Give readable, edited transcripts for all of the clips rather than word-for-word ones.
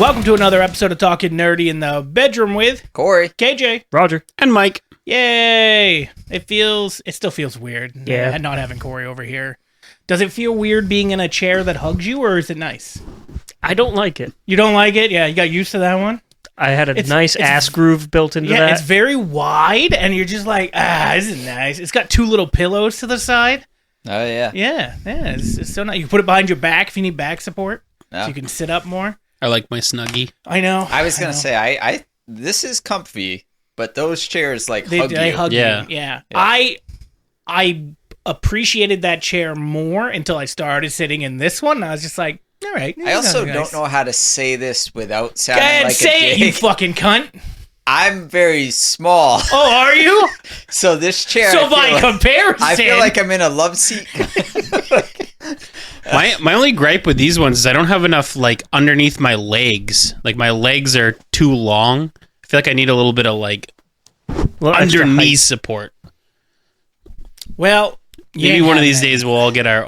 Welcome to another episode of Talking Nerdy in the Bedroom with Corey, KJ, Roger, and Mike. Yay! It still feels weird. Yeah. Not having Corey over here. Does it feel weird being in a chair that hugs you, or is it nice? I don't like it. You don't like it? Yeah, you got used to that one? I had a nice ass groove built into Yeah, that. it's very wide, and you're just like, this is nice. It's got two little pillows to the side. Oh, yeah. Yeah, it's so nice. You can put it behind your back if you need back support, Yeah. so you can sit up more. I like my Snuggie. I know. I was going to say, I this is comfy, but those chairs, like, They hug hug Yeah. you. Yeah. I appreciated that chair more until I started sitting in this one. I was just like, all right. I also nice. don't know how to say this without Go sounding ahead, like say a it, you dick. fucking cunt. I'm very small, Oh, are you? so this chair, So by comparison. I feel like I'm in a love seat. My only gripe with these ones is I don't have enough like underneath my legs. Like my legs are too long. I feel like I need a little bit of like Extra underneath height. support. Well, Maybe one of these days we'll all get our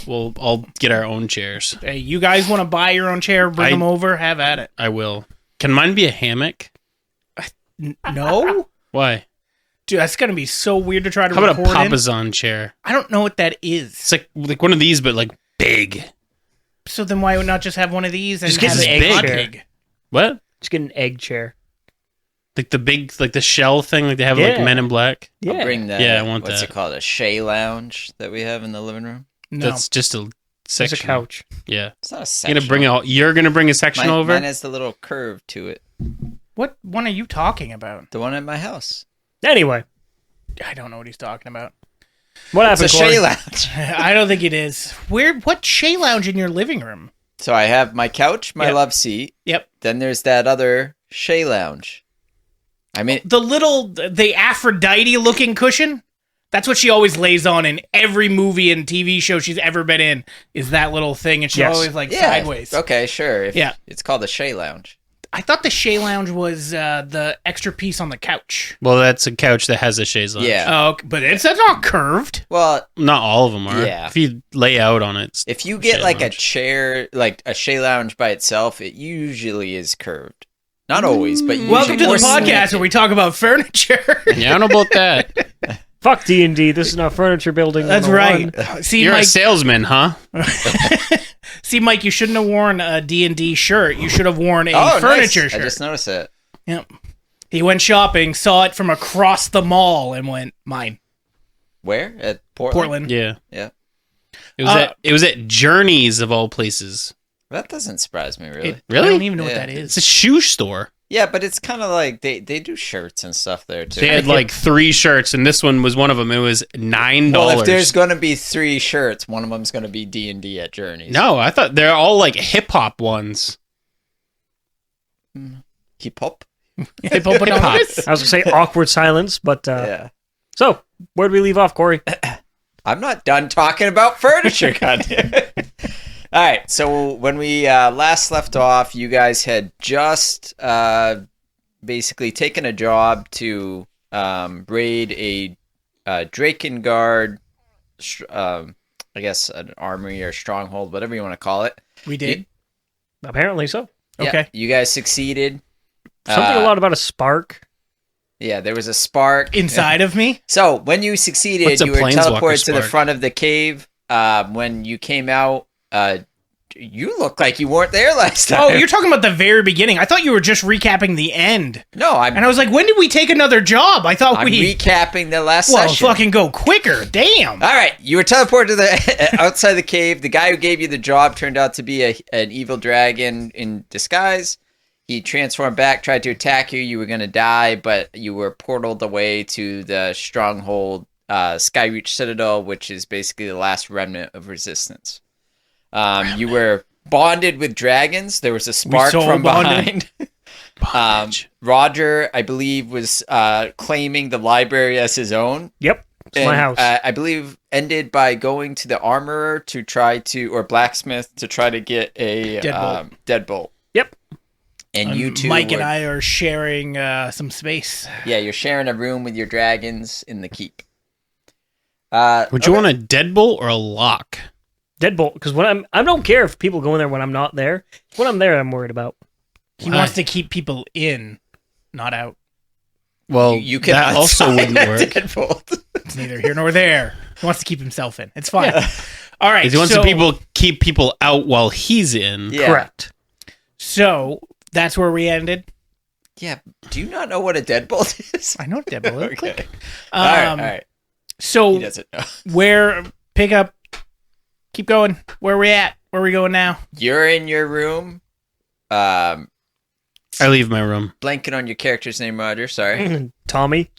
own chairs. Hey, you guys want to buy your own chair, bring them over, have at it. I will. Can mine be a hammock? No? Why? Dude, that's going to be so weird to try to How about a record in. Papazon chair? I don't know what that is. It's like one of these, but like big. So then why not just have one of these and Just get have an it egg not chair. big? What? Just get an egg chair. Like the big, like the shell thing, like they have like Yeah. Men in Black. Yeah. I'll bring that. Yeah, I want what's that. it called? A Shea Lounge that we have in the living room. No. That's just a There's section. a couch. Yeah. It's not a You're section. gonna bring a section over. Mine has the little curve to it. What one are you talking about? The one at my house. Anyway, I don't know what he's talking about. what It's a happened, Corey? Shea Lounge. I don't think it is. What Shea Lounge in your living room? So I have my couch, my Yep. love seat. Yep. Then there's that other Shea Lounge. I mean, The Aphrodite looking cushion? That's what she always lays on in every movie and TV show she's ever been in, is that little thing, and she's Yes. always like yeah. sideways. Okay, sure. Yeah. It's called the Shea Lounge. I thought the Shea Lounge was the extra piece on the couch. Well, that's a couch that has a chaise lounge. Yeah. Oh, but that's not curved. Well, Not all of them are. Yeah. If you lay out on it, it's if you get Shea like a Lounge. chair, like a Shea Lounge by itself, it usually is curved. Not always, but usually Welcome to the more podcast slanted. where we talk about furniture. Yeah, I don't know about that. Fuck D&D. This is not furniture building. That's 101. right. See, You're Mike. a salesman, huh? See, Mike. You shouldn't have worn a D&D shirt. You should have worn a Oh, furniture nice. shirt. I just noticed that. Yep. He went shopping, saw it from across the mall, and went, mine. Where? At Portland? Yeah. Yeah. It was at Journeys of all places. That doesn't surprise me, really. Really? I don't even know what Yeah. that It's is. a shoe store. Yeah, but it's kind of like they do shirts and stuff there, too. They had like 3 shirts, and this one was one of them. It was $9. Well, if there's going to be 3 shirts, one of them's going to be D&D at Journeys. No, I thought they're all like hip hop ones. Hip hop? Hippopotamus? I was going to say awkward silence, but... Yeah. So, where did we leave off, Corey? I'm not done talking about furniture, goddammit. All right, so when we last left off, you guys had just basically taken a job to raid a Drakengard, I guess an armory or stronghold, whatever you want to call it. We did. Apparently so. Yeah, Okay. you guys succeeded. Something a lot about a spark. Yeah, there was a spark. Inside of me? So when you succeeded, What's a you were planeswalker teleported to the spark? front of the cave. When you came out, you look like you weren't there last time. Oh, you're talking about the very beginning. I thought you were just recapping the end. No, And I was like, when did we take another job? I thought I'm we... recapping the last Well, session. fucking go quicker. Damn. All right, you were teleported to the outside the cave. The guy who gave you the job turned out to be an evil dragon in disguise. He transformed back, tried to attack you. You were going to die, but you were portaled away to the stronghold, Skyreach Citadel, which is basically the last remnant of resistance. You were bonded with dragons. There was a spark so from bonded. behind. Roger, I believe, was claiming the library as his own. Yep. It's my house. I believe ended by going to the armorer to try to, or blacksmith to try to get a deadbolt. Yep. And you two, Mike and I are sharing some space. yeah, you're sharing a room with your dragons in the keep. Would you want a deadbolt or a lock? Deadbolt, because when I don't care if people go in there when I'm not there. It's when I'm there I'm worried about. He wants to keep people in, not out. Well, You can that also outside wouldn't work. Deadbolt. It's neither here nor there. He wants to keep himself in. It's fine. All right. He wants to keep people out while he's in. Yeah. Correct. So that's where we ended. Yeah. Do you not know what a deadbolt is? I know what Deadbolt. Okay. Click. All right. So He doesn't know. where pick up, keep going. Where are we at? Where are we going now? You're in your room. I leave my room. Blanking on your character's name, Roger. Sorry. Tommy.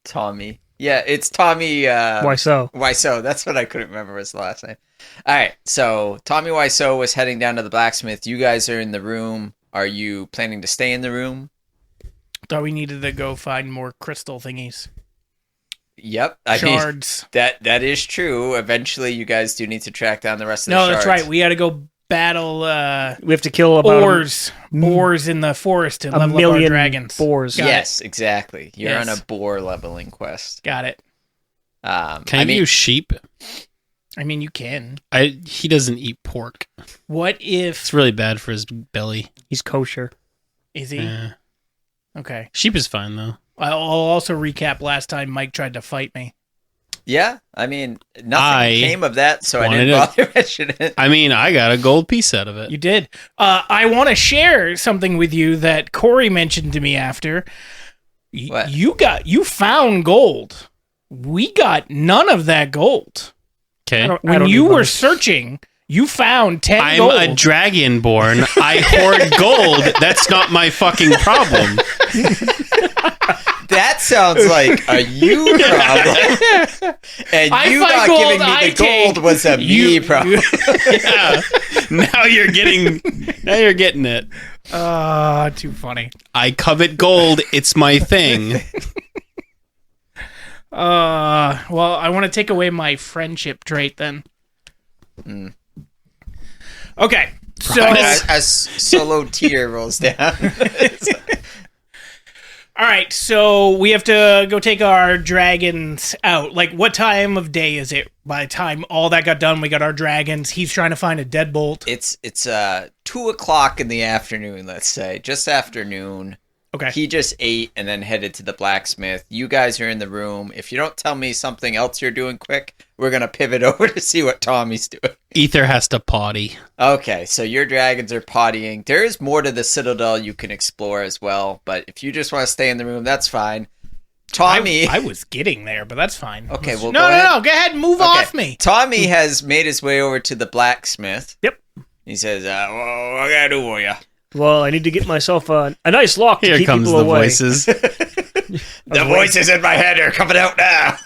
Tommy. Yeah, it's Tommy. Why so? Wiseau. That's what I couldn't remember was the last name. All right. So Tommy Wiseau was heading down to the blacksmith. You guys are in the room. Are you planning to stay in the room? Thought we needed to go find more crystal thingies. Yep. Shards. That is true. Eventually, you guys do need to track down the rest of the No, shards. that's right. We got to go battle We have to kill about boars in the forest to a level up our million dragons. boars. Got Yes, exactly. You're Yes. on a boar leveling quest. Got it. Can I use sheep? I mean, you can. He doesn't eat pork. What if... It's really bad for his belly. He's kosher. Is he? Yeah. Okay. Sheep is fine though. I'll also recap last time Mike tried to fight me. Yeah, I mean, nothing came of that, so I didn't wanted bother mentioning it. I mean, I got a gold piece out of it. You did. I want to share something with you that Corey mentioned to me after. What? You found gold. We got none of that gold. Okay. When you were searching, you found 10 I'm gold. a dragonborn. I hoard gold. That's not my fucking problem. That sounds like a you problem. And I you find not gold, giving me I the gold take. was a me problem. Yeah. Now you're getting it. Too funny. I covet gold. It's my thing. Well, I want to take away my friendship trait then. Okay, so as solo tear rolls down. all right, so we have to go take our dragons out. Like, what time of day is it? By the time all that got done, we got our dragons. He's trying to find a deadbolt. It's 2:00 in the afternoon, let's say, just afternoon. Okay. He just ate and then headed to the blacksmith. You guys are in the room. If you don't tell me something else you're doing quick, we're going to pivot over to see what Tommy's doing. Ether has to potty. Okay, so your dragons are pottying. There is more to the Citadel you can explore as well, but if you just want to stay in the room, that's fine. Tommy... I was getting there, but that's fine. Okay, well, no, go ahead and move off me. Tommy has made his way over to the blacksmith. Yep. He says, what I gotta do for you? Well, I need to get myself a nice lock to Here keep comes people the away. voices. The voices in my head are coming out now.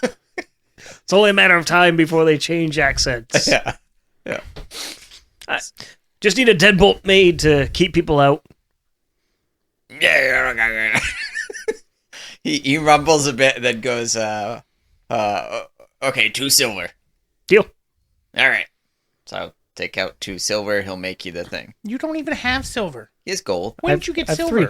It's only a matter of time before they change accents. Yeah. I just need a deadbolt made to keep people out. Yeah. He rumbles a bit and then goes, okay, 2 silver. Deal. All right. So take out 2 silver. He'll make you the thing. You don't even have silver. He has gold. When did you get I have silver? 3.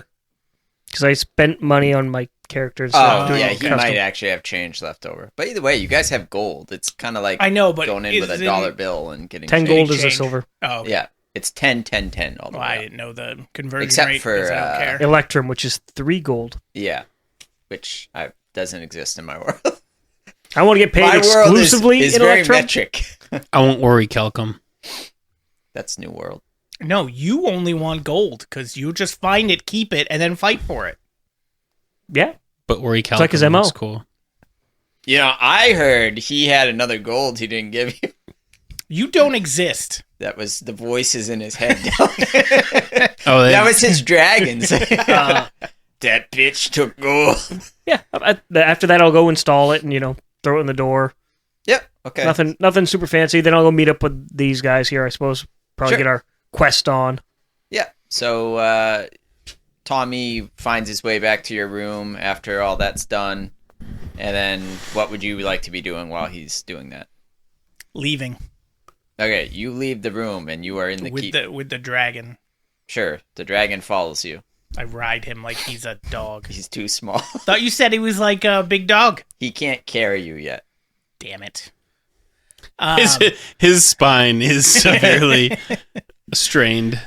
Because I spent money on my characters. Oh, doing yeah, he custom. might actually have change left over. But either way, you guys have gold. It's kind of like I know, but going in with a dollar bill and getting 10 change. gold is a change. silver. Oh, okay. Yeah, it's 10, 10, 10 all the Well, way I up. didn't know the conversion Except rate. for, 'cause I don't care. Electrum, which is 3 gold. Yeah, which doesn't exist in my world. I want to get paid My world exclusively is in very Electrum. metric. I won't worry, Kelcom. That's New World. No, you only want gold because you just find it, keep it, and then fight for it. Yeah. But worry, Kelcom like his MO. looks cool. You know, I heard he had another gold he didn't give you. You don't exist. That was the voices in his head. Oh, That was his dragons. That bitch took gold. Yeah. After that, I'll go install it and, throw it in the door. Yep. Okay. Nothing super fancy. Then I'll go meet up with these guys here, I suppose. Probably Sure. get our quest on. Yeah. So Tommy finds his way back to your room after all that's done. And then what would you like to be doing while he's doing that? Leaving Okay, you leave the room and you are in the keep. with the dragon. Sure, the dragon follows you. I ride him like he's a dog. He's too small. Thought you said he was like a big dog. He can't carry you yet. Damn it. His spine is severely strained.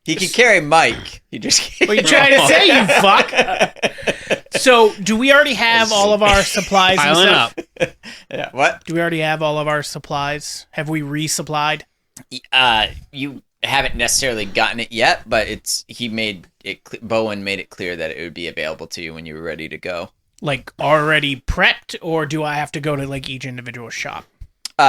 He can carry Mike. He just can't. What are you trying to say, you fuck? So, do we already have all of our supplies and Piling stuff? up. Yeah. What? Do we already have all of our supplies? Have we resupplied? You haven't necessarily gotten it yet, but Bowen made it clear that it would be available to you when you were ready to go. Like, already prepped, or do I have to go to, like, each individual shop?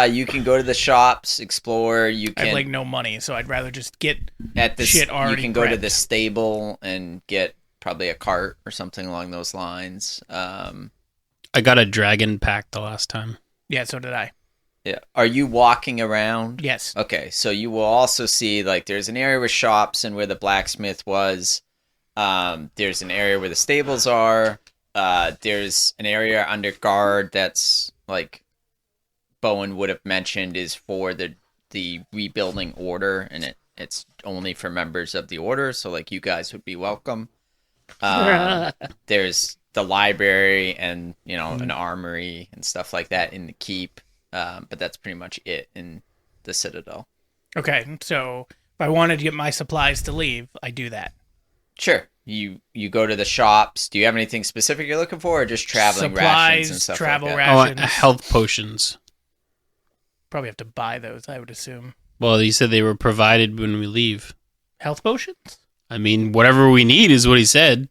You can go to the shops, explore. You I have, can like, no money, so I'd rather just get at this. shit already You can go to prepped. the stable and get probably a cart or something along those lines. I got a dragon pack the last time. Yeah, so did I. Yeah. Are you walking around? Yes. Okay, so you will also see, like, there's an area with shops and where the blacksmith was. There's an area where the stables are. There's an area under guard that's, like, Bowen would have mentioned is for the rebuilding order, and it's only for members of the order, so, like, you guys would be welcome. There's the library and, an armory and stuff like that in the keep. But that's pretty much it in the Citadel. Okay, so if I wanted to get my supplies to leave, I do that. Sure. You go to the shops. Do you have anything specific you're looking for, or just traveling rations and stuff travel like that? rations. Health potions. Probably have to buy those, I would assume. Well, you said they were provided when we leave. Health potions? I mean, whatever we need is what he said.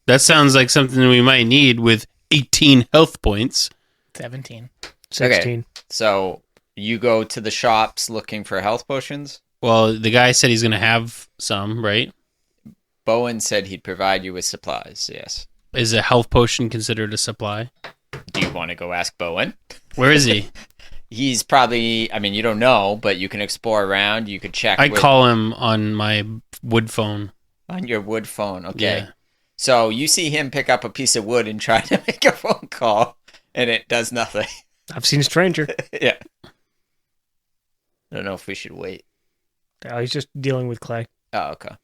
That sounds like something we might need with 18 health points. 17. 16. So you go to the shops looking for health potions? Well, the guy said he's going to have some, right? Bowen said he'd provide you with supplies, yes. Is a health potion considered a supply? Do you want to go ask Bowen? Where is he? He's probably, you don't know, but you can explore around. You could check I call him on my wood phone. on your wood phone. Okay. Yeah. So you see him pick up a piece of wood and try to make a phone call, and it does nothing. I've seen a stranger. Yeah. I don't know if we should wait. Oh, he's just dealing with Clay. Oh, okay.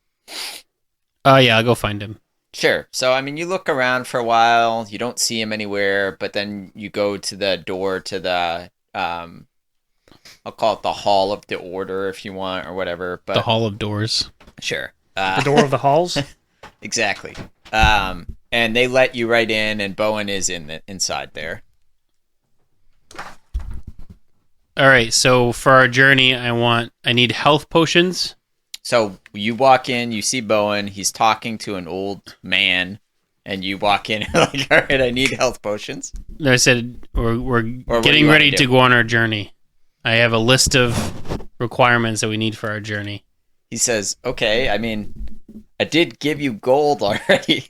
Oh, yeah, I'll go find him. Sure. So, you look around for a while. You don't see him anywhere, but then you go to the door to the, I'll call it the Hall of the Order if you want, or whatever. But The Hall of Doors. Sure. The door of the halls? Exactly. And they let you right in, and Bowen is inside there. All right, so for our journey, I need health potions. So you walk in, you see Bowen. He's talking to an old man, and you walk in and like, all right, I need health potions. I said we're what do getting you ready wanna to do? go on our journey. I have a list of requirements that we need for our journey. He says, okay, I did give you gold already.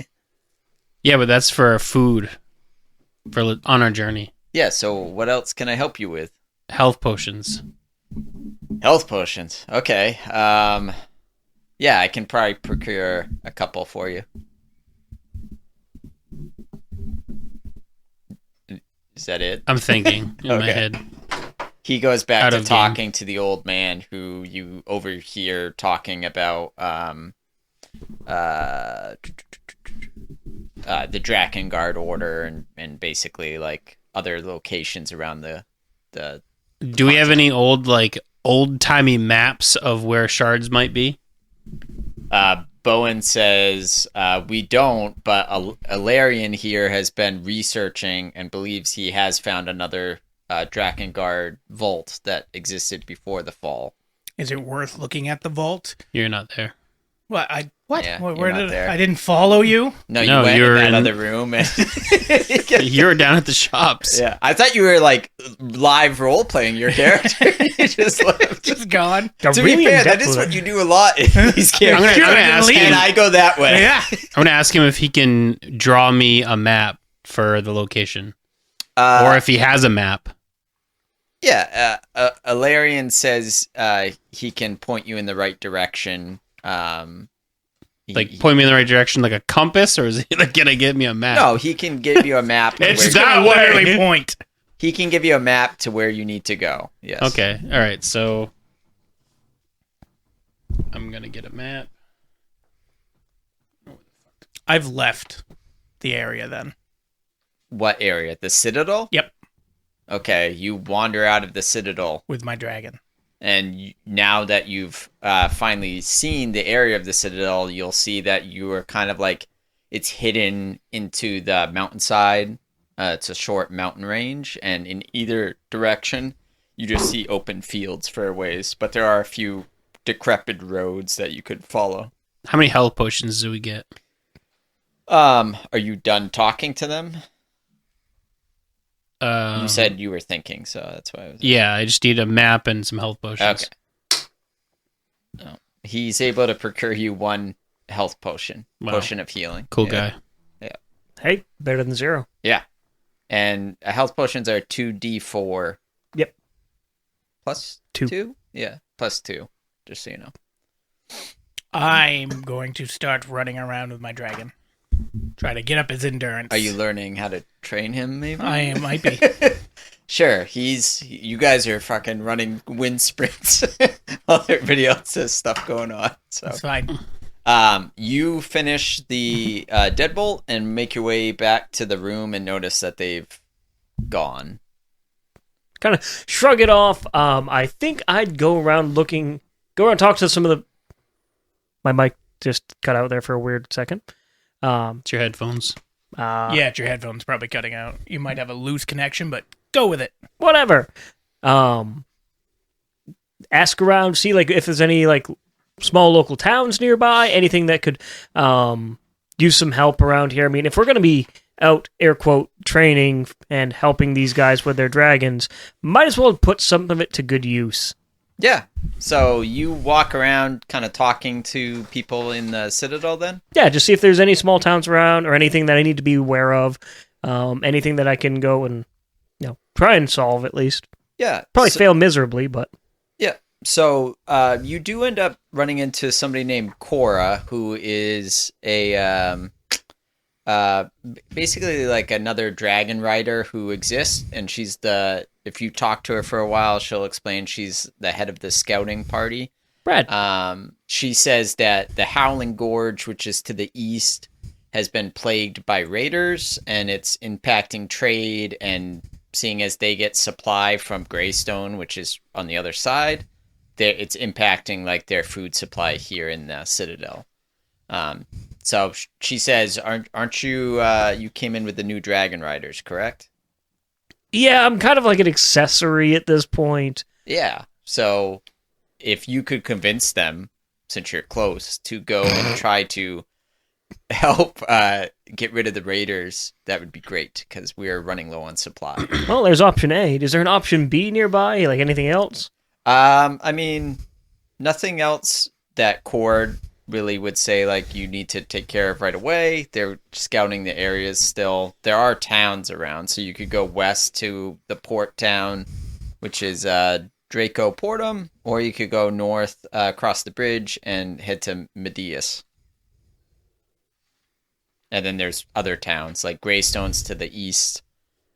Yeah, but that's for our food on our journey. Yeah, so what else can I help you with? Health potions. Health potions. Okay. Yeah, I can probably procure a couple for you. Is that it? I'm thinking in my Okay. head. He goes back Out to of game. talking to the old man who you overhear talking about the Drakengard order and basically like other locations around the Do we have any old-timey maps of where shards might be? Bowen says, we don't, but Alarian here has been researching and believes he has found another Drakengard vault that existed before the fall. Is it worth looking at the vault? You're not there. What? What? Yeah, Where you're not did there. I didn't follow you? No, you No, went you're in that in- other room. And You're down at the shops. yeah, I thought you were like live role playing your character. You just left. Just gone. Got To really be fair, in-depth that is with what it. you do a lot in these I'm characters. gonna ask leave. And I go that way. Yeah. I'm gonna ask him if he can draw me a map for the location, or if he has a map. Yeah, Alarian says he can point you in the right direction. Point me in the right direction, like a compass, or is he like gonna give me a map? No, he can give you a map. to It's where- that Literally way. point. He can give you a map to where you need to go. Yes. Okay. All right. So I'm gonna get a map. I've left the area then. What area? The Citadel? Yep. Okay, you wander out of the Citadel. With my dragon. And now that you've finally seen the area of the Citadel, you'll see that you are kind of like it's hidden into the mountainside. It's a short mountain range, and in either direction, you just see open fields for a ways. But there are a few decrepit roads that you could follow. How many health potions do we get? Are you done talking to them? You You said you were thinking, so that's why I was... Yeah, I just need a map and some health potions. Okay. Oh. He's able to procure you one health potion. Wow. Potion of healing. Cool Yeah. guy. Hey, better than 0. Yeah. And health potions are 2d4. Yep. Plus 2. 2? Yeah, plus 2. Just so you know. I'm going to start running around with my dragon. Try to get up his endurance. Are you learning how to train him, maybe? I might be. Sure. You guys are fucking running wind sprints while everybody else has stuff going on. So That's fine. you finish the deadbolt and make your way back to the room and notice that they've gone. Kind of shrug it off. I think I'd go around talk to some of the... My mic just cut out there for a weird second. It's your headphones. Yeah, your headphones probably cutting out. You might have a loose connection, but go with it. Whatever. Ask around, see like if there's any like small local towns nearby, anything that could use some help around here. I mean, if we're going to be out, air quote, training and helping these guys with their dragons, might as well put some of it to good use. Yeah. So you walk around kind of talking to people in the Citadel then? Yeah, just see if there's any small towns around or anything that I need to be aware of. Anything that I can go and try and solve at least. Yeah. Probably fail miserably, but... Yeah. So you do end up running into somebody named Cora, who is a basically like another dragon rider who exists, and she's if you talk to her for a while, she'll explain she's the head of the scouting party. Brad. She says that the Howling Gorge, which is to the east, has been plagued by raiders, and it's impacting trade, and seeing as they get supply from Greystone, which is on the other side, it's impacting like their food supply here in the Citadel. So she says, aren't you, you came in with the new Dragon Riders, correct? Yeah, I'm kind of like an accessory at this point. Yeah. So if you could convince them, since you're close, to go and try to help get rid of the raiders, that would be great, because we're running low on supply. Well, there's option A. Is there an option B nearby? Like anything else? I mean, nothing else that Cord really would say like you need to take care of right away. They're scouting the areas still. There are towns around, so you could go west to the port town, which is Draco Portum, or you could go north across the bridge and head to Medius. And then there's other towns like Greystone's to the east,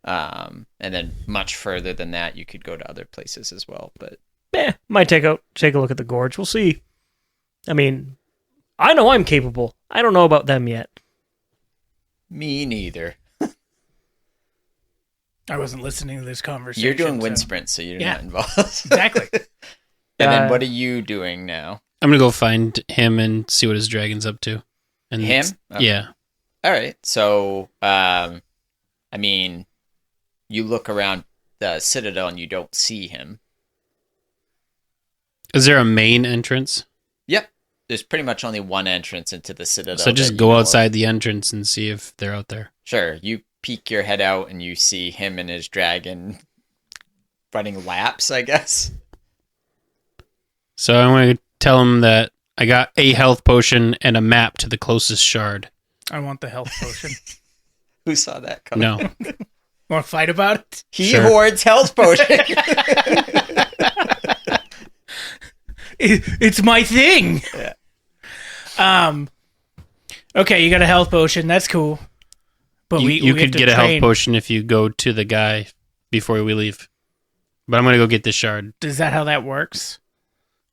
and then much further than that you could go to other places as well. But Might take a look at the gorge. We'll see. I mean, I know I'm capable. I don't know about them yet. me neither. I wasn't listening to this conversation. You're doing wind so- sprints, so you're Yeah. not involved. Exactly. And then what are you doing now? I'm gonna go find him and see what his dragon's up to. And Him? Okay. Yeah. All right. So, I mean, you look around the Citadel and you don't see him. Is there a main entrance? Yep. There's pretty much only one entrance into the Citadel. So just that you go know of. outside the entrance and see if they're out there. Sure. You peek your head out and you see him and his dragon running laps, I guess. So I'm going to tell him that I got a health potion and a map to the closest shard. I want the health potion. Who saw that coming? No. Want to fight about it? He Sure. hoards health potion. It's my thing. Yeah. Okay, you got a health potion. That's cool. But you we have could to get a health train. potion if you go to the guy before we leave. But I'm going to go get the shard. Is that how that works?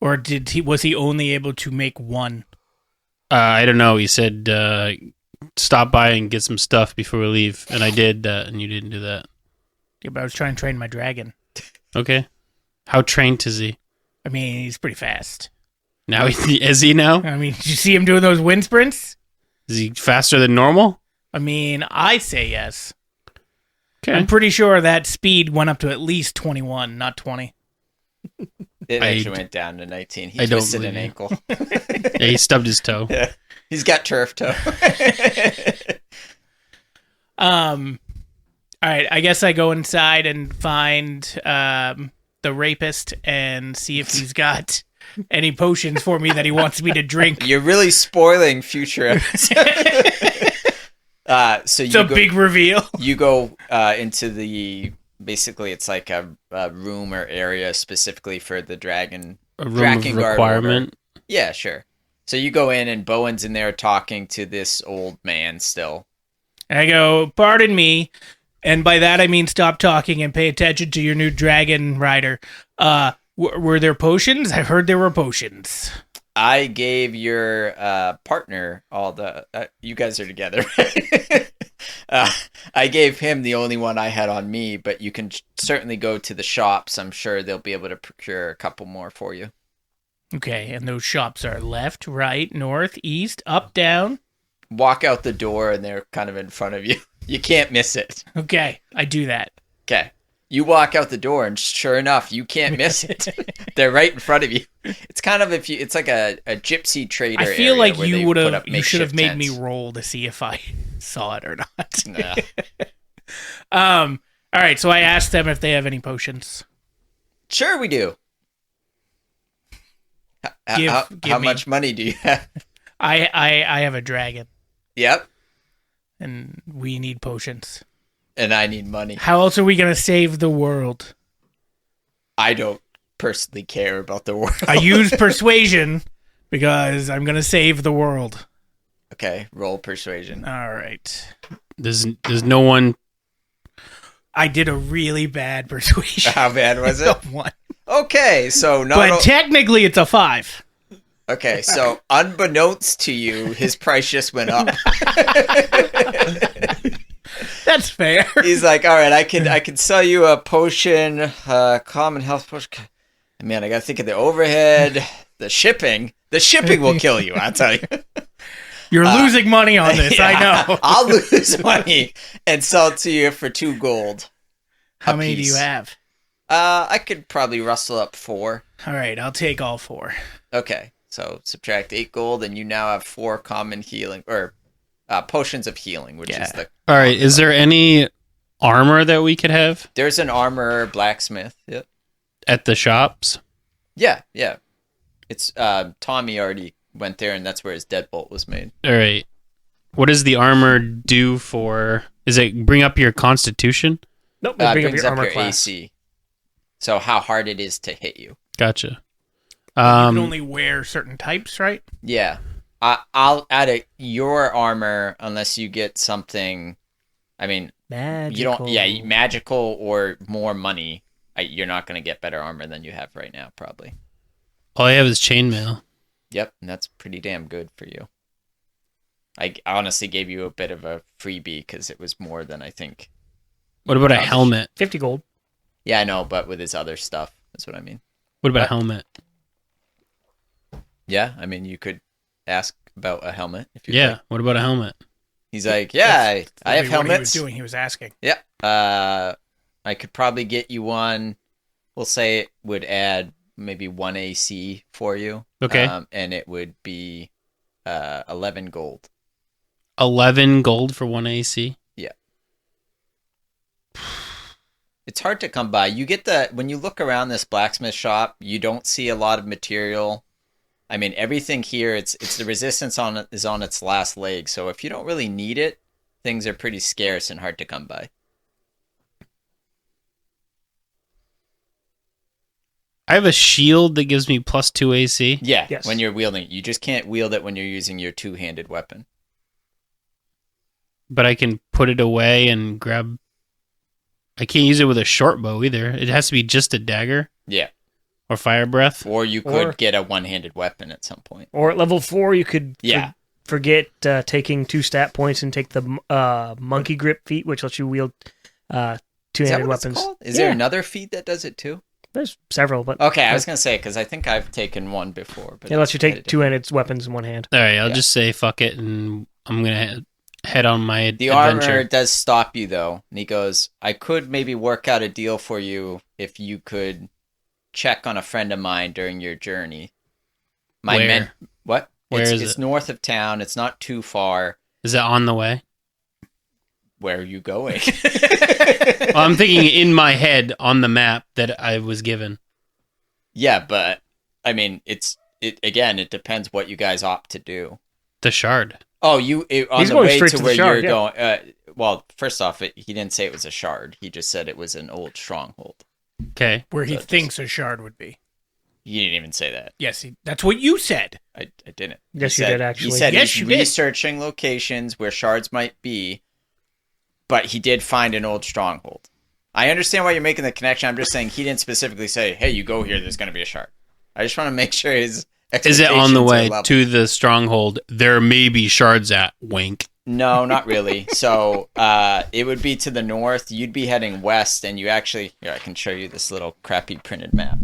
Or was he only able to make one? I don't know. He said stop by and get some stuff before we leave. And I did that, and you didn't do that. Yeah, but I was trying to train my dragon. Okay. How trained is he? I mean, he's pretty fast. Now, is he now? I mean, did you see him doing those wind sprints? Is he faster than normal? I mean, I say yes. Okay. I'm pretty sure that speed went up to at least 21, not 20. It actually went down to 19. He I don't twisted an believe you. ankle. Yeah, he stubbed his toe. Yeah. He's got turf toe. All right, I guess I go inside and find the rapist and see if he's got any potions for me that he wants me to drink. You're really spoiling future episodes. So It's a big reveal. You go into the basically it's like a room or area specifically for the dragon. A room of Drakengard requirement. order. Yeah, sure. So you go in and Bowen's in there talking to this old man still. I go, pardon me, and by that I mean stop talking and pay attention to your new dragon rider. Were there potions? I heard there were potions. I gave your partner all the... you guys are together, right? I gave him the only one I had on me, but you can certainly go to the shops. I'm sure they'll be able to procure a couple more for you. Okay, and those shops are left, right, north, east, up, down. Walk out the door and they're kind of in front of you. You can't miss it. Okay, I do that. Okay. You walk out the door and sure enough, you can't miss it. They're right in front of you. It's kind of it's like a gypsy trader. I feel area like where you they would put have, up you should have made makeshift me tents. roll to see if I saw it or not. Nah. All right, so I asked them if they have any potions. Sure, we do. Give How me. much money do you have? I have a dragon, Yep. and we need potions. And I need money. How else are we gonna save the world? I don't personally care about the world. I use persuasion because I'm gonna save the world. Okay, roll persuasion. All right. There's no one. I did a really bad persuasion. How bad was it? One. Okay, so But technically it's a 5. okay, so unbeknownst to you, his price just went up. That's fair. He's like, all right, I can sell you a potion, common health potion. Man, I gotta think of the overhead, the shipping. The shipping will kill you, I'll tell you. You're losing money on this, I know. I'll lose money and sell it to you for 2 gold. How a many do piece. you have? I could probably rustle up 4. All right, I'll take all 4. Okay, so subtract 8 gold, and you now have 4 common healing or potions of healing, which is the. All right. Is there any armor that we could have There's an armor blacksmith. Yep. at the shops? Yeah. It's Tommy already went there, and that's where his deadbolt was made. All right. What does the armor do for? Is it bring up your constitution? Nope, they bring up Brings your up armor your class. AC. So how hard it is to hit you. Gotcha. You can only wear certain types, right? Yeah. I'll add your armor unless you get something. I mean, Magical. you don't. Yeah, magical or more money. You're not going to get better armor than you have right now, probably. All I have is chainmail. Yep, and that's pretty damn good for you. I honestly gave you a bit of a freebie because it was more than I think. What about a helmet? 50 gold. Yeah, I know, but with his other stuff, that's what I mean. What about a helmet? Yeah, I mean, you could ask about a helmet if you. Yeah. Like. What about a helmet? He's like, yeah, I have What he was helmets. doing, he was asking. Yeah. I could probably get you one. We'll say it would add maybe 1 AC for you. Okay. And it would be 11 gold. 11 gold for 1 AC. Yeah. It's hard to come by. You get when you look around this blacksmith shop, you don't see a lot of material. I mean, everything here, it's the resistance on it is on its last leg. So if you don't really need it, things are pretty scarce and hard to come by. I have a shield that gives me +2 AC. Yeah, Yes. when you're wielding it. You just can't wield it when you're using your 2-handed weapon. But I can put it away and grab. I can't use it with a short bow either. It has to be just a dagger Yeah. or fire breath. Or you could Or- get a one-handed weapon at some point. Or at level 4, you could Yeah. forget taking 2 stat points and take the monkey grip feat, which lets you wield Is that two-handed what weapons. it's called? Is there Yeah. another feat that does it too? There's several, but Okay, I was gonna say because I think I've taken one before, but unless you take it's two-handed weapons in one hand. All right, I'll Yeah. just say fuck it, and I'm gonna head on my The adventure. armor does stop you though, and he goes, "I could maybe work out a deal for you if you could check on a friend of mine during your journey." Where? What? Where is It's it? north of town. It's not too far. Is it on the way? Where are you going? Well, I'm thinking in my head on the map that I was given. Yeah, but I mean, it depends what you guys opt to do. The shard. Oh, on He's the going way straight to to the where shard, you're yeah. going. Well, first off, he didn't say it was a shard. He just said it was an old stronghold. Okay. Where he So just- thinks a shard would be. He didn't even say that. Yes, that's what you said. I didn't. Yes, He you said- did, actually. He said Yes, he's you did. researching locations where shards might be, but he did find an old stronghold. I understand why you're making the connection. I'm just saying he didn't specifically say, "Hey, you go here. There's going to be a shard." I just want to make sure his Is it on the expectations are way level. to the stronghold? There may be shards at. Wink. No, not really. So it would be to the north. You'd be heading west, and you actually... Here, I can show you this little crappy printed map.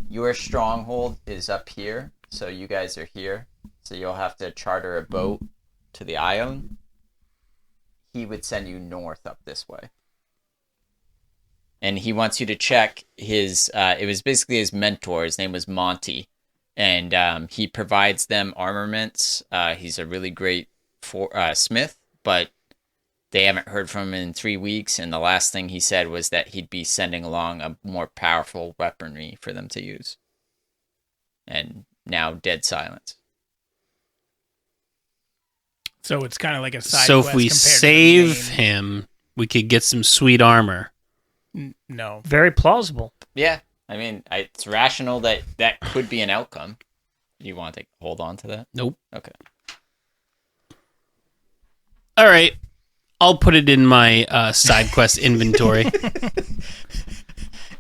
Your stronghold is up here, so you guys are here. So you'll have to charter a boat to the Ion. He would send you north up this way. And he wants you to check his... it was basically his mentor. His name was Monty. And he provides them armaments. He's a really great smith, but they haven't heard from him in 3 weeks, and the last thing he said was that he'd be sending along a more powerful weaponry for them to use. And now dead silence. So it's kind of like a side So quest if we compared to the save main- him, we could get some sweet armor. No. Very plausible. Yeah, I mean, it's rational that that could be an outcome. You want to hold on to that? Nope. Okay. All right. I'll put it in my side quest inventory.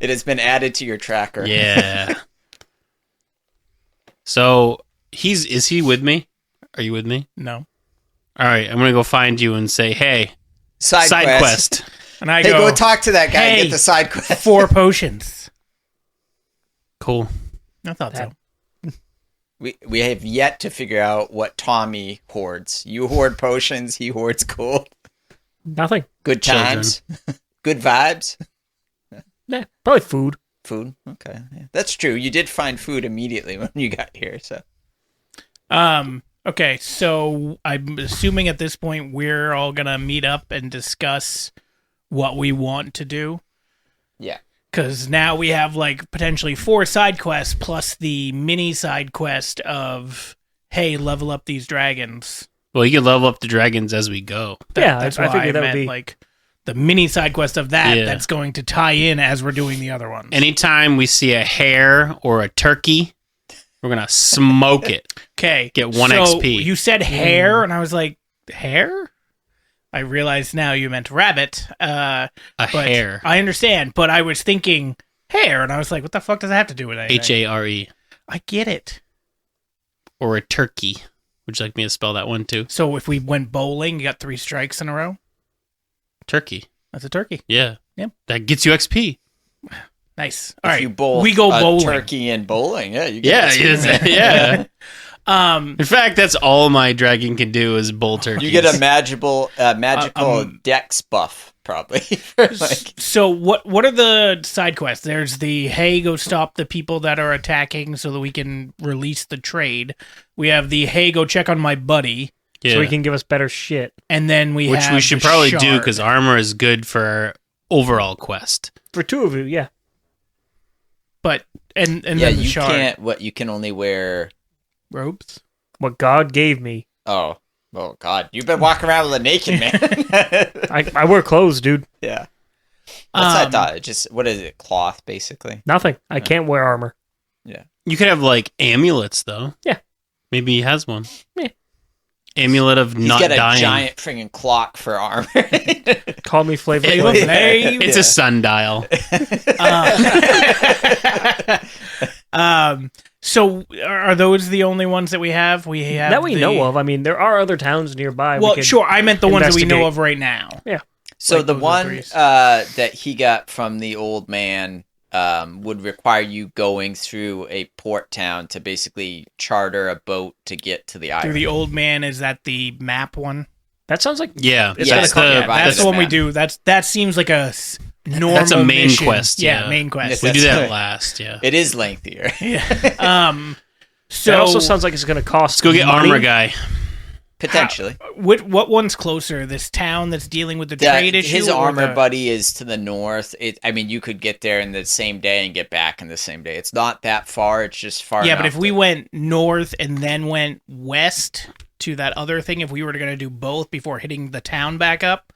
It has been added to your tracker. Yeah. So is he with me? Are you with me? No. All right. I'm gonna go find you and say, hey, Side quest. And I Hey, go, go talk to that guy and "Hey, get the side quest. 4 potions. Cool. I thought so. We have yet to figure out what Tommy hoards. You hoard potions, he hoards gold. Nothing. Good Children. times. Good vibes. Yeah, probably food. Food. Okay. Yeah. That's true. You did find food immediately when you got here, so. Okay, so I'm assuming at this point we're all gonna meet up and discuss what we want to do. Yeah. Because now we have like potentially 4 side quests plus the mini side quest of, hey, level up these dragons. Well, you can level up the dragons as we go. Yeah, That's I why figured that would meant, be- like the mini side quest of that. Yeah. That's going to tie in as we're doing the other ones. Anytime we see a hare or a turkey, we're gonna smoke it. Okay, Get 1 so XP. You said hare, and I was like, hare? I realize now you meant rabbit. A But hare. I understand, but I was thinking hare, and I was like, what the fuck does that have to do with anything? HARE. I get it. Or a turkey. Would you like me to spell that one too? So if we went bowling, you got 3 strikes in a row? Turkey. That's a turkey. Yeah. Yep. That gets you XP. Nice. All If right, you bowl we go a bowling. turkey and bowling, yeah, you get Yeah, XP. yeah. Um, In fact, that's all my dragon can do is bull turkeys. You get a magical Um, dex buff, probably. Like, so what are the side quests? There's the, hey, go stop the people that are attacking so that we can release the trade. We have the, hey, go check on my buddy. Yeah. So he can give us better shit. And then we Which have we should the probably do shard. because armor is good for our overall quest. For 2 of you, yeah. But and yeah, then the you shard can't. What you can only wear. robes. What God gave me. Oh God! You've been walking around with a naked man. I wear clothes, dude. Yeah, that's what I Um, thought. It just what is it? Cloth, basically. Nothing. I can't wear armor. Yeah. You could have like amulets though. Yeah. Maybe he has one. Yeah. Amulet of He's not got a dying. giant friggin' clock for armor. Call me Flavor Flavor Flav. Flav. It's a sundial. So are those the only ones that we have? We have That we know of. I mean, there are other towns nearby. Well, we could sure. I meant the ones that we know investigate. of right now. Yeah. So Like the those one threes. that he got from the old man, would require you going through a port town to basically charter a boat to get to the Through island. the old man, is that the map one? That sounds like Yeah, It's Yeah, gonna come- yeah, Yeah, right, that's the the one we map. do. That seems like a normal. That's a main mission. quest, yeah. main quest. we do That's that right. last. Yeah, It is lengthier. Yeah. So that also sounds like it's going to cost. let's go get money. armor guy. Potentially. what one's closer? This town that's dealing with the trade issue. His or armor the- buddy is to the north. I mean, you could get there in the same day and get back in the same day. It's not that far. It's just far Yeah, enough. but if we went north and then went west to that other thing, if we were going to do both before hitting the town back up,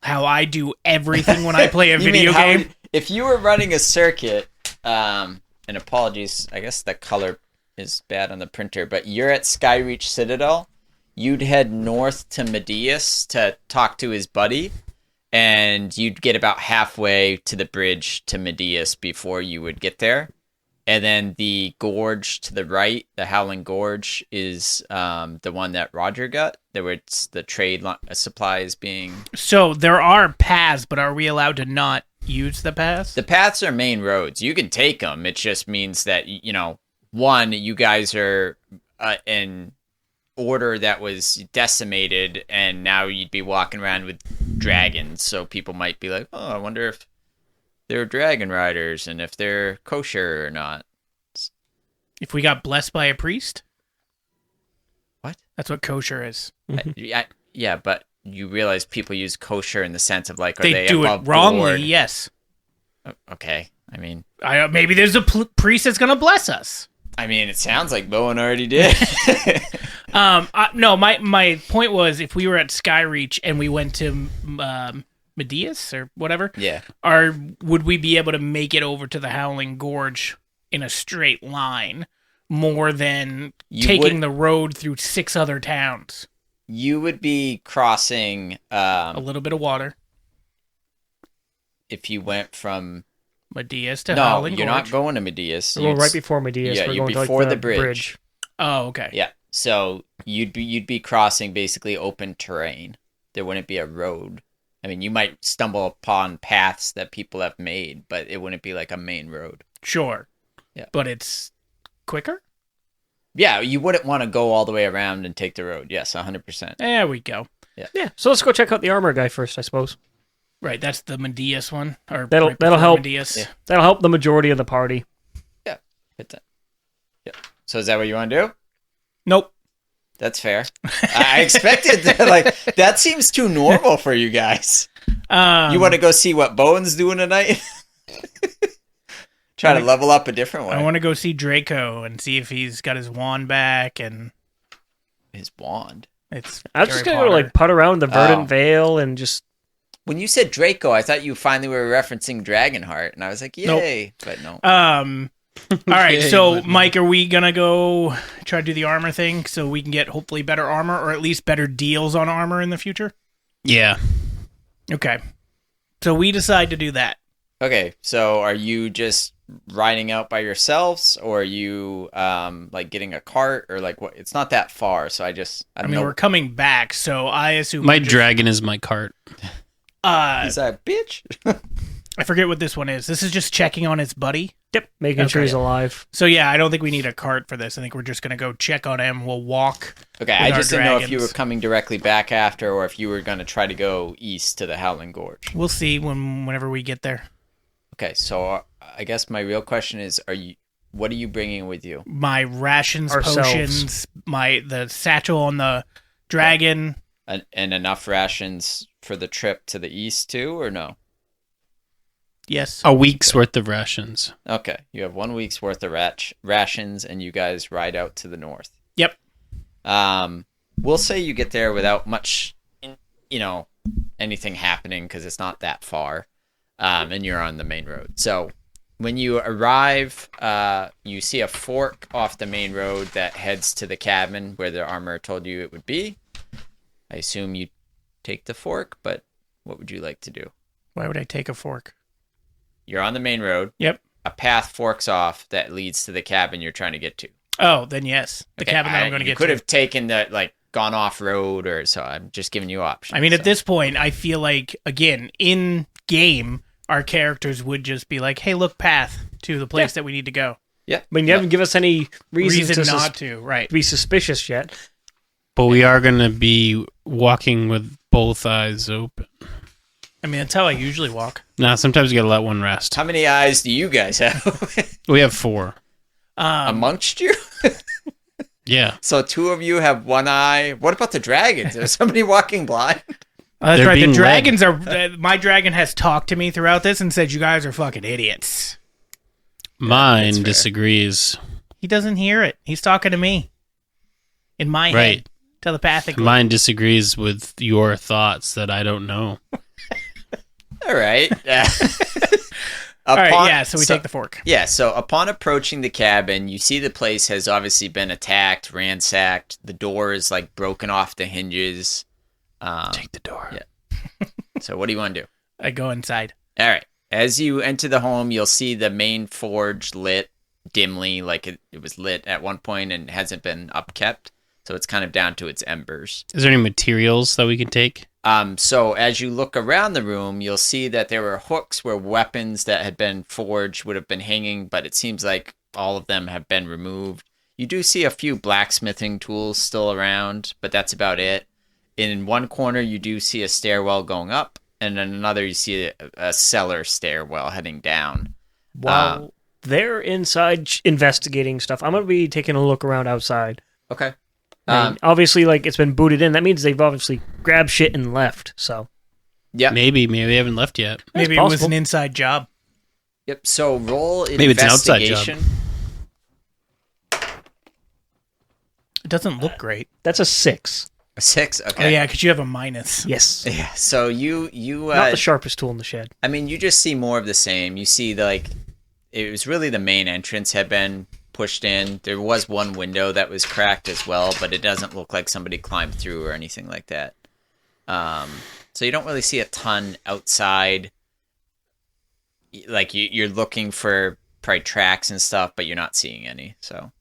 how I do everything when I play a You mean video how- game. If you were running a circuit, and apologies, I guess the color is bad on the printer, but you're at Skyreach Citadel, you'd head north to Medius to talk to his buddy, and you'd get about halfway to the bridge to Medius before you would get there. And then the gorge to the right, the Howling Gorge, is the one that Roger got. There where it's the trade supplies being... So there are paths, but are we allowed to not use the paths? The paths are main roads. You can take them. It just means that, one, you guys are in order that was decimated, and now you'd be walking around with dragons. So people might be like, oh, I wonder if they're dragon riders and if they're kosher or not. If we got blessed by a priest? What? That's what kosher is. Yeah, but you realize people use kosher in the sense of like, are They they do it above wrongly, board? yes. Okay. I mean, Maybe there's a priest that's going to bless us. it sounds like Bowen already did. No, my point was if we were at Skyreach and we went to Medius or whatever, Yeah. would we be able to make it over to the Howling Gorge in a straight line more than You taking would- the road through 6 other towns? You would be crossing A little bit of water. if you went from... Medius to No, Howling you're Gorge. not going to Medius. Well, You'd right s- before Medius, yeah, we're you're going to like before the the bridge. Oh, okay. Yeah. So you'd be crossing basically open terrain. There wouldn't be a road. I mean, you might stumble upon paths that people have made, but it wouldn't be like a main road. Sure. Yeah. But it's quicker? Yeah, you wouldn't want to go all the way around and take the road. Yes, 100%. There we go. Yeah, so let's go check out the armor guy first, I suppose. Right, that's the Medius one. Or That'll right before help. Medius. Yeah. That'll help the majority of the party. Hit that. Yeah. So is that what you want to do? Nope. That's fair. I expected that. Like, that seems too normal for you guys. You want to go see what Bowen's doing tonight? Try to level up a different way. I want to go see Draco and see if he's got his wand back, and His wand. it's. I was just Harry going to Potter. like putt around the Verdant Oh. Vale and just... When you said Draco, I thought you finally were referencing Dragonheart, and I was like, yay. But no. All right, Okay, so but no. Mike, are we gonna go try to do the armor thing so we can get hopefully better armor or at least better deals on armor in the future? Yeah. Okay, so we decide to do that. Okay, so are you just riding out by yourselves, or are you like getting a cart, or like what? It's not that far, so I don't We're know. coming back, so I assume My we just- dragon is my cart. Is that a bitch? I forget what this one is. This is just checking on his buddy. Yep, making sure Okay. he's alive. So yeah, I don't think we need a cart for this. I think we're just gonna go check on him. We'll walk. Okay, With I our just didn't know if you were dragons. coming directly back after, or if you were going to try to go east to the Howling Gorge. We'll see whenever we get there. Okay, so I guess my real question is, what are you bringing with you? My rations, Ourselves. potions, the satchel on the dragon. And enough rations for the trip to the east too, or no? Yes. A week's worth of rations. Okay, you have 1 week's worth of rations, and you guys ride out to the north. Yep. We'll say you get there without much, anything happening because it's not that far, and you're on the main road. So when you arrive, you see a fork off the main road that heads to the cabin where the armor told you it would be. I assume you take the fork, but what would you like to do? Why would I take a fork? You're on the main road. Yep. A path forks off that leads to the cabin you're trying to get to. Oh, then yes. The Okay, cabin that I'm going to you get could to. have taken the gone off road, or so I'm just giving you options. I mean, at so. this point, I feel like, again, in game, our characters would just be like, "Hey, look, path to the place that we need to go." I mean, you haven't given us any reason not to, right? be suspicious yet. But we are going to be walking with both eyes open. I mean, that's how I usually walk. Nah, sometimes you got to let one rest. How many eyes do you guys have We have 4. amongst you? Yeah. So 2 of you have one eye. What about the dragons? Is somebody walking blind? That's They're right. The being dragons are. My dragon has talked to me throughout this and said, "You guys are fucking idiots." Mine fair. disagrees. He doesn't hear it. He's talking to me in my Right. head, telepathically. Mine disagrees with your thoughts that I don't know. All right. All right, yeah. So we take the fork. Yeah, so upon approaching the cabin, you see the place has obviously been attacked, ransacked. The door is like broken off the hinges. Take the door. Yeah. So what do you want to do? I go inside. All right. As you enter the home, you'll see the main forge lit dimly, like it was lit at one point and hasn't been upkept. So it's kind of down to its embers. Is there any materials that we can take? So as you look around the room, you'll see that there were hooks where weapons that had been forged would have been hanging, but it seems like all of them have been removed. You do see a few blacksmithing tools still around, but that's about it. In one corner, you do see a stairwell going up, and in another, you see a cellar stairwell heading down. While they're inside investigating stuff, I'm going to be taking a look around outside. Okay. I mean, obviously, like, it's been booted in. That means they've obviously grabbed shit and left, so. Yep. Maybe they haven't left yet. Maybe it was an inside job. Yep. So roll Maybe it's an outside job. investigation. It doesn't look great. That's a 6. A 6. Okay. Oh yeah, because you have a minus. Yes. Yeah. So you Not the sharpest tool in the shed. I mean, you just see more of the same. You see, it was really the main entrance had been pushed in. There was one window that was cracked as well, but it doesn't look like somebody climbed through or anything like that. So you don't really see a ton outside. Like, you're looking for probably tracks and stuff, but you're not seeing any, so.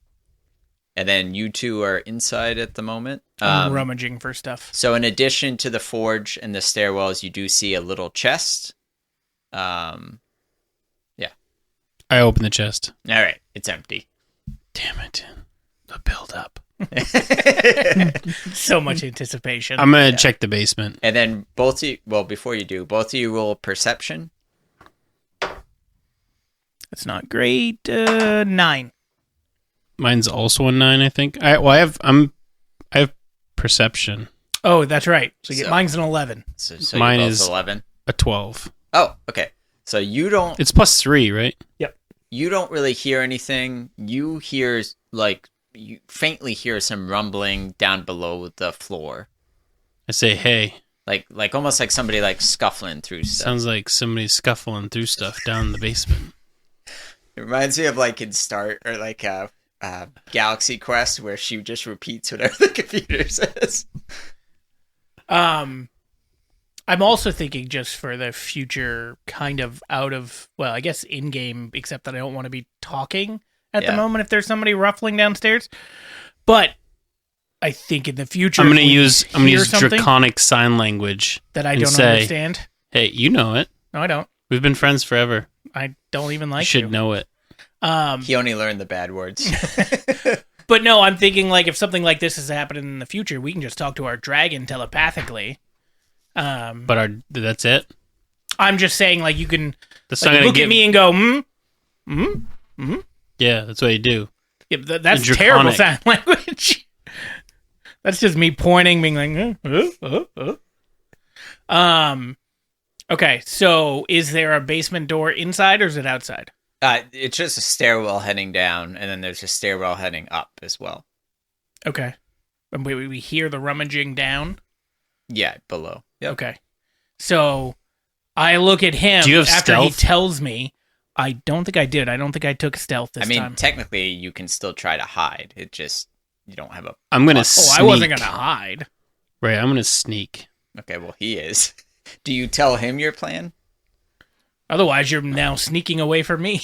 And then you two are inside at the moment. I'm rummaging for stuff. So in addition to the forge and the stairwells, you do see a little chest. Yeah. I open the chest. All right. It's empty. Damn it. The build up. So much anticipation. I'm going to check the basement. And then before you do, both of you roll perception. That's not great. 9. Mine's also a 9, I think. I have perception. Oh, that's right. So, So- mine's an 11. So Mine you're both is 11. A 12. Oh, okay. So you don't It's +3, right? really hear anything. You hear you faintly hear some rumbling down below the floor. I say, hey. Like almost like somebody like scuffling through stuff. Sounds like somebody's scuffling through stuff down in the basement. It reminds me of like in Start or like Galaxy Quest where she just repeats whatever the computer says. I'm also thinking just for the future, kind of out of, well, I guess in-game, except that I don't want to be talking at the moment if there's somebody ruffling downstairs. But I think in the future, I'm going to use something draconic sign language that I and don't say, understand. Hey, you know it. No, I don't. We've been friends forever. I don't even You like should know it. He only learned the bad words. But no, I'm thinking like if something like this is happening in the future, we can just talk to our dragon telepathically. But that's it? I'm just saying, like, you can That's like, not gonna look at me and go, Yeah, that's what you do. Yeah, that's Draconic. terrible sign language. That's just me pointing, being like, Okay, so is there a basement door inside or is it outside? It's just a stairwell heading down, and then there's a stairwell heading up as well. Okay. And we hear the rummaging down? Yeah, below. Yep. Okay. So I look at him Do you have after stealth? he tells me. I don't think I did. I don't think I took stealth this I mean, time. technically, you can still try to hide. It just, you don't have a... I'm going to Oh, sneak. I wasn't going to hide. Right, I'm going to sneak. Okay, well, he is. Do you tell him your plan? Otherwise, you're now sneaking away from me.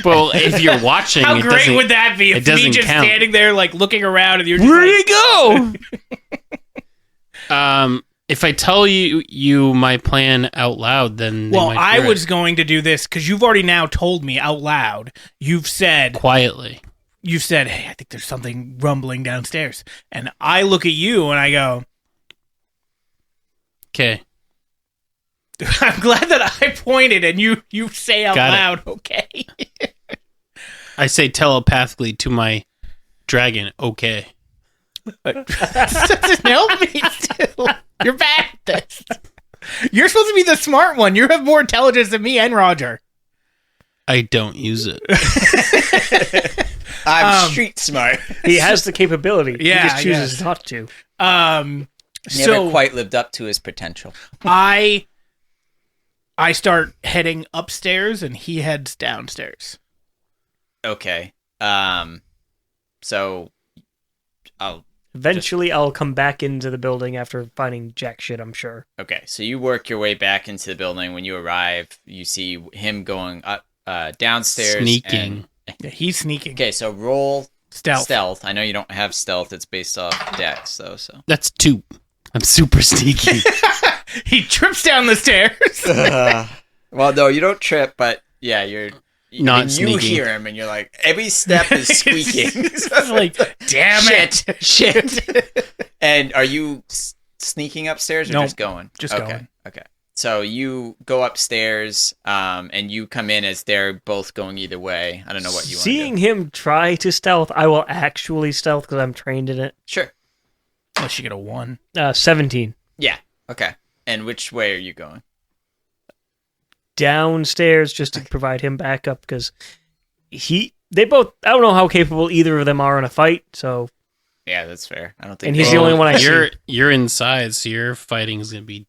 Well, if you're watching, How it great doesn't- would that be it if me doesn't just count. standing there, like, looking around and you're just Where'd like... he go? If I tell you my plan out loud, then Well, they might I hear was it going to do this because you've already now told me out loud. You've said, quietly. hey, I think there's something rumbling downstairs. And I look at you and I go, Okay. I'm glad that I pointed and you say out Got it. loud, okay. I say telepathically to my dragon, okay. That doesn't help me still. You're bad at this. You're supposed to be the smart one. You have more intelligence than me and Roger. I don't use it. I'm street smart. He has the capability. Yeah, he just chooses yes. not to. Never quite lived up to his potential. I start heading upstairs and he heads downstairs. Okay. So Eventually, I'll come back into the building after finding jack shit, I'm sure. Okay, so you work your way back into the building. When you arrive, you see him going up, downstairs. Sneaking. Yeah, he's sneaking. Okay, so roll Stealth. I know you don't have stealth. It's based off dex, though. So That's 2. I'm super sneaky. He trips down the stairs. well, no, you don't trip, but yeah, you're Not and you sneaking. hear him, and you're like, every step is squeaking. It's like, damn it. Shit. And are you sneaking upstairs or Nope, just going? just okay. going. Okay. So you go upstairs, and you come in as they're both going either way. I don't know what you want to Seeing do. him try to stealth, I will actually stealth because I'm trained in it. Sure. Unless you get a 1. 17. Yeah. Okay. And which way are you going? Downstairs just to provide him backup because they both, I don't know how capable either of them are in a fight, so. Yeah, that's fair. I don't think. And he's the only one I see. You're inside, so your fighting is going to be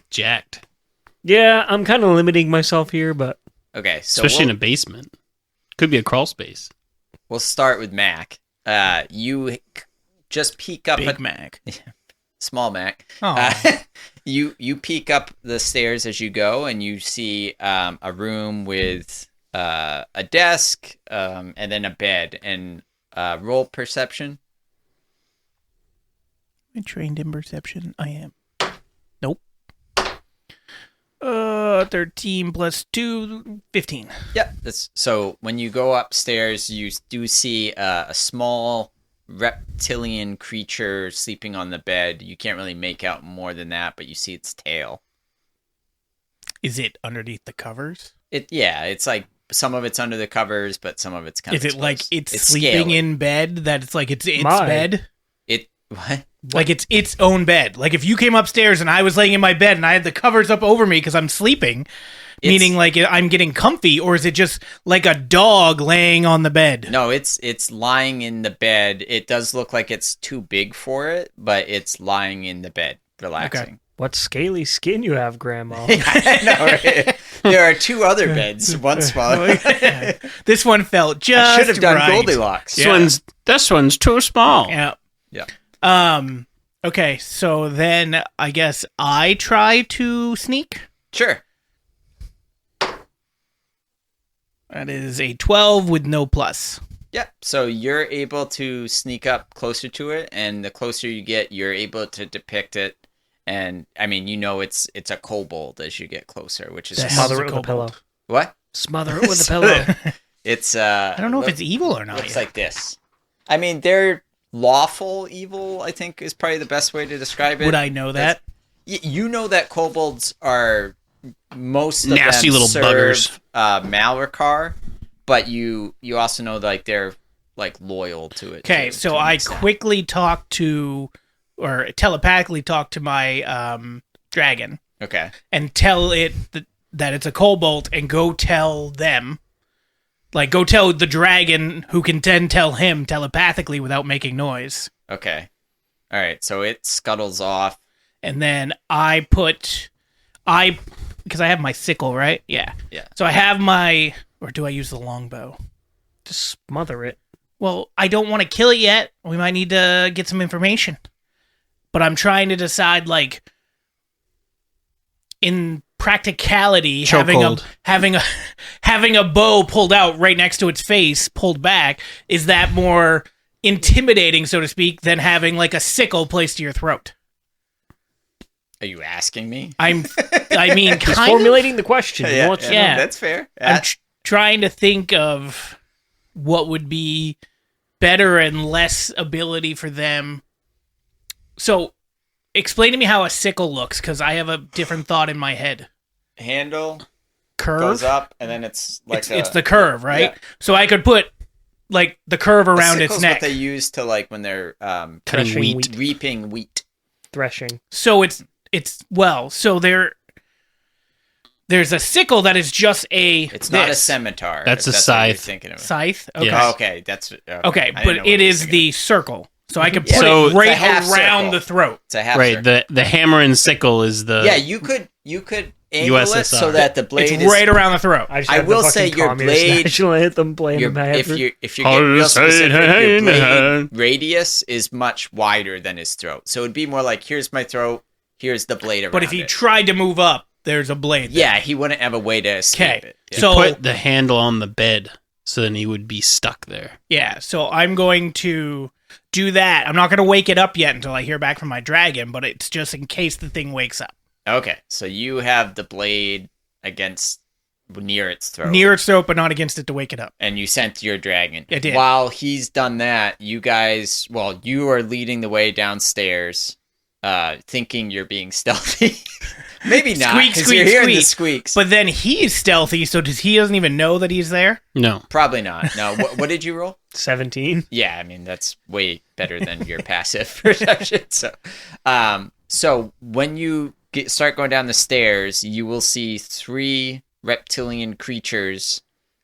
jacked. Yeah, I'm kind of limiting myself here, but. Okay, so Especially in a basement. Could be a crawl space. we'll start with Mac. You just peek up Big at Mac. small Mac. Oh. You peek up the stairs as you go, and you see a room with a desk, and then a bed, and roll perception. I'm trained in perception. I am. Nope. 13 plus 2, 15. Yeah. So when you go upstairs, you do see a small reptilian creature sleeping on the bed. You can't really make out more than that, but you see its tail. Is it underneath the covers? It's like some of it's under the covers, but some of it's kind of Is it like exposed. it's sleeping scaly. in bed that it's like it's its My. bed? What? Like it's its own bed. Like if you came upstairs and I was laying in my bed and I had the covers up over me because I'm sleeping, meaning like I'm getting comfy, or is it just like a dog laying on the bed? No, it's lying in the bed. It does look like it's too big for it, but it's lying in the bed, relaxing. What scaly skin you have, Grandma. I know, right? There are 2 other beds, one smaller. This one felt just I should have done right. Goldilocks. This one's too small. Yeah. Yeah. Okay, so then I guess I try to sneak. Sure. That is a 12 with no plus. Yeah. So you're able to sneak up closer to it, and the closer you get, you're able to depict it. And I mean, it's a kobold as you get closer, which is The just- hell's Smother a it with a kobold? pillow. what? Smother it with a pillow. It's I don't know if it's evil or not. looks yet. like this. I mean, they're lawful evil, I think is probably the best way to describe it. Would I know that? You know that kobolds are most of Nasty them little serve, buggers. Malrakar, but you also know like they're like loyal to it. Okay, to so an I extent. quickly talk to, or telepathically talk to my dragon Okay. and tell it that it's a kobold, and go tell them. Like, go tell the dragon, who can then tell him telepathically without making noise. Okay. All right. So it scuttles off. And then because I have my sickle, right? Yeah. Yeah. So I have my, or do I use the longbow? Just smother it. Well, I don't want to kill it yet. We might need to get some information. But I'm trying to decide, like, in practicality, Chokehold. having a bow pulled out right next to its face, pulled back, is that more intimidating, so to speak, than having like a sickle placed to your throat? Are you asking me? I mean, He's kind formulating the question. He wants to know. yeah. That's fair. I'm trying to think of what would be better and less ability for them. So, explain to me how a sickle looks, because I have a different thought in my head. Handle Curve goes up, and then it's like it's the curve, right? Yeah. So I could put like the curve A around its sickle's neck. what they use to like when they're Cutting Threshing wheat. reaping wheat. Threshing. So there's a sickle that is just a. It's not a scimitar. That's if a what scythe. you're thinking of. Scythe. Okay. Yes. Oh, okay, that's Okay, I didn't know but what it you were is thinking the circle, so I could Yeah. put So- it It's a right half around circle. the throat. of. It's a half Right. circle. The hammer and sickle is the. Yeah, you could angle it USSR. so that the blade It's is right around the throat. I, just I have the will fucking say your communist blade- national anthem playing in my head. if you're getting real specific, your blade radius is much wider than his throat. So it'd be more like, here's my throat, here's the blade around But if he it. tried to move up, there's a blade. there. Yeah, he wouldn't have a way to escape Okay. it. So put the handle on the bed, so then he would be stuck there. yeah, so I'm going to do that. I'm not going to wake it up yet until I hear back from my dragon, but it's just in case the thing wakes up. Okay, so you have the blade against near its throat. Near its throat, but not against it to wake it up. And you sent your dragon. I did. While he's done that, you guys, you are leading the way downstairs, thinking you're being stealthy. Maybe not, Squeak, because squeak, you're hearing the squeak. squeaks. But then he's stealthy, so he doesn't even know that he's there? No. Probably not. No, what did you roll? 17. Yeah, I mean, that's way better than your passive perception. So when you start going down the stairs, you will see 3 reptilian creatures.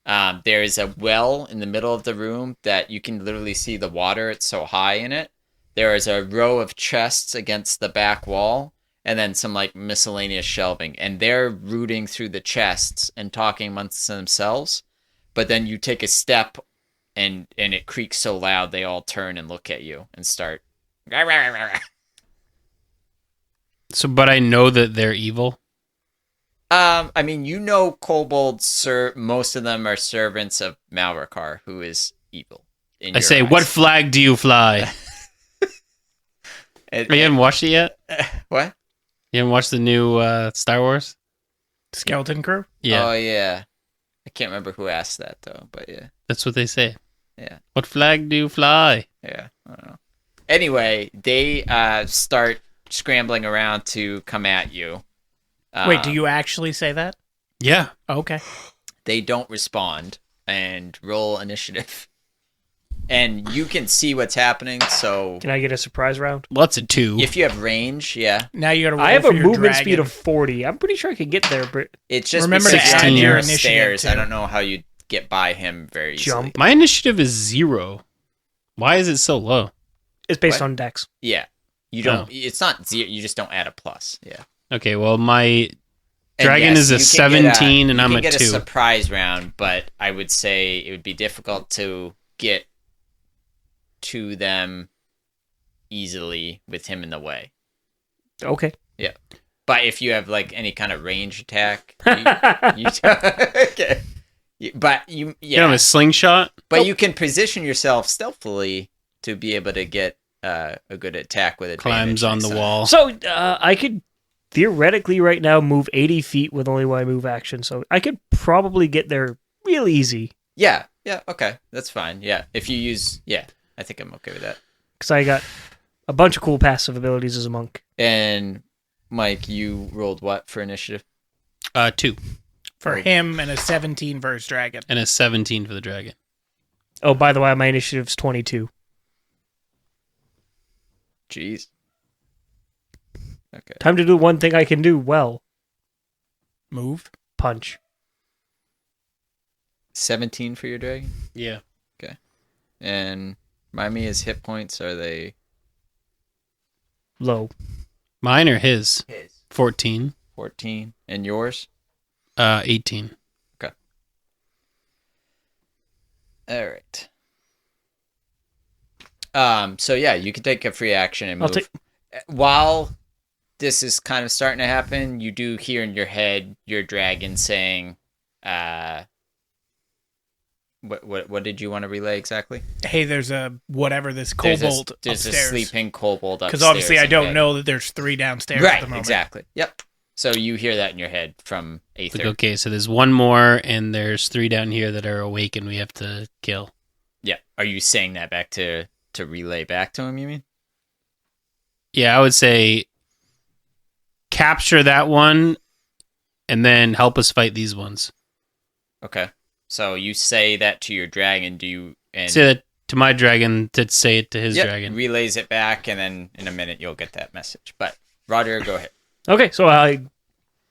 There is a well in the middle of the room that you can literally see the water. It's so high in it. There is a row of chests against the back wall, and then some like miscellaneous shelving. And they're rooting through the chests and talking amongst themselves. But then you take a step, and it creaks so loud they all turn and look at you and start. So, but I know that they're evil. I mean, you know, kobolds. Most of them are servants of Malrakar, who is evil. I say, what flag do you fly? You haven't watched it yet? What? You haven't watched the new Star Wars? Skeleton crew? Yeah, Oh yeah. I can't remember who asked that though, but yeah, that's what they say. yeah, What flag do you fly? yeah. I don't know. Anyway, they start scrambling around to come at you. Wait, do you actually say that? Yeah. Okay. They don't respond and roll initiative. And you can see what's happening, so Can I get a surprise round? Well, that's a 2. if you have range, yeah, Now you gotta roll I have for a your movement dragon. speed of 40. I'm pretty sure I could get there, but it's just Remember to because add you're your initiative, stairs. I too. don't know how you get by him very easily. Jump. My initiative is 0. Why is it so low? it's based What? on dex. Yeah, you don't. Oh. It's not 0. You just don't add a plus. Yeah. Okay, well, my And dragon yes, is a you can get 17 and you I'm can a get 2. a surprise round, but I would say it would be difficult to get to them easily with him in the way. Okay. But if you have like any kind of range attack, you okay. But you You know, yeah, a slingshot? but you can position yourself stealthily to be able to get a good attack with advantage. Climbs on next the time. wall. So I could theoretically right now move 80 feet with only one move action. So I could probably get there real easy Yeah, okay, that's fine. Yeah, if you use I think I'm okay with that. because I got a bunch of cool passive abilities as a monk. And Mike, you rolled what for initiative? 2. For him and a 17 versus dragon. And a 17 for the dragon. Oh, by the way, my initiative's 22. Jeez. Okay. Time to do one thing I can do well. Move. Punch. 17 for your dragon? Yeah. And remind me, his hit points, are they... Low. Mine or his? His. 14. 14. And yours? 18. All right. So yeah, you can take a free action and I'll move. While this is kind of starting to happen, you do hear in your head your dragon saying, What did you want to relay exactly? Hey, there's a whatever this kobold there's upstairs. a sleeping kobold upstairs. Because obviously I don't and- know that there's 3 downstairs Right, at the moment. exactly. Yep. So you hear that in your head from Aether. Like, okay, so there's 1 more, and there's 3 down here that are awake, and we have to kill. Yeah. Are you saying that back to relay back to him, you mean? Yeah, I would say capture that one, and then help us fight these ones. Okay. So you say that to your dragon, and Say that to my dragon to say it to his Yep, dragon. relays it back, and then in a minute you'll get that message. But Roger, go ahead. Okay, so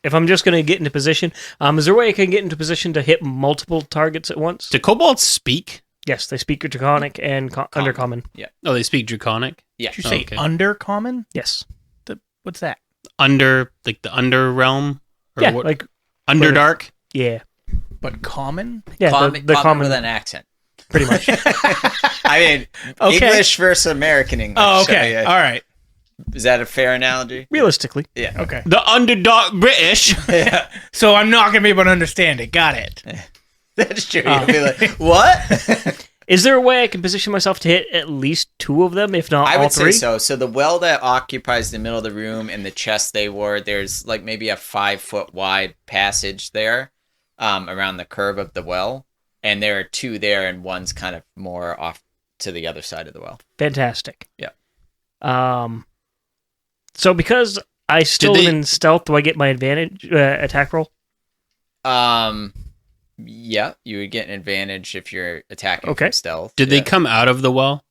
if I'm just going to get into position, is there a way I can get into position to hit multiple targets at once? Do kobolds speak? Yes, they speak Draconic and Undercommon. Oh, they speak Draconic? Yeah. Did you say Okay. undercommon? Yes. What's that? Under, like the under realm? Or Yeah, what? like, Underdark? yeah. But common? Yeah, Common, the common common, with an accent. pretty much. I mean, Okay. English versus American English. Oh, So, okay. yeah. All right. Is that a fair analogy? Realistically. Yeah. Okay. The Underdark British? So I'm not going to be able to understand it. Got it. That's true. You'll be like, what? Is there a way I can position myself to hit at least 2 of them, if not I all would 3? say so. So the well that occupies the middle of the room and the chest they wore, there's like maybe a 5-foot wide passage there around the curve of the well. And there are 2 there, and one's kind of more off to the other side of the well. Fantastic. Yeah. So because I still they- am in stealth, do I get my advantage attack roll? Yeah, you would get an advantage if you're attacking Okay. from stealth. Did they Yeah. come out of the well?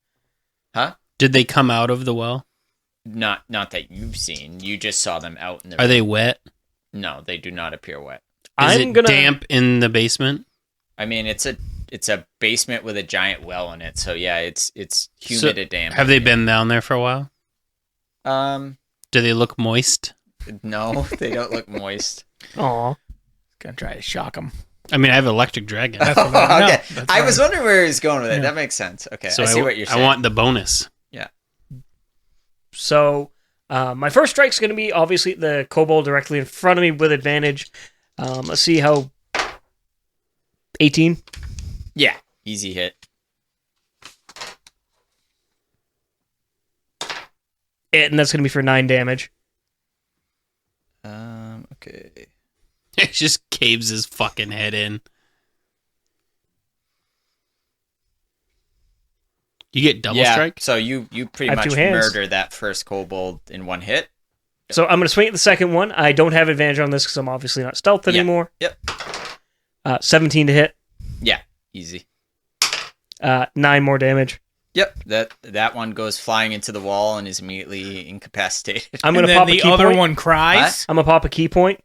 Huh? Did they come out of the well? Not that you've seen. You just saw them out in the Are they wet? No, they do not appear wet. Is I'm it gonna damp in the basement? I mean, it's a basement with a giant well in it, so yeah, it's humid and damp. Have they been down there for a while? Do Do they look moist? no, they don't look moist. Aw. Gonna try to shock him. I mean, I have electric dragon. That's what I know. Okay, That's I why- was wondering where he was going with it. Yeah. That makes sense. Okay, So I see what you're saying. I want the bonus. So my first strike's going to be obviously the kobold directly in front of me with advantage. Let's see how 18. Yeah, easy hit. And that's going to be for 9 damage. Okay. It just caves his fucking head in. You get double strike? So you pretty I have much 2 hands. murder that first kobold in one hit. So I'm going to swing at the second one. I don't have advantage on this because I'm obviously not stealth Yeah. anymore. Yep. 17 to hit. Yeah, easy. 9 more damage. Yep, that one goes flying into the wall and is immediately incapacitated. I'm And going to then pop a the key other point. one cries. I'm going to pop a key point.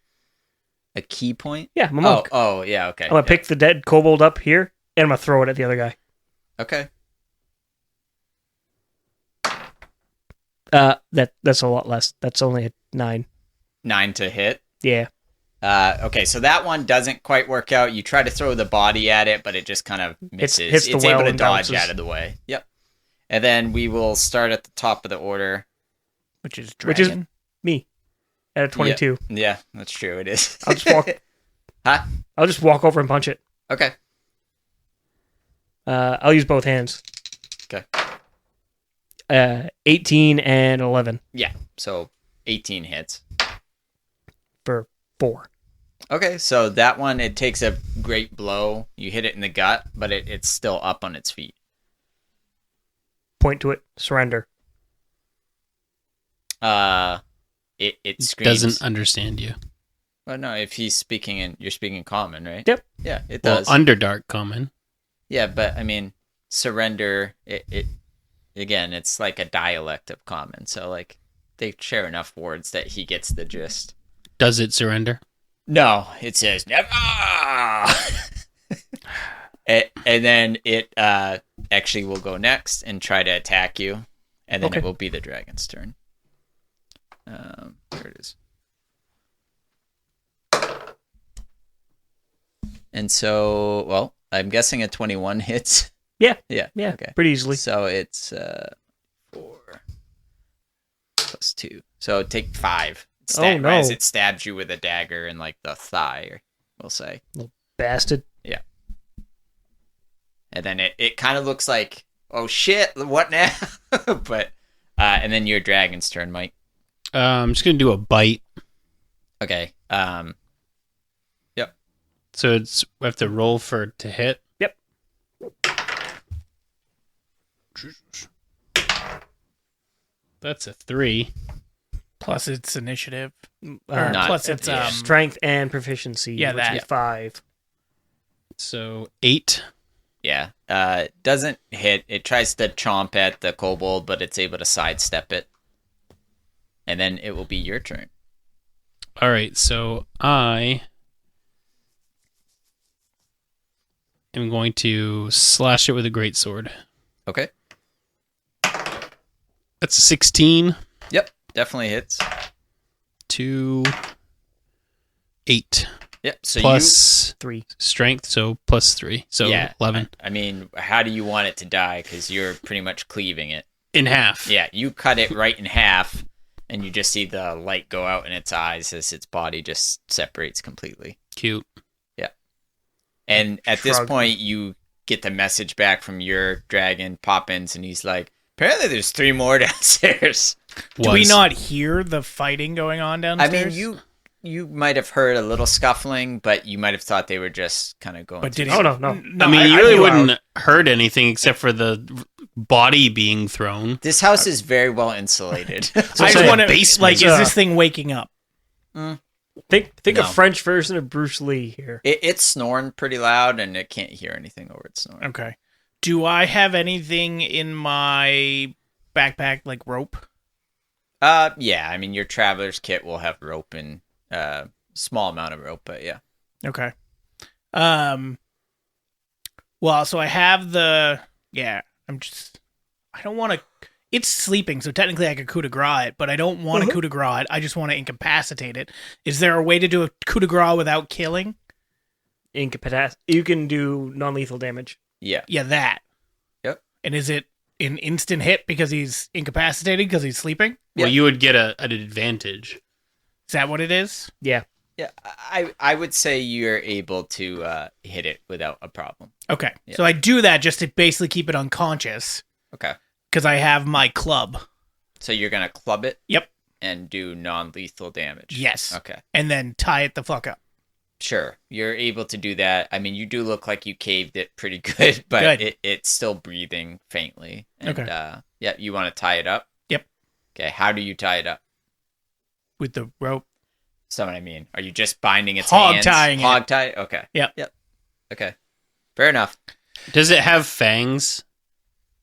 A key point? Yeah, I'm a monk. Oh, yeah, okay. I'm going to pick the dead kobold up here, and I'm going to throw it at the other guy. Okay. That's a lot less. That's only a 9. 9 to hit. Yeah. Okay, so that one doesn't quite work out. You try to throw the body at it, but it just kind of misses. hits the It's well able to and dodge bounces. out of the way. Yep. And then we will start at the top of the order. Which is Which is- dragon. Me. At a 22. Yeah, that's true. It is. I'll just walk. Huh? I'll just walk over and punch it. Okay. I'll use both hands. Okay. 18 and 11 Yeah. So 18 hits. for 4. Okay, so that one, it takes a great blow. You hit it in the gut, but it's still up on its feet. Point to it. Surrender. It screams. Doesn't understand you. Well, no, if you're speaking common, right? Yep. Yeah, it Well, does. Underdark common. Yeah, but I mean, surrender. It again, it's like a dialect of common. So like, they share enough words that he gets the gist. Does it surrender? No, it says never. And then it actually will go next and try to attack you, and then Okay. it will be the dragon's turn. There it is. And so, well, I'm guessing a 21 hits. Yeah. Yeah. Yeah. Okay. Pretty easily. So it's 4 plus 2. So take 5. Oh, no. As it stabs you with a dagger in like the thigh, we'll say. Bastard. Yeah. And then it kind of looks like, oh shit, what now? But and then your dragon's turn, Mike. I'm just gonna do a bite. Okay. Yep. So we have to roll to hit. Yep. That's a 3. Plus its initiative. Not- Plus its strength and proficiency. Yeah, which that. is 5. So 8. Yeah. Doesn't hit. It tries to chomp at the kobold, but it's able to sidestep it. And then it will be your turn. All right, so I am going to slash it with a greatsword. Okay. That's a 16 Yep. Definitely hits. to 8 Yep. So plus 3. strength, so plus 3, so Yeah. 11 I mean, how do you want it to die? Because you're pretty much cleaving it. in half. Yeah, you cut it right in half, and you just see the light go out in its eyes as its body just separates completely. Cute. And at this Shrug. point, you get the message back from your dragon, Poppins, and he's like, apparently there's 3 more downstairs. Do we not hear the fighting going on I downstairs? mean, you might have heard a little scuffling, but you might have thought they were just kind of going But through. did he? Oh, no. No, I mean, you really knew wouldn't heard anything except for the body being thrown. This house is very well insulated. I like just a want to basement. like, is this thing waking up? Think No. a French version of Bruce Lee here. It's snoring pretty loud, and it can't hear anything over its snoring. Okay. Do I have anything in my backpack like rope? Yeah, I mean, your traveler's kit will have rope and small amount of rope, but yeah. Okay. Well, so I have I don't want to. It's sleeping, so technically I could coup de grace it, but I don't want to coup de grace it. I just want to incapacitate it. Is there a way to do a coup de grace without killing? You can do non-lethal damage. Yeah. Yeah, that. Yep. And is it an instant hit because he's incapacitated because he's sleeping? Yeah. Well, you would get an advantage. Is that what it is? Yeah. Yeah, I would say you're able to hit it without a problem. Okay. Yeah. So I do that just to basically keep it unconscious Okay. because I have my club. So you're going to club it? Yep. And do non-lethal damage? Yes. Okay. And then tie it the fuck up. Sure. You're able to do that. I mean, you do look like you caved it pretty good, but Good. it's still breathing faintly. And, Okay. yeah, you want to tie it up? Yep. Okay, how do you tie it up? With the rope. That's what I mean. Are you just binding its Hog hands? tying it. Hog tie? Okay. Yep. Okay. Fair enough. Does it have fangs?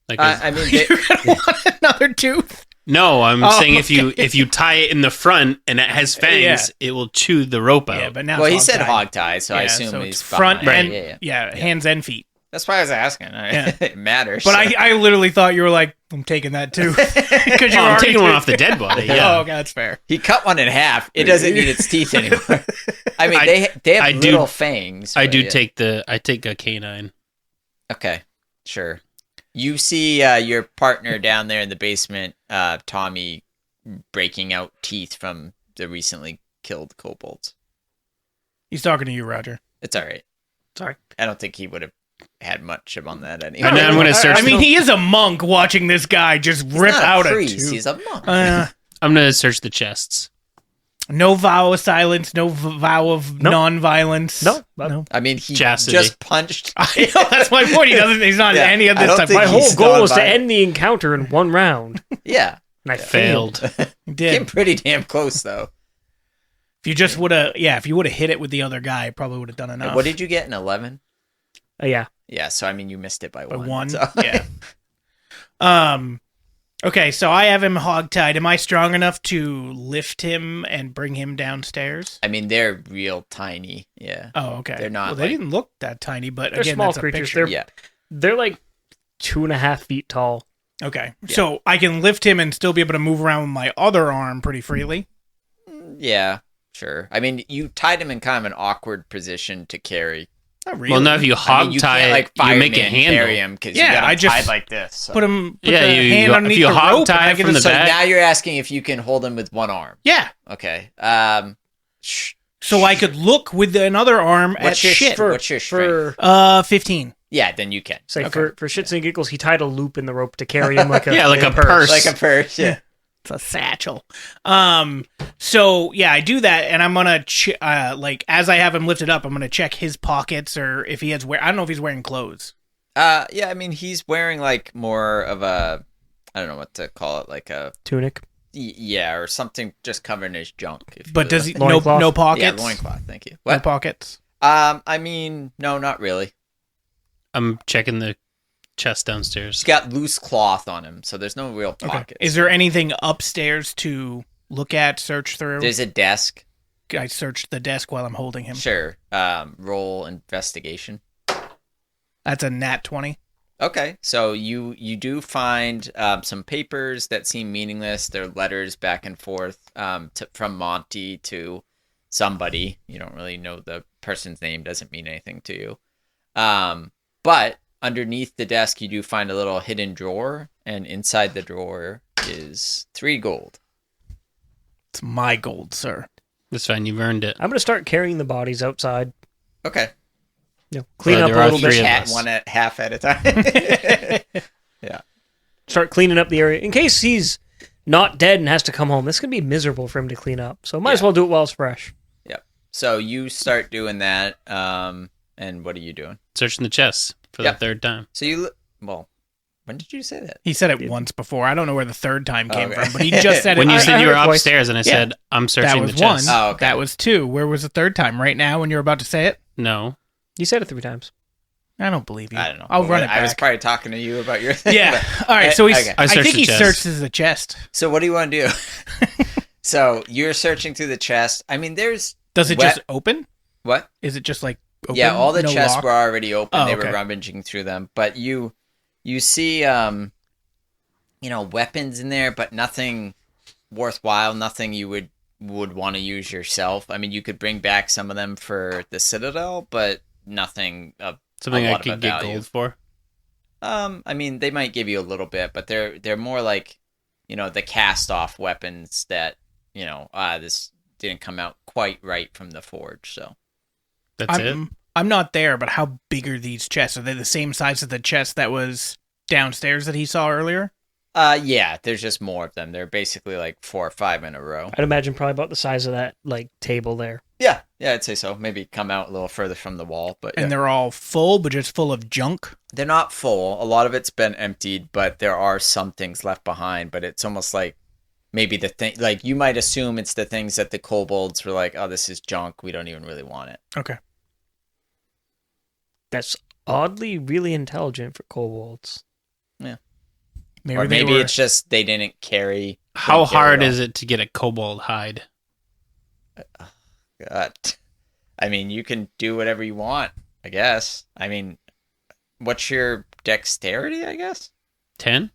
Like I mean, they, You're gonna want another tooth? no, I'm Oh, saying okay. if you tie it in the front and it has fangs, it will chew the rope out. Yeah, but now well, he it's said hog-tied. hog tie, so I assume so he's it's front behind. and Right, yeah. hands and feet. That's why I was asking. Yeah. It matters. But so. I literally thought you were like, I'm taking that too. Because Oh, I'm taking one off the dead body. Yeah. Oh, okay, that's fair. He cut one in half. It doesn't need its teeth anymore. I mean, they have I do- little fangs. I but do yeah. take a canine. Okay, sure. You see your partner down there in the basement, Tommy, breaking out teeth from the recently killed kobolds. He's talking to you, Roger. It's all right. Sorry. I don't think he would have had much on that anyway. And then I'm going to search. I mean, he is a monk watching this guy just He's rip not out a a priest. tooth. He's a monk. I'm going to search the chests. No vow of silence, no vow of Nope. non-violence. No. I mean, he Chastity. just punched. I know, that's my point. He's not Yeah, any of I this don't type. think My of whole he's goal gone was to by. end the encounter in one round, Yeah, and I Failed. He came did. pretty damn close though. If you just would have, if you would have hit it with the other guy, probably would have done enough. What did you get? An 11? Yeah. Yeah, so I mean, you missed it by By one. one? so- Yeah. Okay, so I have him hogtied. Am I strong enough to lift him and bring him downstairs? I mean, they're real tiny. Yeah. Oh, okay. They're not Well, they like- didn't look that tiny, but They're again, small that's a creatures. picture. Yeah. They're like 2.5 feet tall. Okay, so I can lift him and still be able to move around with my other arm pretty freely. Yeah. Sure. I mean, you tied him in kind of an awkward position to carry. Not really. Well, now if you I hog mean, you tie can't, it, like, you make a fireman handle. carry him because Yeah, you got him I just- tied like this. So. put him. Put Yeah, the you- hand if underneath you the hog rope. tie and I it can from just, the So back- now you're asking if you can hold him with one arm. Yeah, Okay. so I could look with another arm at What's your shit. What's your strength? 15. Yeah, then you can. Say for shits and giggles, he tied a loop in the rope to carry him like a Yeah, like a purse. Like a purse, yeah. It's a satchel. So yeah, I do that, and I'm gonna like as I have him lifted up, I'm gonna check his pockets or if he has I don't know if he's wearing clothes. Yeah, I mean he's wearing like more of a, I don't know what to call it, like a tunic. Yeah, or something just covering his junk. But does he no Loincloth? pockets? Yeah, loincloth. Thank you. No pockets. I mean, no, not really. I'm checking the chest downstairs. He's got loose cloth on him, so there's no real pockets. Okay. Is there anything upstairs to look at, search through? There's a desk. I searched the desk while I'm holding him. Sure. Roll investigation. That's a nat 20. Okay, so you do find some papers that seem meaningless. They're letters back and forth from Monty to somebody. You don't really know the person's name. Doesn't mean anything to you. But underneath the desk, you do find a little hidden drawer, and inside the drawer is 3 gold. It's my gold, sir. That's fine. You've earned it. I'm gonna start carrying the bodies outside. Okay. Clean up a little bit. Chat one at half at a time. Yeah. Start cleaning up the area in case he's not dead and has to come home. This could be miserable for him to clean up. So might as well do it while it's fresh. Yep. So you start doing that. And what are you doing? Searching the chest for the 3rd time. So well, when did you say that? He said it once before. I don't know where the 3rd time came from, but he just said When it. you said you heard were it twice. upstairs, and I said I'm searching that was the chest. 1. Oh, okay. That was 2. Where was the 3rd time? Right now, when you're about to say it? No. You said it 3 times. I don't believe you. I don't know. I'll run it back. I was probably talking to you about your thing. Yeah. but- All right. So he's. Okay. I searched think the he chest. searches the chest. So what do you want to do? So you're searching through the chest. I mean, there's Does it just open? what? Is it just like open? Yeah, all the No chests lock? were already open. Oh, They okay. were rummaging through them, but you see, weapons in there, but nothing worthwhile. Nothing you would want to use yourself. I mean, you could bring back some of them for the Citadel, but nothing of Something a I lot could of get value. gold for. I mean, they might give you a little bit, but they're more like, the cast-off weapons that, this didn't come out quite right from the forge. So That's it. I'm not there, but how big are these chests? Are they the same size as the chest that was downstairs that he saw earlier? yeah, there's just more of them. They're basically like 4 or 5 in a row. I'd imagine probably about the size of that table there. Yeah, I'd say so. Maybe come out a little further from the wall, but And they're all full, but just full of junk? they're not full. A lot of it's been emptied, but there are some things left behind. But it's almost like maybe the thing, like you might assume it's the things that the kobolds were like, oh, this is junk. We don't even really want it. Okay. That's oddly really intelligent for kobolds. Or maybe it's just they didn't carry. How couldn't carry hard all. is it to get a kobold hide? God. I mean, you can do whatever you want, I guess. I mean, what's your dexterity, I guess? 10?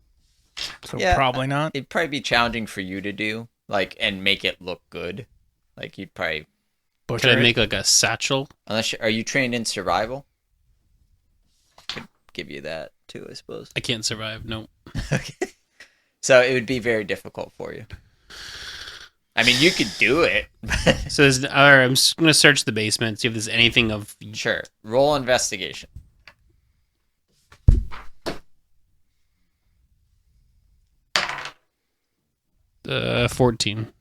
So Yeah. probably not. It'd probably be challenging for you to do, like, and make it look good. Like, you'd probably, Butcher Could I it. make like a satchel? are you trained in survival? Could give you that too, I suppose. I can't survive. No. Okay. So it would be very difficult for you. I mean, you could do it. So I'm just gonna search the basement, see if there's anything of Sure. Roll investigation. 14.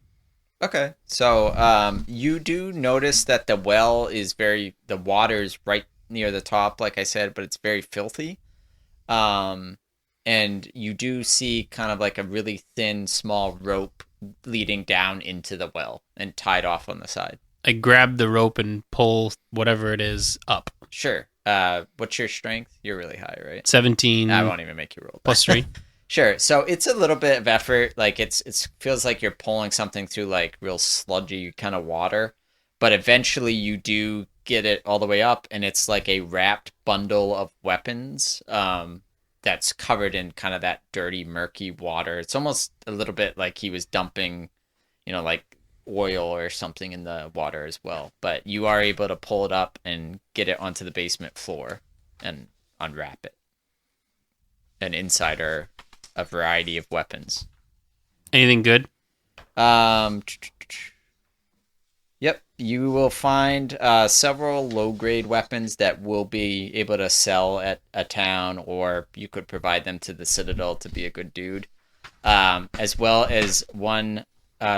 Okay. So you do notice that the well is the water is right near the top, like I said, but it's very filthy. And you do see kind of like a really thin, small rope leading down into the well and tied off on the side. I grab the rope and pull whatever it is up. Sure. What's your strength? You're really high, right? 17 I won't even make you roll. plus 3. Sure. So it's a little bit of effort. Like it feels like you're pulling something through like real sludgy kind of water, but eventually you do get it all the way up, and it's like a wrapped bundle of weapons. That's covered in kind of that dirty, murky water. It's almost a little bit like he was dumping, like oil or something in the water as well. But you are able to pull it up and get it onto the basement floor and unwrap it. And inside are a variety of weapons. Anything good? Yep, you will find several low-grade weapons that will be able to sell at a town, or you could provide them to the Citadel to be a good dude. As well as one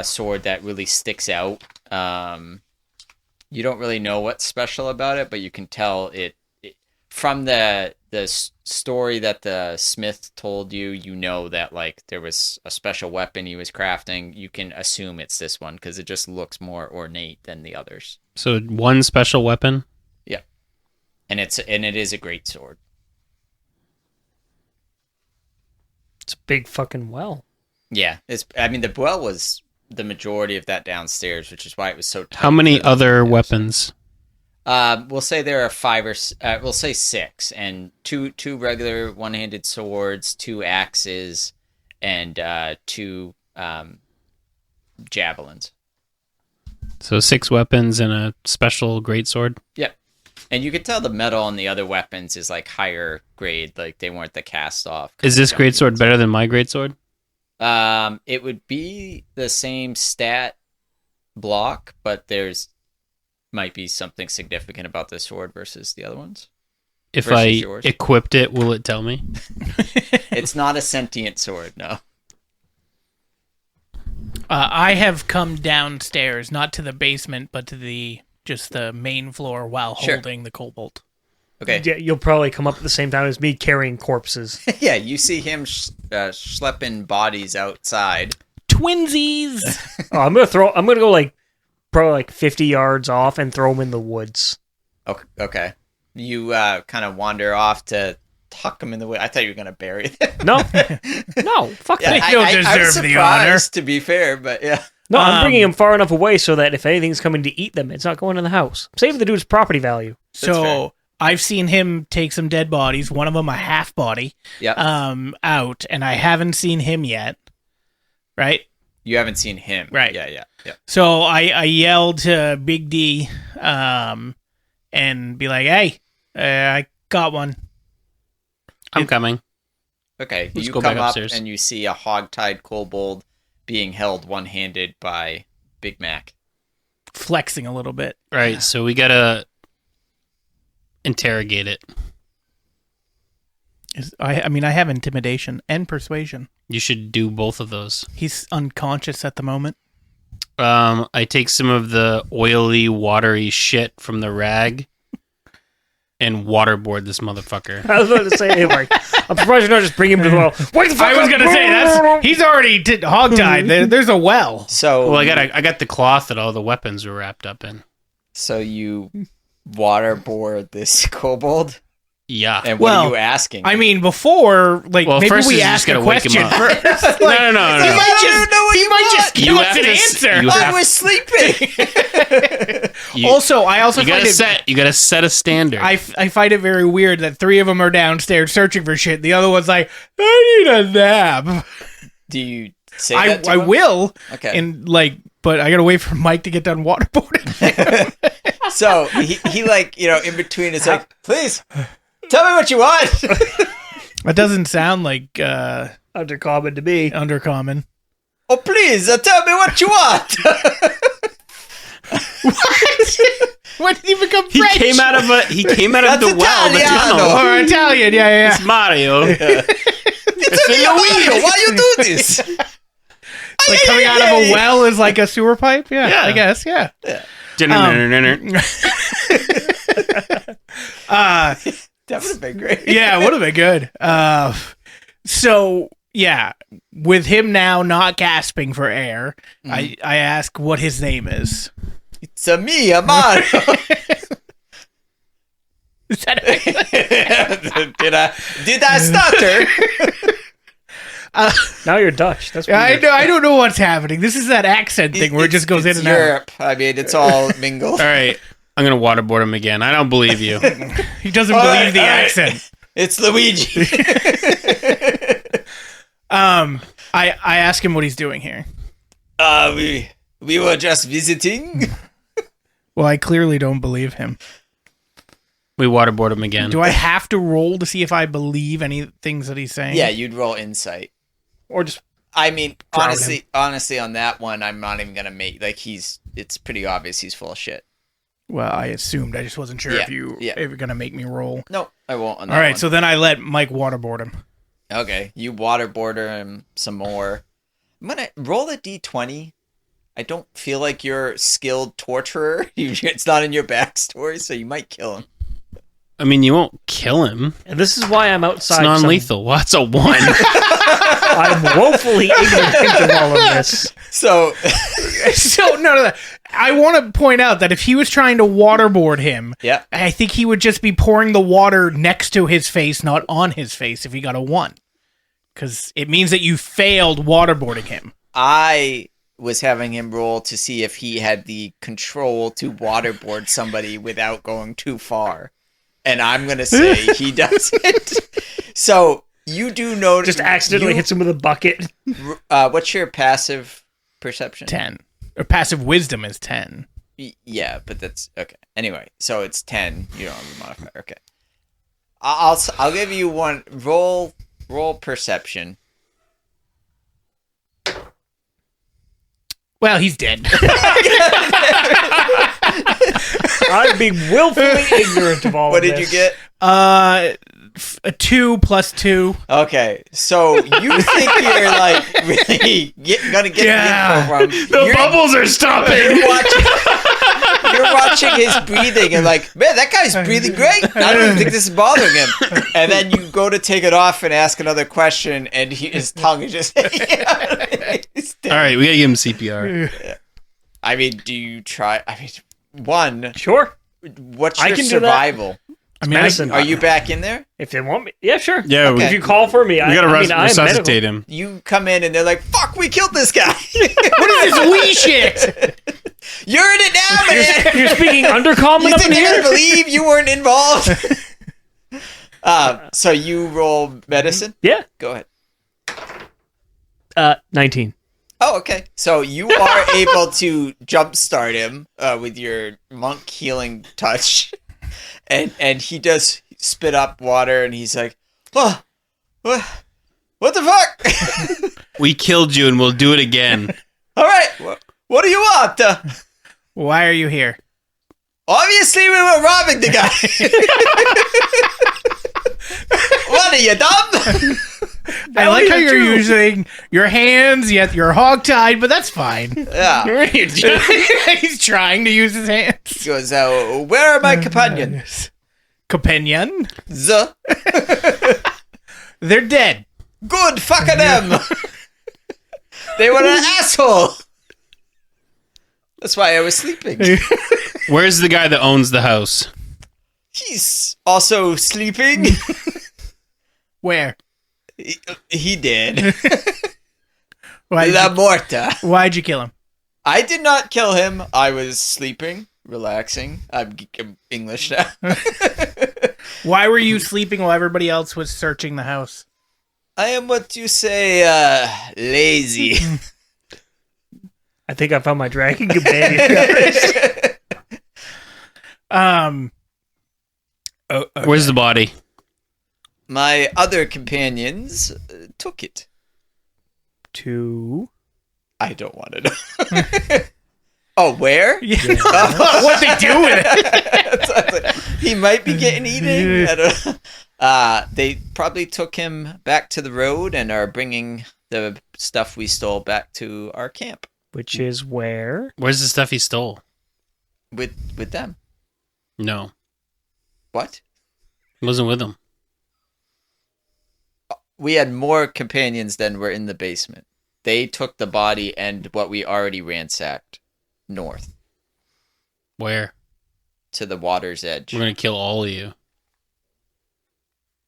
sword that really sticks out. You don't really know what's special about it, but you can tell it from the story that the smith told you. You know that like there was a special weapon he was crafting. You can assume it's this one because it just looks more ornate than the others. So one special weapon. Yeah, and it is a great sword. It's a big fucking well. Yeah, the well was the majority of that downstairs, which is why it was so tight. How many other weapons? We'll say there are we'll say 6, and two regular one-handed swords, 2 axes, and 2 javelins. So 6 weapons and a special greatsword. Yep. And you could tell the metal on the other weapons is like higher grade, like they weren't the cast off. Is this greatsword better than my greatsword? It would be the same stat block, but there's might be something significant about this sword versus the other ones. If I equipped it, will it tell me? It's not a sentient sword, no. I have come downstairs, not to the basement, but to just the main floor while holding the kobold. Okay. Yeah, you'll probably come up at the same time as me carrying corpses. Yeah, you see him schlepping bodies outside. Twinsies! I'm gonna go like probably like 50 yards off and throw them in the woods. Okay. You kind of wander off to tuck them in the wood. I thought you were going to bury them. No, fuck Yeah, that. they don't deserve the honor. To be fair, but yeah. No, I'm bringing them far enough away so that if anything's coming to eat them, it's not going in the house. Save the dude's property value. So I've seen him take some dead bodies, one of them a half body, out, and I haven't seen him yet. Right? You haven't seen him. Right. Yeah. So I yelled to Big D and be like, hey, I got one. I'm coming. Okay, Let's you go come back up upstairs. and you see a hog-tied kobold being held one-handed by Big Mac. Flexing a little bit. Right, so we gotta interrogate it. I have intimidation and persuasion. You should do both of those. He's unconscious at the moment. I take some of the oily, watery shit from the rag and waterboard this motherfucker. I was about to say, hey, Mark, I'm surprised you're not just bringing him to the well. Wait the fuck I was going to say, he's already hogtied. There's a well. So, well, I got the cloth that all the weapons were wrapped up in. So you waterboard this kobold? Yeah. And what are you asking? I mean, before, maybe first we is ask just a wake him question up. first. No. He might just give us an answer. I was sleeping. You gotta set a standard. I find it very weird that 3 of them are downstairs searching for shit. The other one's like, I need a nap. Do you say that to I him? will. Okay. And but I gotta wait for Mike to get done waterboarding. So he in between is like, please tell me what you want. That doesn't sound like Undercommon to me. undercommon. Oh, please tell me what you want. When did he become he French? came out of That's the well, the Italiano. tunnel. Or Italian, yeah. It's Mario. It's me, Mario. Why you do this? Like coming out of a well is like a sewer pipe? Yeah. I guess, yeah. That would have been great. Yeah, it would have been good. So, yeah, with him now not gasping for air, I ask what his name is. It's me, Mario. Is that Did I stutter? Now you're Dutch. That's weird. I don't know what's happening. This is that accent thing where it just goes in and Europe. I mean, it's all mingled. All right, I'm gonna waterboard him again. I don't believe you. out. He doesn't believe the accent. It's Luigi. I ask him what he's doing here. We were just visiting. Well, I clearly don't believe him. We waterboard him again. Do I have to roll to see if I believe any things that he's saying? Yeah, you'd roll insight. Or just I mean, Drown honestly, on that one, I'm not even gonna make it's pretty obvious he's full of shit. Well, I assumed. I just wasn't sure if you were gonna make me roll. No, I won't. On that All right, one. so then I let Mike waterboard him. Okay, you waterboarder him some more. I'm gonna roll a d20. I don't feel like you're a skilled torturer. It's not in your backstory, so you might kill him. I mean, you won't kill him. And this is why I'm It's outside. non-lethal. What's a 1? I'm woefully ignorant of all of this. So, So no. I want to point out that if he was trying to waterboard him, yeah. I think he would just be pouring the water next to his face, not on his face, if he got a 1. Because it means that you failed waterboarding him. I was having him roll to see if he had the control to waterboard somebody without going too far. And I'm going to say he doesn't. So you do notice. Just accidentally hits him with a bucket. What's your passive perception? 10. Or passive wisdom is 10. Yeah, but that's okay. Anyway, so it's 10. You don't have a modifier. Okay. I'll give you one. Roll perception. Well, he's dead. I'm being willfully ignorant of all What of did this. you get? A 2 plus 2. Okay, so you think you're like really gonna get the info from The bubbles are stopping. You're watching his breathing and like, man, that guy's breathing great. I don't even think this is bothering him. And then you go to take it off and ask another question, and his tongue is just. He's dead. All right, we gotta give him CPR. I mean, do you try? I mean, one. Sure. What's I your can do that. survival? I mean, medicine. Are you back in there? If they want me, yeah, sure. Yeah, Okay. If you call for me, we gotta I mean, I'm resuscitate medical. him. You come in and they're like, "Fuck, we killed this guy." what is this wee shit? You're in it now, man. You're speaking undercommon You up think in they're here? gonna believe you weren't involved? So you roll medicine. Yeah. Go ahead. 19. Oh, okay. So you are able to jumpstart him with your monk healing touch, and he does spit up water, and he's like, "Oh, what the fuck?" We killed you, and we'll do it again. All right, what do you want? Why are you here? Obviously, we were robbing the guy. What are you, dumb? I like how you're using your hands, yet you're hogtied, but that's fine. Yeah. He's trying to use his hands. He goes, where are my companions? Companion? The They're dead. good fuck of them. They were an asshole. That's why I was sleeping. Where's the guy that owns the house? He's also sleeping. Where? He did. Why'd La you, Morta. why'd you kill him? I did not kill him. I was sleeping, relaxing. I'm English now. Why were you sleeping while everybody else was searching the house? I am what you say, lazy. I think I found my dragon companion. Okay. Where's the body? My other companions took it. 2. I don't want to know. Oh, where? Yeah. What they do with it? He might be getting eaten. I don't know. They probably took him back to the road and are bringing the stuff we stole back to our camp Which is where? Where's the stuff he stole? with them. No, What? he wasn't with him. We had more companions than were in the basement. They took the body and what we already ransacked north Where? to the water's edge. We're gonna kill all of you.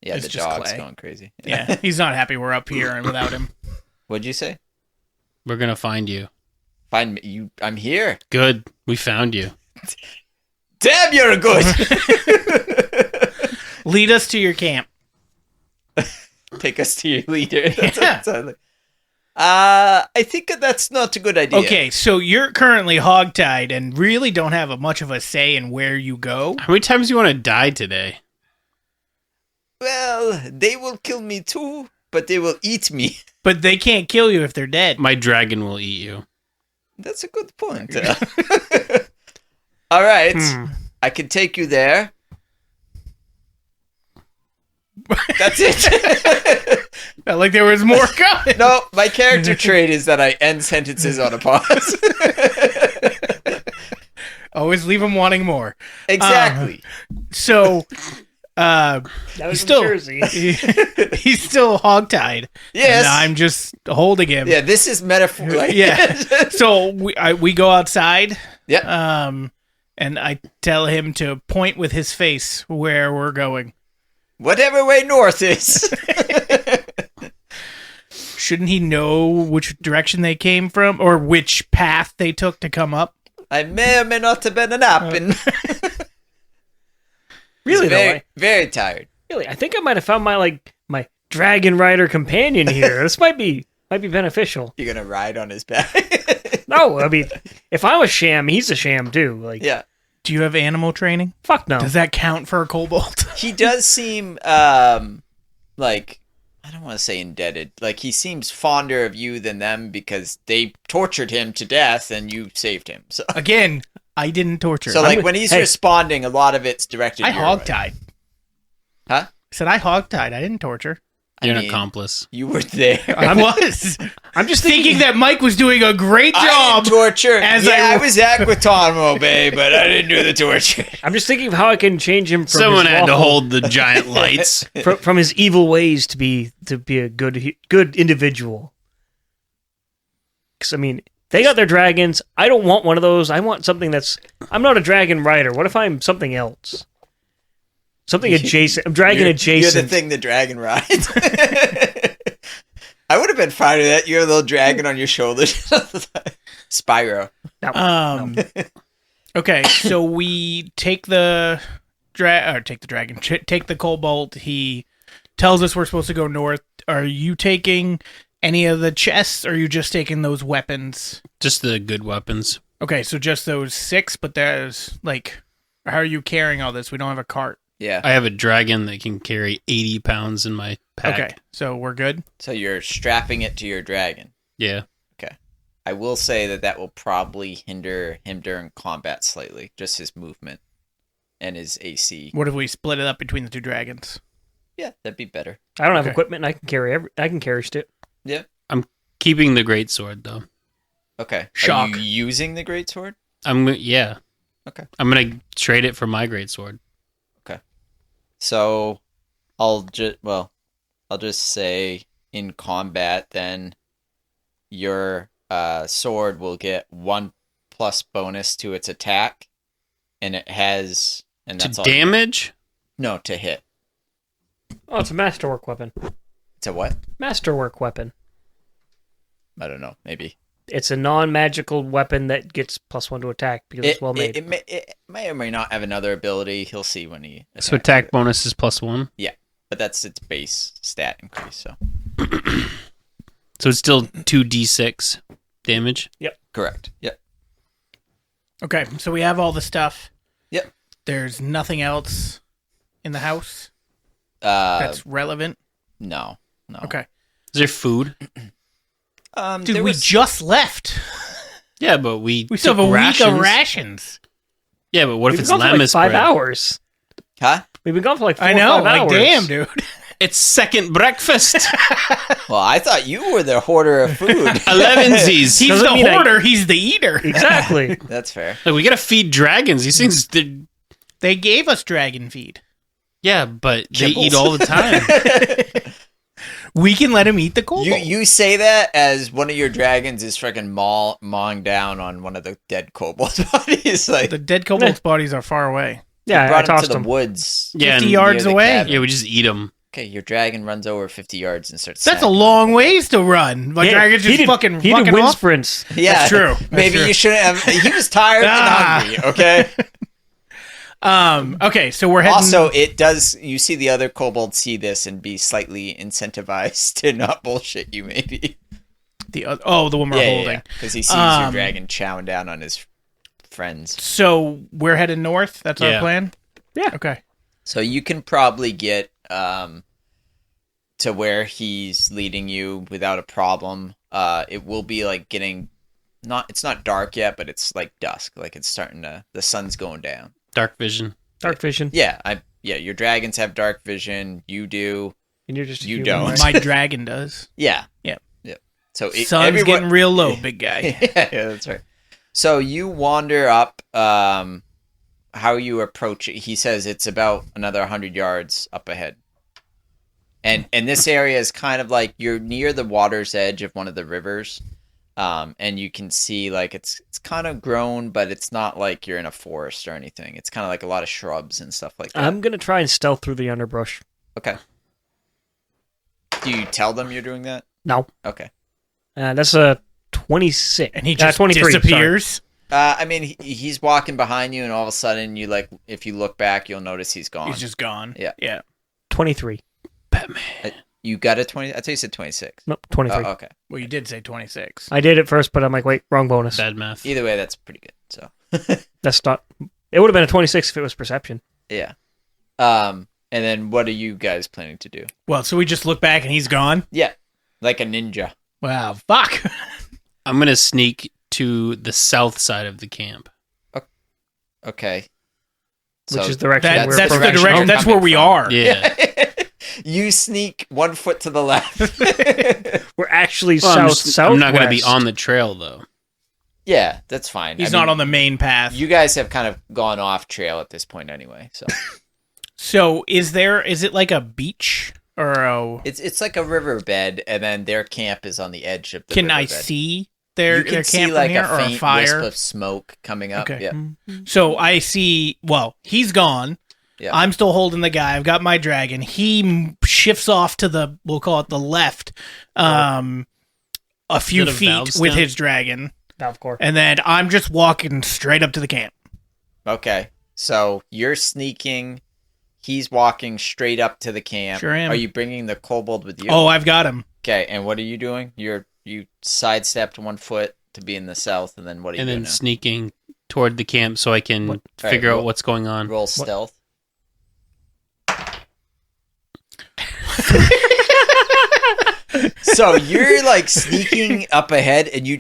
Yeah, It's the just dog's Clay. going crazy. Yeah, he's not happy we're up here and without him. What'd you say? We're gonna find you. Find me. I'm here. Good. We found you. Damn, you're good. Lead us to your camp. Take us to your leader. That's Yeah. what it sounds like. I think that's not a good idea. Okay, so you're currently hogtied and really don't have much of a say in where you go. How many times do you want to die today? Well, they will kill me too, but they will eat me. But they can't kill you if they're dead. My dragon will eat you. That's a good point. All right. I can take you there. That's it. Felt like there was more coming. No, my character trait is that I end sentences on a pause. Always leave them wanting more. Exactly. So, That was he's in still Jersey. he's still hogtied. Yes. And I'm just holding him. Yeah, this is metaphor. Yeah. So we go outside. Yeah. And I tell him to point with his face where we're going. Whatever way north is. Shouldn't he know which direction they came from or which path they took to come up? I may or may not have been napping. Really, very, very tired. Really, I think I might have found my dragon rider companion here. This might be beneficial. You're gonna ride on his back. No, I mean, if I'm a sham, he's a sham too. Like, Yeah. Do you have animal training? fuck no. Does that count for a kobold? He does seem like, I don't want to say indebted. Like, he seems fonder of you than them because they tortured him to death and you saved him. So Again, I didn't torture. So, him. like, when he's responding, a lot of it's directed I your way. hogtied. Huh? I said I hogtied. I didn't torture. You're I an mean, accomplice. You were there. I was. I'm just Thinking that Mike was doing a great I job. didn't torture. as I was at Guantanamo Bay, but I didn't do the torture. I'm just thinking of how I can change him from Someone his had to lawful- hold the giant lights. from his evil ways to be a good individual. Because I mean, they got their dragons. I don't want one of those. I want something that's. I'm not a dragon rider. What if I'm something else? Something adjacent. I'm dragon adjacent. You're the thing the dragon rides. I would have been fine with that. You have a little dragon on your shoulders. Spyro. No. Okay, so we take the dragon. Take the cobalt. He tells us we're supposed to go north. Are you taking any of the chests, or are you just taking those weapons? Just the good weapons. Okay, so just those 6, but there's, like, how are you carrying all this? We don't have a cart. Yeah. I have a dragon that can carry 80 pounds in my pack. Okay, so we're good? So you're strapping it to your dragon. Yeah. Okay. I will say that will probably hinder him during combat slightly. Just his movement and his AC. What if we split it up between the 2 dragons? Yeah, that'd be better. I don't have Okay. equipment. And I can carry shit. Yeah. Keeping the greatsword though. Okay. Shock. Are you using the greatsword? Yeah. Okay. I'm gonna trade it for my greatsword. So I'll just say in combat then your sword will get 1+ bonus to its attack, and it has that's To all. damage? No, to hit. Oh, it's a masterwork weapon. It's a what? Masterwork weapon. I don't know. Maybe It's a non-magical weapon that gets +1 to attack because it's well made. It may or may not have another ability. He'll see when he attacks So attack it. bonus is +1. But that's its base stat increase. So So it's still 2d6 damage. correct. Yep. Okay, so we have all the stuff. Yep. There's nothing else in the house That's that's relevant. no. Okay. Is there food? Dude, there we was- just left. Yeah, but we We still have took a week of rations. rations. Yeah, but what if We've it's been gone for lemon like 5 spread? hours. Huh? We've been gone for like 4 I or know, 5 like hours. damn, dude. It's second breakfast. Well, I thought you were the hoarder of food. 11sies. He's Doesn't the mean I- hoarder, he's the eater. Exactly. That's fair. Like, we gotta feed dragons. These things, They gave us dragon feed. yeah, but they Kibbles. eat all the time. We can let him eat the cobalt. You say that as one of your dragons is freaking mawing down on one of the dead kobolds' bodies. Like The dead kobold's bodies are far away. Yeah, I brought him to tossed the him. woods. Yeah, 50 and- yards near the away. cabin. Yeah, we just eat them. Okay, your dragon runs over 50 yards and starts. That's a snacking. long ways to run. My dragon's just fucking He fucking did wind off. sprints. Yeah, That's true. That's Maybe true. you shouldn't have. He was tired and hungry. Okay. Okay, so we're heading. Also, it does. You see the other kobolds see this and be slightly incentivized to not bullshit you. Maybe. the one we're holding. Because he sees your Um, dragon chowing down on his friends. So we're heading north. That's our Yeah. plan. Yeah. Okay. So you can probably get to where he's leading you without a problem. It will be like getting it's not dark yet, but it's like dusk. Like it's starting the sun's going down. Dark vision. Dark vision. Yeah, your dragons have dark vision. You do. And you're just a You human, don't. right? My dragon does. Yeah. Yep. Yep. So Sun's getting real low, big guy. yeah, that's right. So you wander up. How you approach it? He says it's about another 100 yards up ahead. And this area is kind of like you're near the water's edge of one of the rivers. And you can see like it's kind of grown, but it's not like you're in a forest or anything. It's kind of like a lot of shrubs and stuff like that. I'm going to try and stealth through the underbrush. Okay. Do you tell them you're doing that? No. Okay. That's a 26. And he just 23, disappears. I mean, he's walking behind you, and all of a sudden, if you look back, you'll notice he's gone. He's just gone. Yeah. 23. Batman. You got a 20? I thought you said 26. Nope, 23. Oh, okay. Well, you did say 26. I did it first, but I'm like, wait, wrong bonus. Bad math. Either way, that's pretty good. So That's not... It would have been a 26 if it was perception. yeah. And then what are you guys planning to do? Well, so we just look back and he's gone? Yeah, like a ninja. Wow, fuck. I'm gonna sneak to the south side of the camp. Okay. Which is the direction That, we're that's the direction direction. I'm That's where coming we from. are. Yeah. You sneak 1 foot to the left. We're actually Well, southwest. I'm not gonna be on the trail though. Yeah, that's fine. He's not on the main path. You guys have kind of gone off trail at this point anyway, so So is it like a beach or a... it's like a riverbed, and then their camp is on the edge of the Can I riverbed. see their You can camp see from like here a or a faint fire? wisp of smoke coming up. Okay. Yeah. So I see, well, he's gone. Yeah. I'm still holding the guy. I've got my dragon. He shifts off to we'll call it the left, a few Is it a feet valve with stem? his dragon. Valve core. And then I'm just walking straight up to the camp. Okay. So you're sneaking. He's walking straight up to the camp. Sure am. Are you bringing the kobold with you? Oh, I've got him. Okay. And what are you doing? You sidestepped 1 foot to be in the south, and then what are you And doing then now? sneaking toward the camp so I can What? figure Alright, out what's going on. Roll stealth. So you're like sneaking up ahead, and you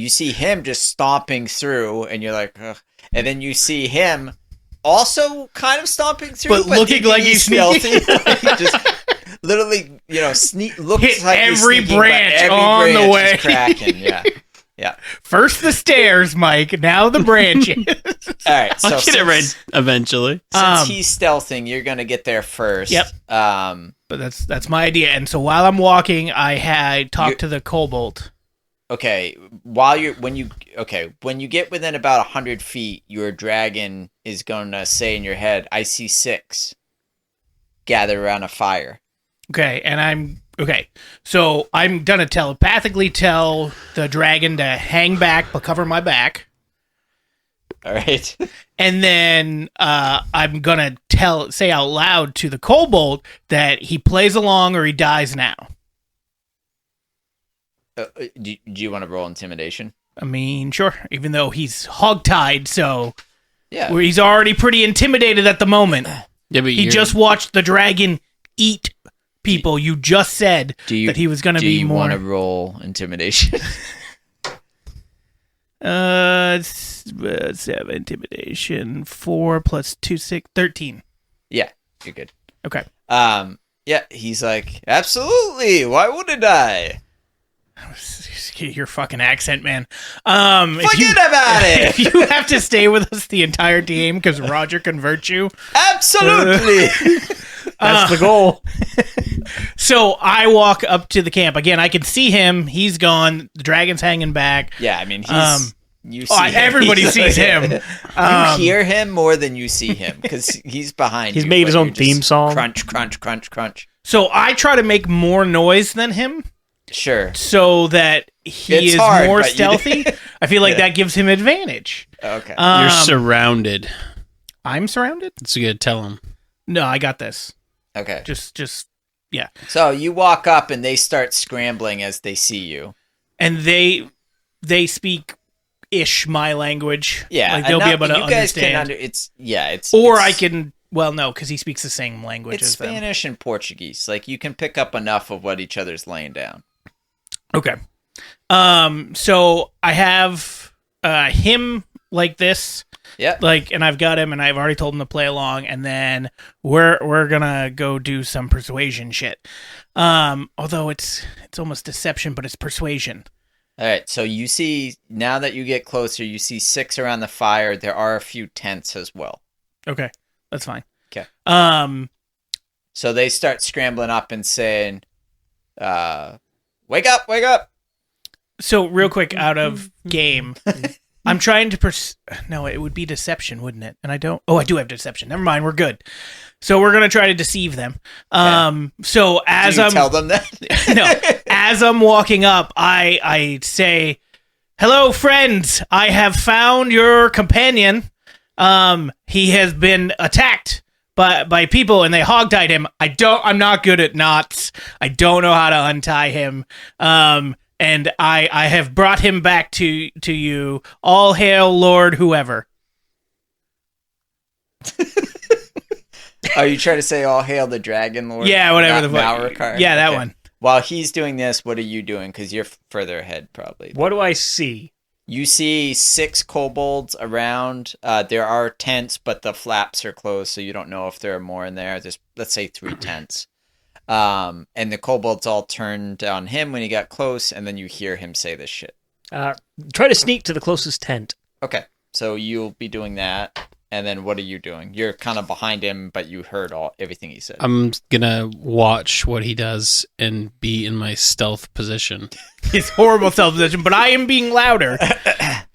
see him just stomping through, and you're like, ugh. And then you see him also kind of stomping through, But looking thinking like he's sneaking. He just literally, looks Hit like he's every sneaking, branch but every on the branch way. is cracking. Yeah, yeah. First the stairs, Mike. Now the branches. All right, so I'll get it right eventually. Since he's stealthing, you're gonna get there first. Yep. But that's my idea. And so while I'm walking, I had talked to the kobold. Okay, when you get within about 100 feet, your dragon is gonna say in your head, "I see 6. Gather around a fire." Okay, and so I'm gonna telepathically tell the dragon to hang back but cover my back. All right. And then I'm gonna say out loud to the kobold that he plays along or he dies now. Do you want to roll intimidation? I mean, sure. Even though he's hogtied, so Yeah. he's already pretty intimidated at the moment. Yeah, but He just watched the dragon eat people. You just said that he was going to Do be you more. want to roll intimidation? 7 intimidation. 4 plus 2, 6, 13. Yeah, you're good. Okay. Yeah, he's like, absolutely. Why wouldn't I? Your fucking accent, man. Forget about it. If you have to stay with us the entire game because Roger converts you, Absolutely. That's the goal. so I walk up to the camp again. I can see him. He's gone. The dragon's hanging back. Yeah, I mean, you see him. Everybody sees him. You hear him more than you see him because he's behind He's you. made but his own you're just theme song. Crunch, crunch, crunch, crunch. So I try to make more noise than him Sure. so that he It's is hard, more but you- stealthy. I feel like Yeah. that gives him advantage. Okay. You're surrounded. I'm surrounded? So you gotta tell him. No, I got this. Okay. Just yeah. So you walk up and they start scrambling as they see you. And they speak ish my language. Yeah. Like they'll be enough- able to you guys understand. can it's Or it's- I can Well, no, because he speaks the same language It's as them. Spanish and Portuguese. Like, you can pick up enough of what each other's laying down. Okay. So I have him like this. Yeah. And I've got him, and I've already told him to play along, and then we're gonna go do some persuasion shit. Although it's almost deception, but it's persuasion. All right. So you see, now that you get closer, you see 6 around the fire. There are a few tents as well. Okay, that's fine. Okay. So they start scrambling up and saying, "Wake up! Wake up!" So real quick, out of game, I'm trying to no, it would be deception, wouldn't it? And I don't. Oh, I do have deception. Never mind. We're good. So we're gonna try to deceive them. So as Do you tell them that? no, as I'm walking up, I say, "Hello, friends. I have found your companion. He has been attacked by people, and they hogtied him. I'm not good at knots. I don't know how to untie him. And I have brought him back to you. All hail Lord whoever." Are you trying to say all hail the dragon lord? Yeah, whatever the fuck. Malrakar? Yeah, that Okay. one. While he's doing this, what are you doing? Because you're further ahead, probably. What do I see? You see 6 kobolds around. There are tents, but the flaps are closed, so you don't know if there are more in there. There's, let's say, 3 tents. And the kobolds all turned on him when he got close, and then you hear him say this shit. Try to sneak to the closest tent. Okay, so you'll be doing that. And then what are you doing? You're kind of behind him, but you heard everything he said. I'm gonna watch what he does and be in my stealth position. His horrible self-position, but I am being louder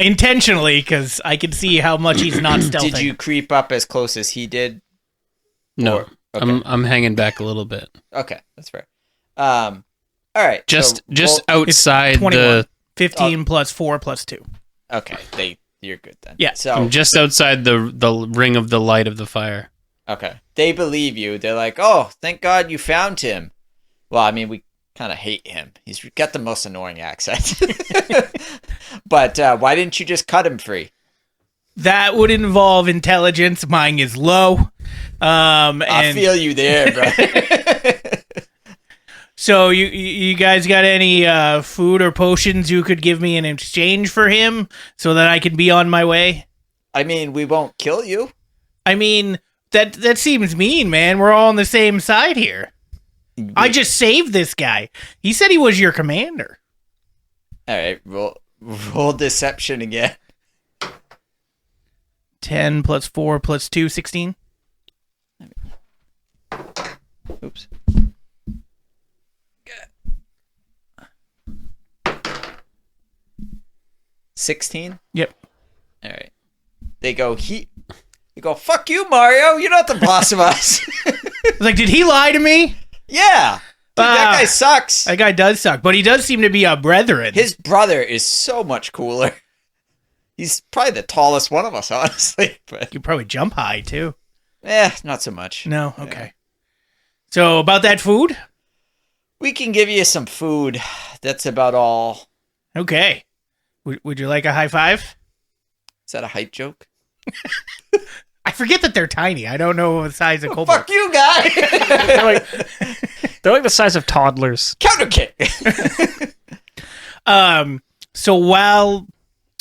intentionally because I can see how much he's not stealthing. Did you creep up as close as he did? No, Okay. I'm hanging back a little bit. Okay, that's fair. All right. Just so outside 21. the. 15 plus 4 plus 2. Okay, you're good then. Yeah. So I'm just outside the ring of the light of the fire. okay, they believe you. They're like, "Oh, thank God you found him." Well, I mean, we kind of hate him. He's got the most annoying accent. But why didn't you just cut him free? That would involve intelligence. Mine is low. I feel you there, bro. So you guys got any food or potions you could give me in exchange for him so that I can be on my way? I mean, we won't kill you. I mean, that seems mean, man. We're all on the same side here. I just saved this guy. He said he was your commander. All right, roll deception again. 10 plus 4 plus 2, 16. Oops. 16? Yep. All right. They go, fuck you, Mario. You're not the boss of us. I was like, did he lie to me? Yeah. Dude, that guy sucks. That guy does suck, but he does seem to be a brethren. His brother is so much cooler. He's probably the tallest one of us, honestly. But You probably jump high, too. not so much. No? Okay. So, about that food? We can give you some food. That's about all. Okay. Would you like a high five? Is that a height joke? I forget that they're tiny. I don't know the size of kobolds. Fuck you, guy. They're like the size of toddlers. Counter kick. So while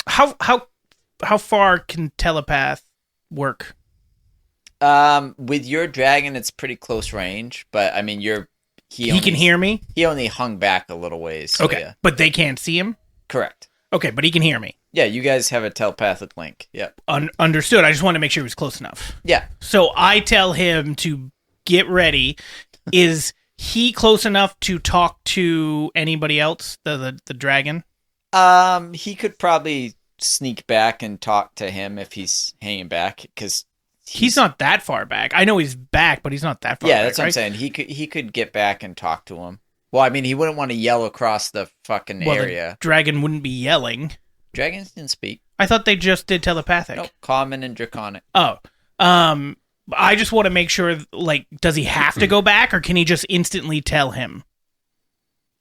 how far can telepath work? With your dragon, it's pretty close range, but I mean, He can hear me? He only hung back a little ways. So Okay. Yeah. But they can't see him? Correct. Okay, but he can hear me. Yeah, you guys have a telepathic link. Yep. Understood. I just wanted to make sure he was close enough. Yeah. So I tell him to get ready. Is he close enough to talk to anybody else? The dragon? He could probably sneak back and talk to him if he's hanging back, because He's not that far back. I know he's back, but he's not that far back. Yeah, that's what I'm saying. He could get back and talk to him. Well, I mean, he wouldn't want to yell across the fucking area. The dragon wouldn't be yelling. Dragons didn't speak. I thought they just did telepathic. Nope, common and draconic. Oh. I just want to make sure, like, does he have to go back, or can he just instantly tell him?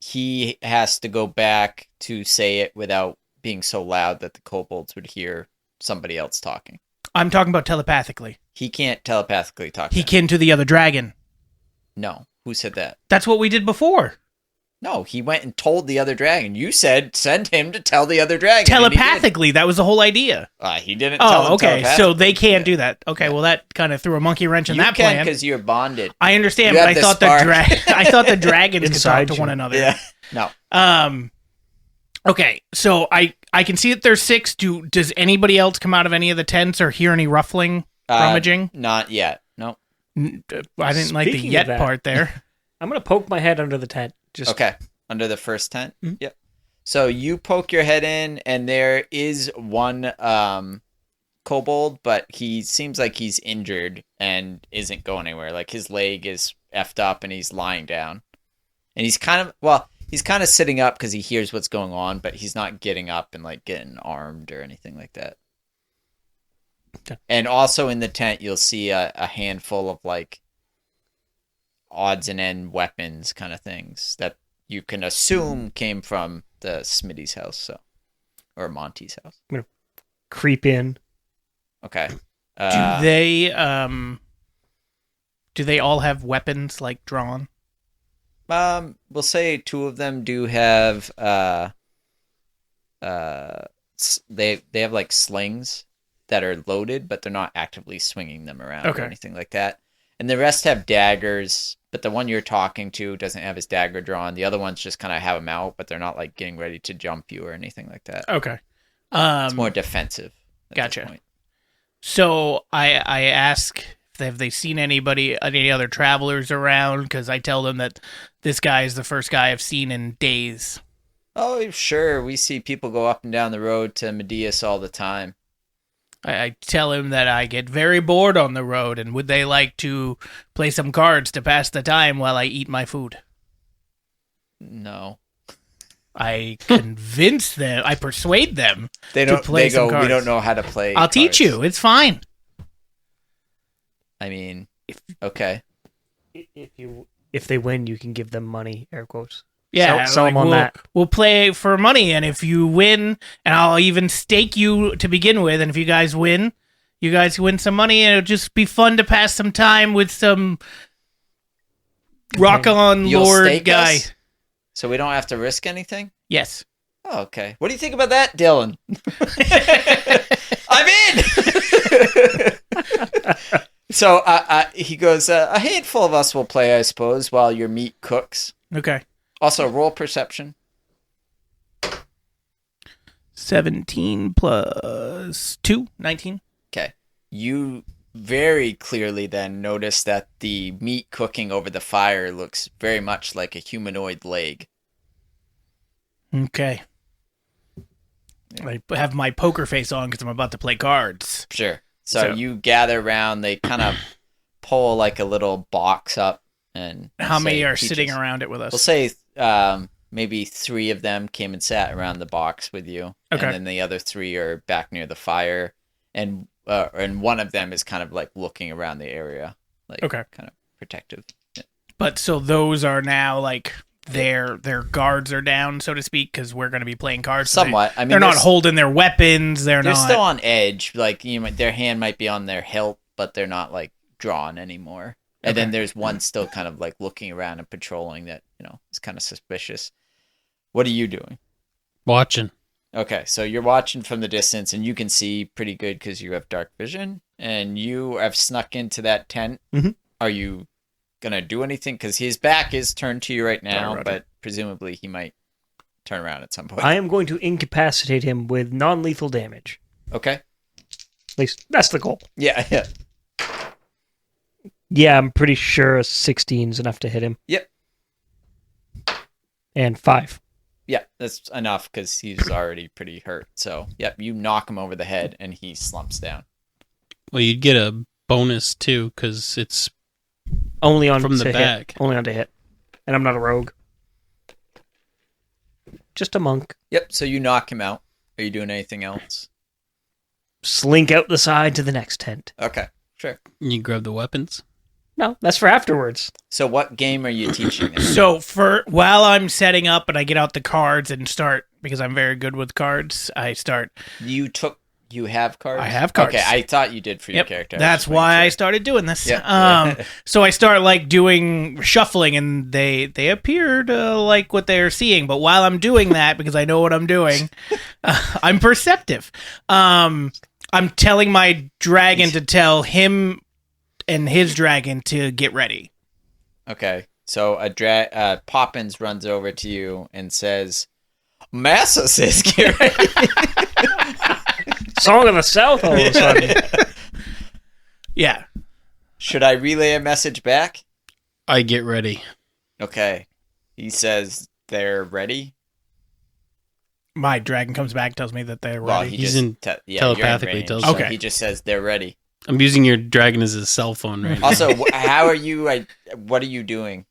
He has to go back to say it without being so loud that the kobolds would hear somebody else talking. I'm talking about telepathically. He can't telepathically talk. He can to the other dragon. No. Who said that? That's what we did before. No, he went and told the other dragon. You said send him to tell the other dragon. Telepathically, that was the whole idea. He didn't tell him okay. So they can't do that. Okay, well, that kind of threw a monkey wrench in that plan. because you're bonded. I understand, You but have I the thought I thought the dragons could talk Inside to one you. another. Yeah. No. Okay, so I can see that there's 6. Does anybody else come out of any of the tents or hear any ruffling, rummaging? Not yet. No. I didn't like the Speaking of yet that- part there. I'm going to poke my head under the tent. Just Okay. Under the first tent? Mhm. Yep. So you poke your head in, and there is one kobold, but he seems like he's injured and isn't going anywhere. Like his leg is effed up, and he's lying down. And he's kind of sitting up because he hears what's going on, but he's not getting up and like getting armed or anything like that. Okay. And also in the tent, you'll see a handful of like odds and end weapons kind of things that you can assume came from the Smitty's house, or Monty's house. creep in. Okay. Do they all have weapons like drawn? We'll say 2 of them do have they have like slings that are loaded, but they're not actively swinging them around or anything like that. And the rest have daggers, but the one you're talking to doesn't have his dagger drawn. The other ones just kind of have them out, but they're not like getting ready to jump you or anything like that. Okay. It's more defensive. At Gotcha. this point. So I ask have they seen any other travelers around, because I tell them that this guy is the first guy I've seen in days. Oh, sure. We see people go up and down the road to Medias all the time. I tell him that I get very bored on the road, and would they like to play some cards to pass the time while I eat my food? No. I convince them, I persuade them They to don't play they some go, cards. we don't know how to play. I'll teach cards." you. It's fine. I mean, okay. If they win, you can give them money. Air quotes. Yeah, Sell them on that. We'll play for money, and if you win, and I'll even stake you to begin with, and if you guys win some money, and it'll just be fun to pass some time with some rock-on You'll lord stake guy. us? So we don't have to risk anything? Yes. Oh, okay. What do you think about that, Dylan? I'm in! So he goes, a handful of us will play, I suppose, while your meat cooks. Okay. Also, roll perception. 17 plus 2, 19. Okay. You very clearly then notice that the meat cooking over the fire looks very much like a humanoid leg. Okay. I have my poker face on because I'm about to play cards. Sure. So you gather around, they kind of pull like a little box up. And how many are peaches. sitting around it with us? We'll say maybe 3 of them came and sat around the box with you. Okay. And then the other 3 are back near the fire. And one of them is kind of like looking around the area. Like Okay. kind of protective. Yeah. But so those are now like their guards are down, so to speak, because we're going to be playing cards. So Somewhat. I mean, they're not holding their weapons. They're not still on edge. Like their hand might be on their hilt, but they're not like drawn anymore. And then there's one still kind of like looking around and patrolling that, is kind of suspicious. What are you doing? Watching. Okay, so you're watching from the distance, and you can see pretty good because you have dark vision, and you have snuck into that tent. Mhm. Are you going to do anything? Because his back is turned to you right now, Roger. but presumably he might turn around at some point. I am going to incapacitate him with non-lethal damage. Okay. At least that's the goal. Yeah. Yeah, I'm pretty sure a 16 is enough to hit him. Yep. And 5. Yeah, that's enough because he's already pretty hurt. So, yep, you knock him over the head, and he slumps down. Well, you'd get a bonus too because it's Only on from the to back. Hit. Only on to hit. And I'm not a rogue. Just a monk. Yep, so you knock him out. Are you doing anything else? Slink out the side to the next tent. Okay, sure. You grab the weapons. No, that's for afterwards. So what game are you teaching him? So while I'm setting up and I get out the cards and start, because I'm very good with cards, I start. You took You have cards? I have cards. Okay, I thought you did for your character. That's why I started doing this. Yeah. So I start like doing shuffling, and they appear to like what they're seeing. But while I'm doing that, because I know what I'm doing, I'm perceptive. I'm telling my dragon to tell him and his dragon to get ready. Okay, so Poppins runs over to you and says, Massa says get ready. Song of the South all of a sudden. Yeah. Should I relay a message back? I get ready. Okay. He says they're ready. My dragon comes back, tells me that they're Well, ready. he He's just in you're telepathically range, tells so Okay. he just says they're ready. I'm using your dragon as a cell phone right now. Also, how are you? What are you doing?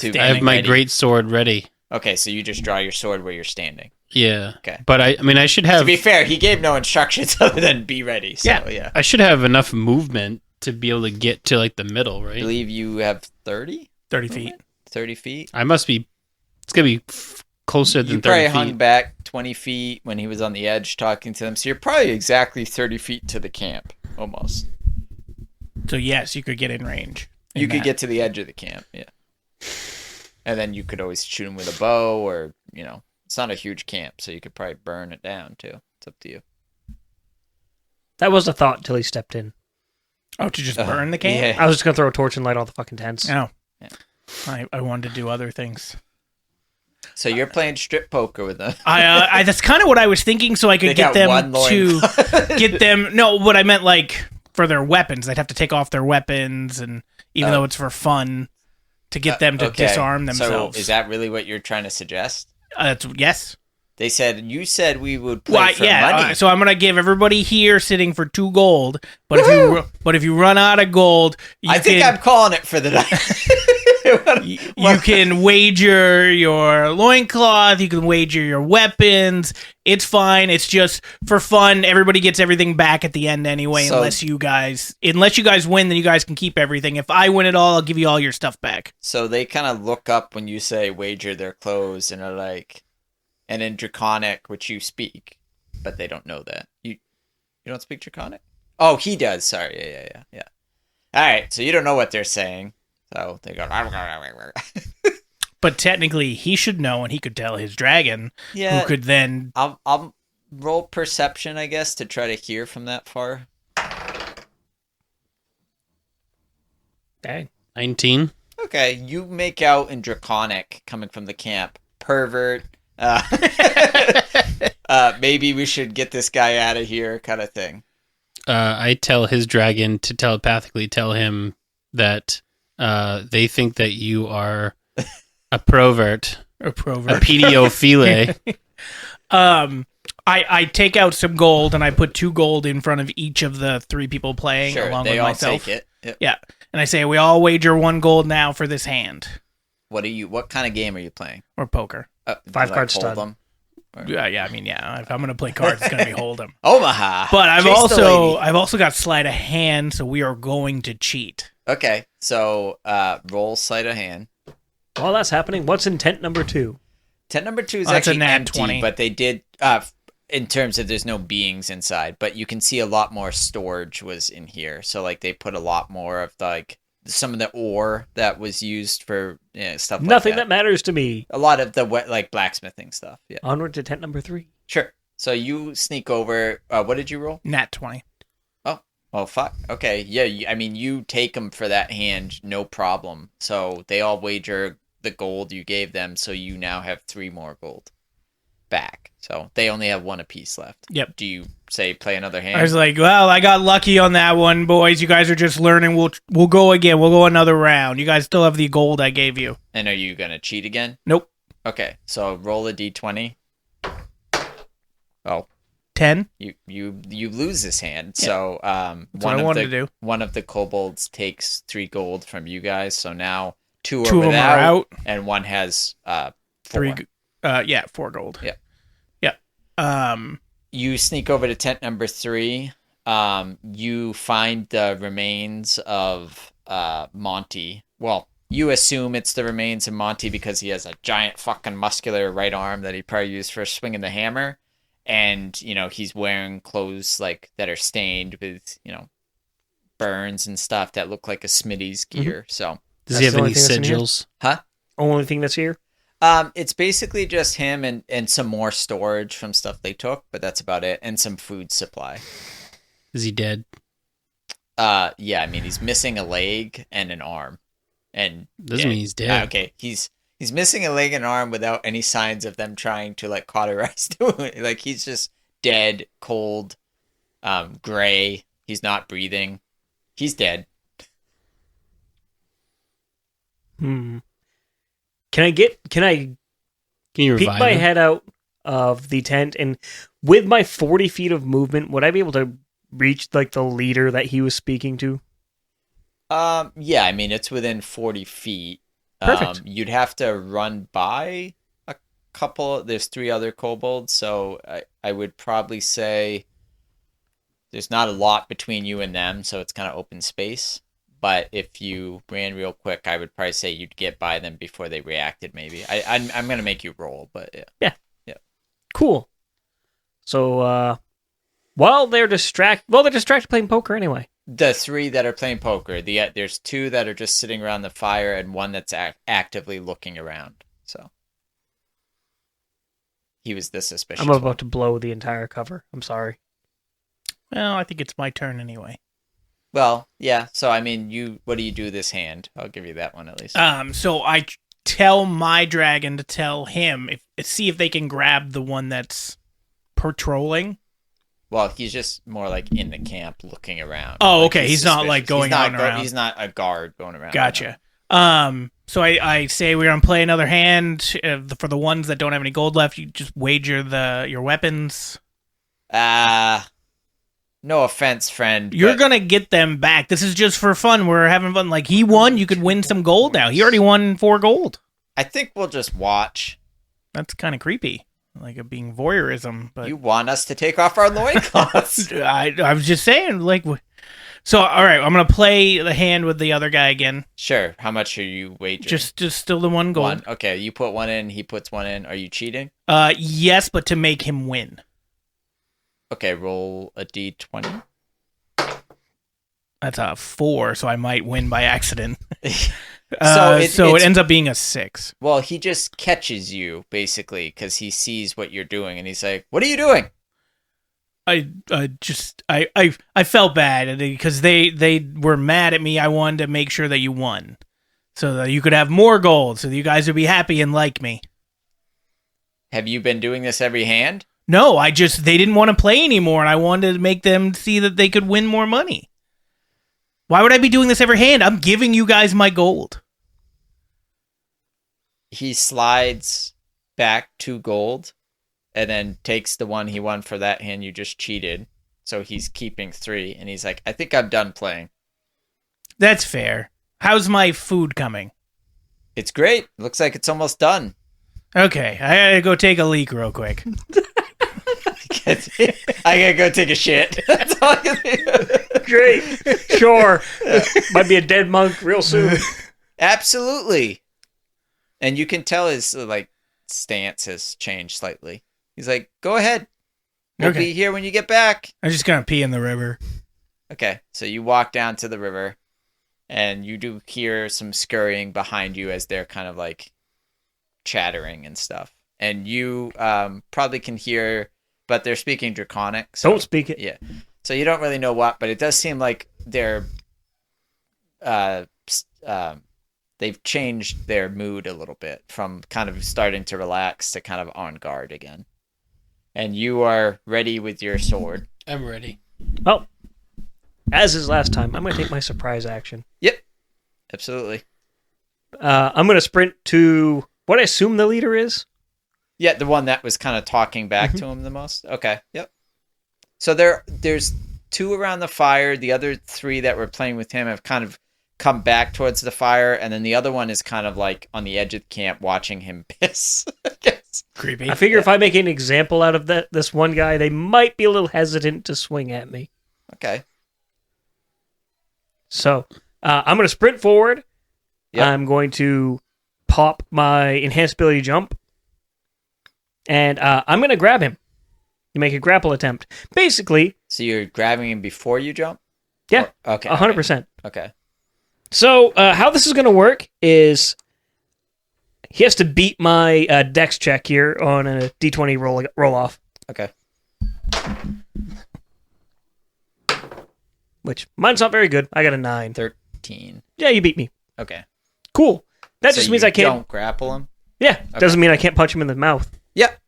I have my ready? great sword ready. Okay, so you just draw your sword where you're standing. Yeah. Okay. But I mean, I should have. To be fair, he gave no instructions other than be ready. So, yeah. I should have enough movement to be able to get to like the middle, I right? believe you have 30? 30 feet. 30 feet? I must be. It's gonna be closer than You probably 30 hung feet. back 20 feet when he was on the edge talking to them. So you're probably exactly 30 feet to the camp, almost. So yes, you could get in range. You could get to the edge of the camp, yeah. And then you could always shoot him with a bow or, it's not a huge camp, so you could probably burn it down too. It's up to you. That was a thought till he stepped in. Oh, to just burn the camp? I was just going to throw a torch and light all the fucking tents. Oh. Yeah. I wanted to do other things. So you're playing strip poker with them. I that's kind of what I was thinking, so I could They get got them one to loin. get them. No, what I meant like for their weapons, they'd have to take off their weapons, and even though it's for fun, to get them to Okay. disarm themselves. So is that really what you're trying to suggest? Yes. You said we would play for money. So I'm gonna give everybody here sitting for 2 gold, but if you run out of gold, I think I'm calling it for the night. you can wager your loincloth, you can wager your weapons. It's fine. It's just for fun. Everybody gets everything back at the end anyway, So- unless you guys win, then you guys can keep everything. If I win it all, I'll give you all your stuff back. So they kind of look up when you say wager their clothes and are like, and in Draconic, which you speak, but they don't know that. You don't speak Draconic? Oh, he does. Sorry. Yeah. All right. So you don't know what they're saying. So they go. But technically, he should know, and he could tell his dragon, Yeah. who could then. I'll roll perception, I guess, to try to hear from that far. Dang. 19. Okay, you make out in Draconic coming from the camp. Pervert. Maybe we should get this guy out of here, kind of thing. I tell his dragon to telepathically tell him that they think that you are a provert, Or a pervert. pediophile. I take out some gold and I put 2 gold in front of each of the 3 people playing Sure, along they with all myself. take it. Yep. Yeah, and I say we all wager 1 gold now for this hand What kind of game are you playing? or poker. 5-card stud. Hold'em? Yeah. I mean, if I'm gonna play cards, it's gonna be Hold'em. Omaha. But I've Chase the lady. also got sleight of hand, so we are going to cheat. Okay, so roll sleight of hand. While that's happening, what's in tent number 2? Tent number 2 is That's a actually nat empty, 20. but they did in terms of there's no beings inside, but you can see a lot more storage was in here. So like they put a lot more of some of the ore that was used for stuff like Nothing that. that matters to me. A lot of the blacksmithing stuff. Yeah. Onward to tent number 3. Sure. So you sneak over. What did you roll? Nat 20. Oh, fuck. Okay. Yeah. You take them for that hand, no problem. So they all wager the gold you gave them. So you now have 3 more gold back. So they only have 1 apiece left. Yep. Do you say play another hand? I was like, well, I got lucky on that one, boys. You guys are just learning. We'll go again. We'll go another round. You guys still have the gold I gave you. And are you gonna cheat again? Nope. Okay. So roll a d20. Oh, 10. you lose this hand. Yeah. So That's what I wanted to do. one of the kobolds takes 3 gold from you guys. So now 2 2 are of them are out. and 1 has 4. 3. 4 gold. Yeah. You sneak over to tent number 3. You find the remains of Monty. Well, you assume it's the remains of Monty because he has a giant fucking muscular right arm that he probably used for swinging the hammer. and he's wearing clothes like that are stained with burns and stuff that look like a Smitty's gear. So Does he That's have the any only thing that's in here? sigils? Only thing that's here. It's basically just him and some more storage from stuff they took, but that's about it, and some food supply. Is he dead? Yeah, I mean he's missing a leg and an arm, and Doesn't mean he's dead. okay, he's missing a leg and arm without any signs of them trying to like cauterize to it. Like he's just dead, cold, gray. He's not breathing. He's dead. Can I Can you peek revive my him? head out of the tent, and with my 40 feet of movement, would I be able to reach like the leader that he was speaking to? Yeah, I mean it's within 40 feet. Perfect. You'd have to run by a couple. There's 3 other kobolds, so I would probably say there's not a lot between you and them, so it's kind of open space. But if you ran real quick, I would probably say you'd get by them before they reacted. Maybe I'm gonna make you roll, but yeah. Cool. So while they're distracted playing poker anyway. The 3 that are playing poker, there's 2 that are just sitting around the fire, and 1 that's actively looking around. So he was the suspicious. I'm about to blow the entire cover. I'm sorry. Well, I think it's my turn anyway. Well, yeah. So I mean, what do you do this hand? I'll give you that one at least. So I tell my dragon to tell him see if they can grab the one that's patrolling. Well, he's just more like in the camp looking around. Oh, Like, okay. He's not like going on around. He's not a guard going around. Gotcha. So I say we're gonna play another hand for the ones that don't have any gold left. You just wager your weapons. No offense, friend. You're but gonna get them back. This is just for fun. We're having fun. Like he won, you could win some gold now. He already won 4 gold. I think we'll just watch. That's kind of creepy, like it being voyeurism. But You want us to take off our loincloths? I was just saying, like, so all right. I'm gonna play the hand with the other guy again. Sure. How much are you wagering? Just still the 1 gold. 1. Okay, you put 1 in. He puts 1 in. Are you cheating? Yes, but to make him win. Okay, roll a d20. That's a 4, so I might win by accident. So it ends up being a 6. Well, he just catches you basically because he sees what you're doing, and he's like, "What are you doing?" I felt bad because they were mad at me. I wanted to make sure that you won, so that you could have more gold, so that you guys would be happy and like me. Have you been doing this every hand? No, they didn't want to play anymore, and I wanted to make them see that they could win more money. Why would I be doing this every hand? I'm giving you guys my gold. He slides back 2 gold and then takes the one he won for that hand you just cheated. So he's keeping 3, and he's like, "I think I'm done playing." That's fair. How's my food coming? It's great. Looks like it's almost done. Okay, I gotta go take a leak real quick. I gotta go take a shit. That's all I can think. Great. Sure. Might be a dead monk real soon. Absolutely. And you can tell his stance has changed slightly. He's like, "Go ahead. We'll be here when you get back." I'm just gonna pee in the river. Okay, so you walk down to the river, and you do hear some scurrying behind you as they're kind of like chattering and stuff. And you probably can hear, but they're speaking Draconic. So, Don't speak it. yeah. So you don't really know what, but it does seem like they're they've changed their mood a little bit from kind of starting to relax to kind of on guard again. And you are ready with your sword. I'm ready. Well, as is last time, I'm going to take my surprise action. Yep. Absolutely. I'm going to sprint to what I assume the leader is. Yeah, the one that was kind of talking back to him the most. Okay. Yep. So there's 2 around the fire. The other 3 that were playing with him have kind of come back towards the fire, and then the other one is kind of like on the edge of the camp watching him piss. I guess. Creepy. I figure if I make an example out of this one guy, they might be a little hesitant to swing at me. Okay. So I'm going to sprint forward. Yep. I'm going to pop my enhanced ability jump, and I'm going to grab him. You make a grapple attempt. Basically, So you're grabbing him before you jump? yeah, Okay. 100%. Okay. So how this is going to work is he has to beat my dex check here on a d20 roll off, Okay. which mine's not very good. I got a 9. 13. Yeah, you beat me. Okay. Cool. That So just means you I can't. don't grapple him? Yeah, doesn't mean I can't punch him in the mouth. Yep.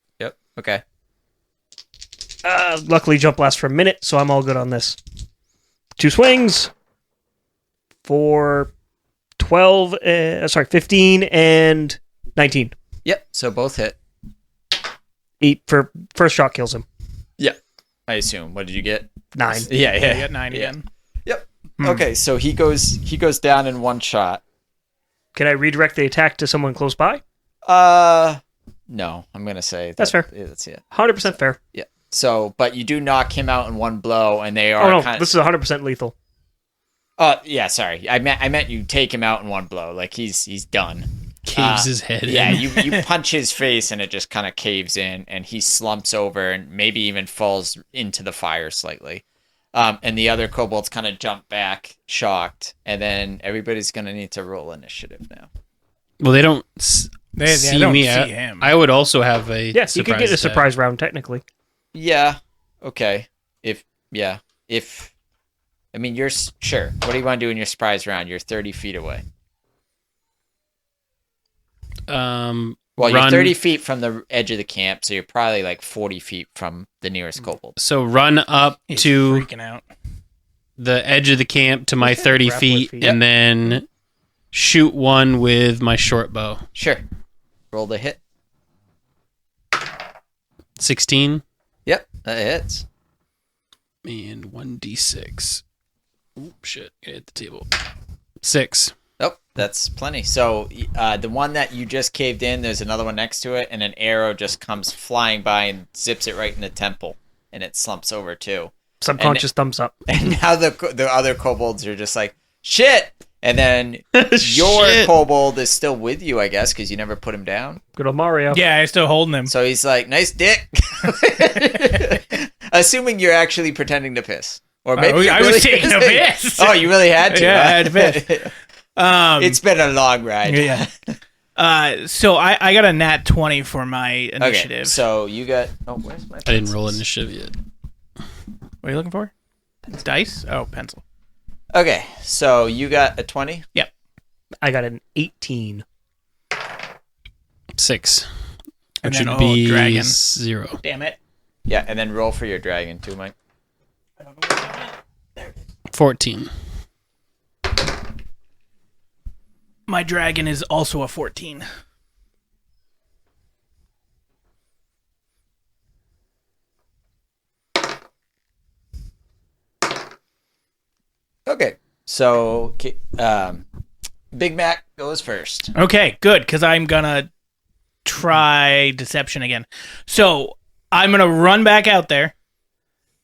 Okay. Luckily, jump lasts for a minute, so I'm all good on this. 2 swings for 15 and 19. Yep. So both hit. For first shot kills him. Yeah. I assume. What did you get? 9. Yeah. Yeah, you got 9 again. Yep. Okay. So he goes down in one shot. Can I redirect the attack to someone close by? No. I'm gonna say That's fair. Yeah, that's it. 100% fair. Yeah. So, but you do knock him out in one blow, and they are. Oh no, this is 100% lethal. Yeah. Sorry. I meant you take him out in one blow. Like he's done. Caves his head Yeah, in. you punch his face and it just kind of caves in, and he slumps over and maybe even falls into the fire slightly. And the other kobolds kind of jump back, shocked, and then everybody's gonna need to roll initiative now. Well, they don't They see don't me. see him. I would also have a Yes, you could get a attack. surprise round technically. Yeah. Okay. If I mean, you're sure. What do you want to do in your surprise round? You're 30 feet away. Well, Well, you're 30 feet from the edge of the camp, so you're probably like 40 feet from the nearest kobold. So run up He's to freaking out. the edge of the camp to my 30 Grappler feet, feet. and then shoot one with my short bow. Sure. Roll the hit. 16 Yep, that hits. and 1d6. Oop, shit. I hit the table. 6. Oh, that's plenty. So the one that you just caved in, there's another one next to it, and an arrow just comes flying by and zips it right in the temple, and it slumps over too. Subconscious thumbs up. And now the other kobolds are just like, shit! And then your Shit. kobold is still with you, I guess, because you never put him down. Good old Mario. Yeah, I'm still holding him. So he's like, nice dick. Assuming you're actually pretending to piss. Or maybe I you're was really taking a pissing. piss. Oh, you really had to. Yeah, I huh? had to piss. It's been a long ride. Yeah. So I got a nat 20 for my initiative. Okay, so you got... Oh, where's my I didn't roll pencils? initiative yet. What are you looking for? Dice? Oh, pencil. Okay, so you got a 20? Yep. I got an 18. 6. And Which then, would be dragon. 0. Damn it. Yeah, and then roll for your dragon too, Mike. 14. My dragon is also a 14. Okay, so Big Mac goes first. Okay, good, because I'm going to try deception again. So I'm going to run back out there.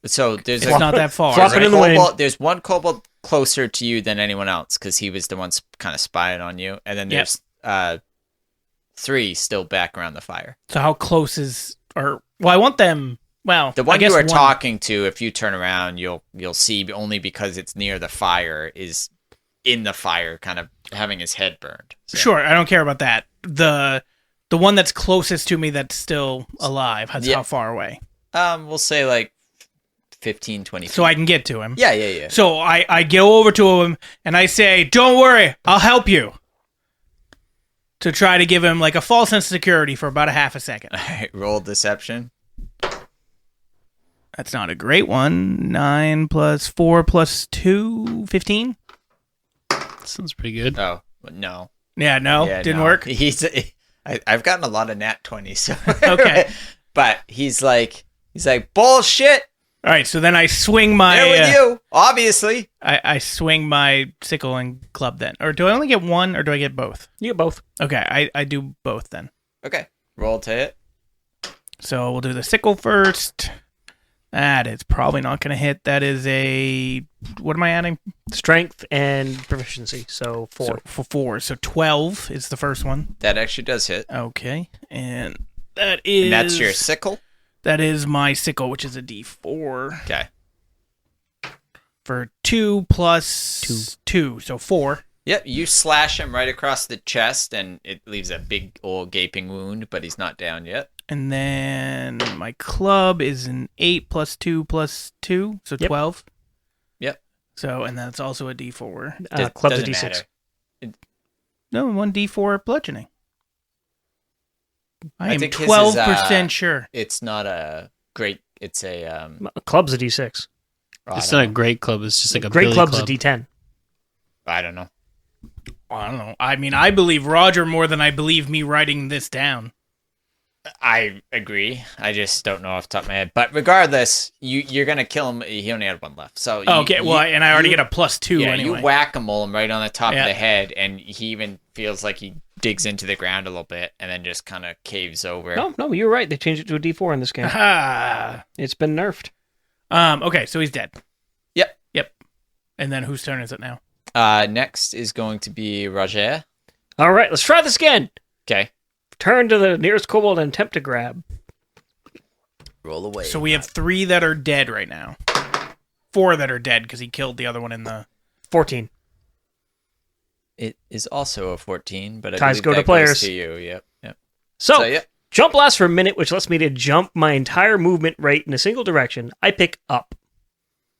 So there's It's not that far. Flop it in the wind. There's one kobold closer to you than anyone else because he was the one kind of spying on you, and then there's 3 still back around the fire. So how close is... Well, I want them... Well, The I one guess you were one- talking to, if you turn around, you'll see only because it's near the fire is in the fire, kind of having his head burned. So. Sure, I don't care about that. The one that's closest to me that's still alive, that's Yeah. how far away. We'll say like 15, 20 feet. So I can get to him. Yeah. So I go over to him and I say, "Don't worry, I'll help you." To try to give him like a false sense of security for about a half a second. All right, roll deception. That's not a great one. 9 plus 4 plus 2, 15? Sounds pretty good. Oh, no. Yeah, no, Yeah, didn't no. work. I've gotten a lot of nat 20, so. Okay. But he's like, bullshit. All right, so then I swing my There with you, obviously. I swing my sickle and club then. Or do I only get one or do I get both? You get both. Okay, I do both then. Okay, roll to hit. So we'll do the sickle first. That is probably not going to hit. That is a... What am I adding? Strength and proficiency. So 4. So, for 4. So 12 is the first one. That actually does hit. Okay. And that is... And that's your sickle? That is my sickle, which is a D4. Okay. For 2 plus 2, so 4. Yep, you slash him right across the chest, and it leaves a big old gaping wound, but he's not down yet. And then my club is an 8 plus 2 plus 2, so 12. Yep. So, and that's also a D4. Club's a Doesn't D6. matter. No, 1 D4 bludgeoning. I am think his 12% is, sure. It's not a great. It's a. Club's a D6. It's not a great club. It's just like a Great billy club's club. a D10. I don't know. I don't know. I mean, I believe Roger more than I believe me writing this down. I agree. I just don't know off the top of my head. But regardless, you're gonna kill him. He only had 1 left. So Okay, well, and I already get a +2 yeah, anyway. you whack-a-mole him right on the top of the head, and he even feels like he digs into the ground a little bit, and then just kind of caves over. No, you're right. They changed it to a D4 in this game. Ah. It's been nerfed. Okay, so he's dead. Yep. And then whose turn is it now? Next is going to be Roger. All right, let's try this again. Okay. Turn to the nearest kobold and attempt to grab. Roll away. So we have 3 that are dead right now. 4 that are dead because he killed the other one in the... 14. It is also a 14, but I Ties believe go to that players. goes to you. Yep. So, yeah. jump lasts for a minute, which lets me to jump my entire movement rate in a single direction. I pick up.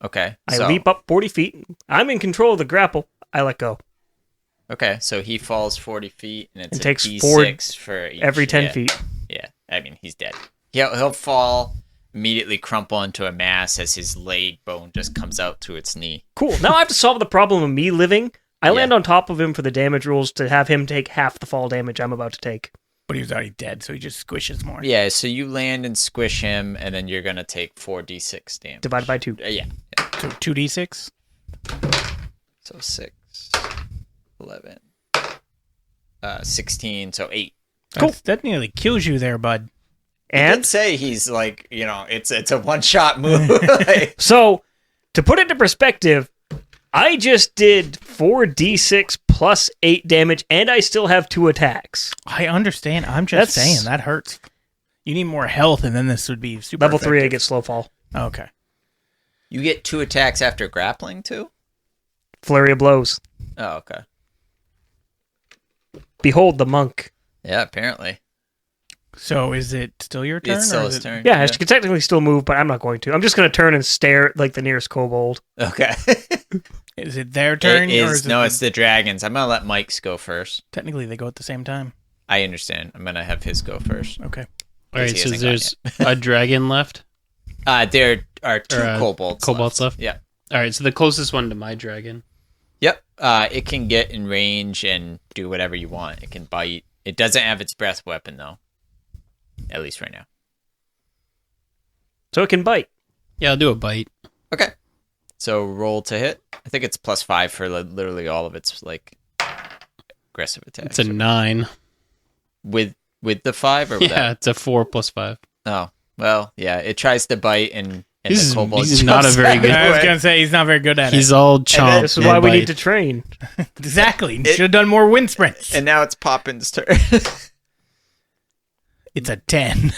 Okay. I leap up 40 feet. I'm in control of the grapple. I let go. Okay, so he falls 40 feet, and it's It takes D6 for each. Every 10 feet. Yeah, I mean, he's dead. He'll fall, immediately crumple into a mass as his leg bone just comes out to its knee. Cool. Now I have to solve the problem of me living. I land on top of him for the damage rules to have him take half the fall damage I'm about to take. But he was already dead, so he just squishes more. Yeah, so you land and squish him, and then you're going to take 4d6 damage. Divided by 2. Yeah. So 2d6? So 6, 11, 16, so 8. Cool. That nearly kills you there, bud. And And say he's like, it's a one-shot move. so, to put it into perspective, I just did 4d6 plus 8 damage, and I still have 2 attacks. I understand. I'm just saying, that hurts. You need more health, and then this would be super Level 3, I effective. get slow fall. Okay. You get 2 attacks after grappling, too? Flurry of blows. Oh, okay. Behold the monk. Yeah, apparently. So is it still your turn? It's still or his is it... turn. Yeah, I could technically still move, but I'm not going to. I'm just going to turn and stare at like the nearest kobold. Okay. Is it their turn? It or is, is no, it it's the dragons. I'm going to let Mike's go first. Technically, they go at the same time. I understand. I'm going to have his go first. Okay. All right, he so hasn't there's a dragon left. There are 2 kobolds. Kobolds left? Yeah. All right, so the closest one to my dragon. Yep. It can get in range and do whatever you want. It can bite. It doesn't have its breath weapon, though. At least right now. So it can bite. Yeah, I'll do a bite. Okay. So roll to hit. I think it's +5 for literally all of its aggressive attacks. It's a 9. With the 5 or without? Yeah, it's a 4 plus 5. Oh, well, yeah. It tries to bite and He's the kobold not a jumps very out good- of the I was way. going to say, he's not very good at He's it. all chomp. This is no why we bite. need to train. Exactly. Should have done more wind sprints. And now it's Poppin's turn. It's a 10.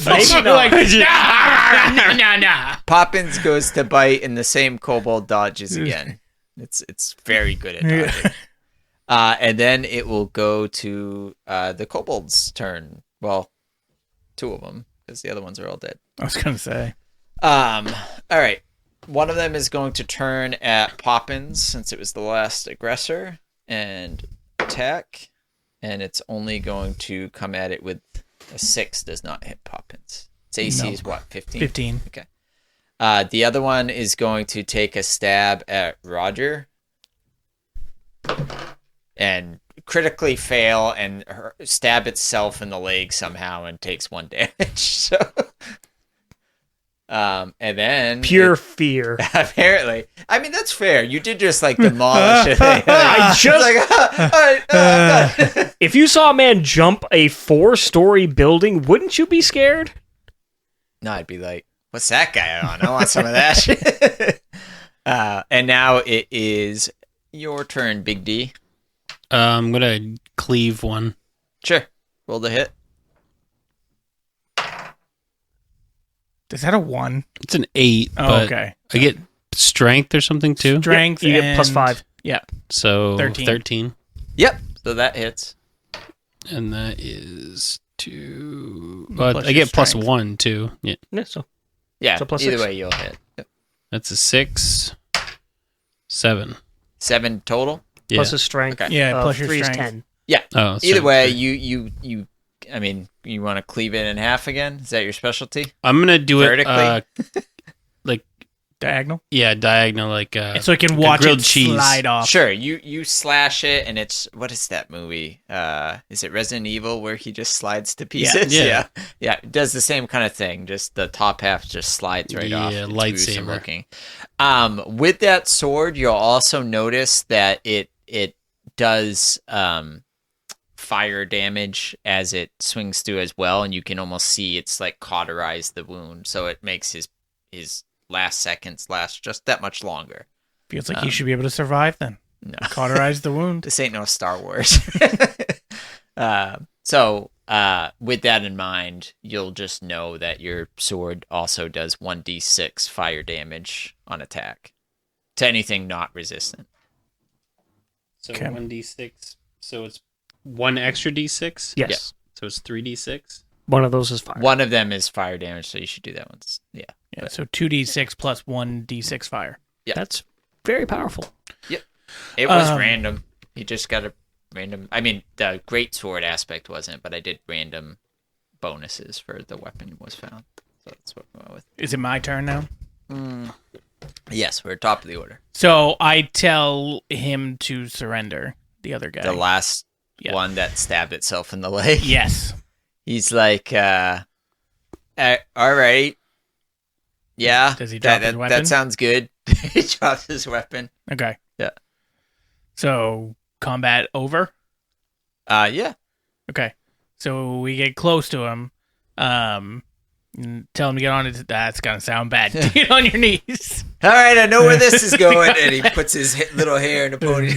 Maybe not. Nah. Poppins goes to bite, and the same kobold dodges again. It's very good at dodging. And then it will go to the kobold's turn. Well, 2 of them, because the other ones are all dead. I was going to say. All right. One of them is going to turn at Poppins, since it was the last aggressor, and attack. And it's only going to come at it with a 6, does not hit Poppins. Its AC is what, 15? 15. Okay. The other one is going to take a stab at Roger and critically fail and stab itself in the leg somehow and takes 1 damage. So, and then Pure fear. apparently, I mean that's fair. You did just like demolish it. I just- like, all right, I'm done. If you saw a man jump a 4-story building, wouldn't you be scared? No, I'd be like, what's that guy on? I want some of that shit. And now it is your turn, Big D. I'm going to cleave one. Sure. Roll the hit. Is that a 1? It's an 8, Oh, but okay. I get strength or something too. Strength. You get and- +5. Yeah. So 13. 13. Yep. So that hits. And that is 2. Plus But I your get plus strength. 1 too. Yeah. Yeah, so Yeah. So plus either 6. way, you'll hit. Yep. That's a 6. 7. 7 total. Yeah. plus his strength. Okay. Yeah, plus your 3 is strength. 10. Yeah. Oh, Either so way, 3. you. I mean, you want to cleave it in half again? Is that your specialty? I'm going to do it Vertically? Diagonal. yeah, diagonal like So I can like a watch grilled it cheese. slide off. Sure. You slash it, and it's what is that movie? Is it Resident Evil where he just slides to pieces? Yeah. Yeah. It does the same kind of thing. Just the top half just slides right off. Yeah, It's lightsaber. gruesome looking. With that sword, you'll also notice that it does fire damage as it swings through as well, and you can almost see it's like cauterize the wound, so it makes his last seconds last just that much longer. Feels like he should be able to survive then. No. Cauterize the wound. This ain't no Star Wars. So with that in mind, you'll just know that your sword also does 1d6 fire damage on attack to anything not resistant. So Okay. 1d6. So it's 1 extra d6? Yes. So it's 3d6? One of those is fire. One of them is fire damage, so you should do that once. Yeah. Yeah, so 2d6 plus 1d6 fire. That's very powerful. It was Um, random. You just got a random. I mean, the great sword aspect wasn't, but I did random bonuses for the weapon was found. So that's what we went with. Is it my turn now? Yes, we're top of the order. So I tell him to surrender, the other guy. The last Yeah. one that stabbed itself in the leg. Yes. He's like, all right. Yeah. Does he drop his weapon? That sounds good. He drops his weapon. Okay. Yeah. So combat over? Yeah. Okay. So we get close to him. And tell him to get on his... That's going to sound bad. Get on your knees. All right, I know where this is going. And he puts his little hair in a pony.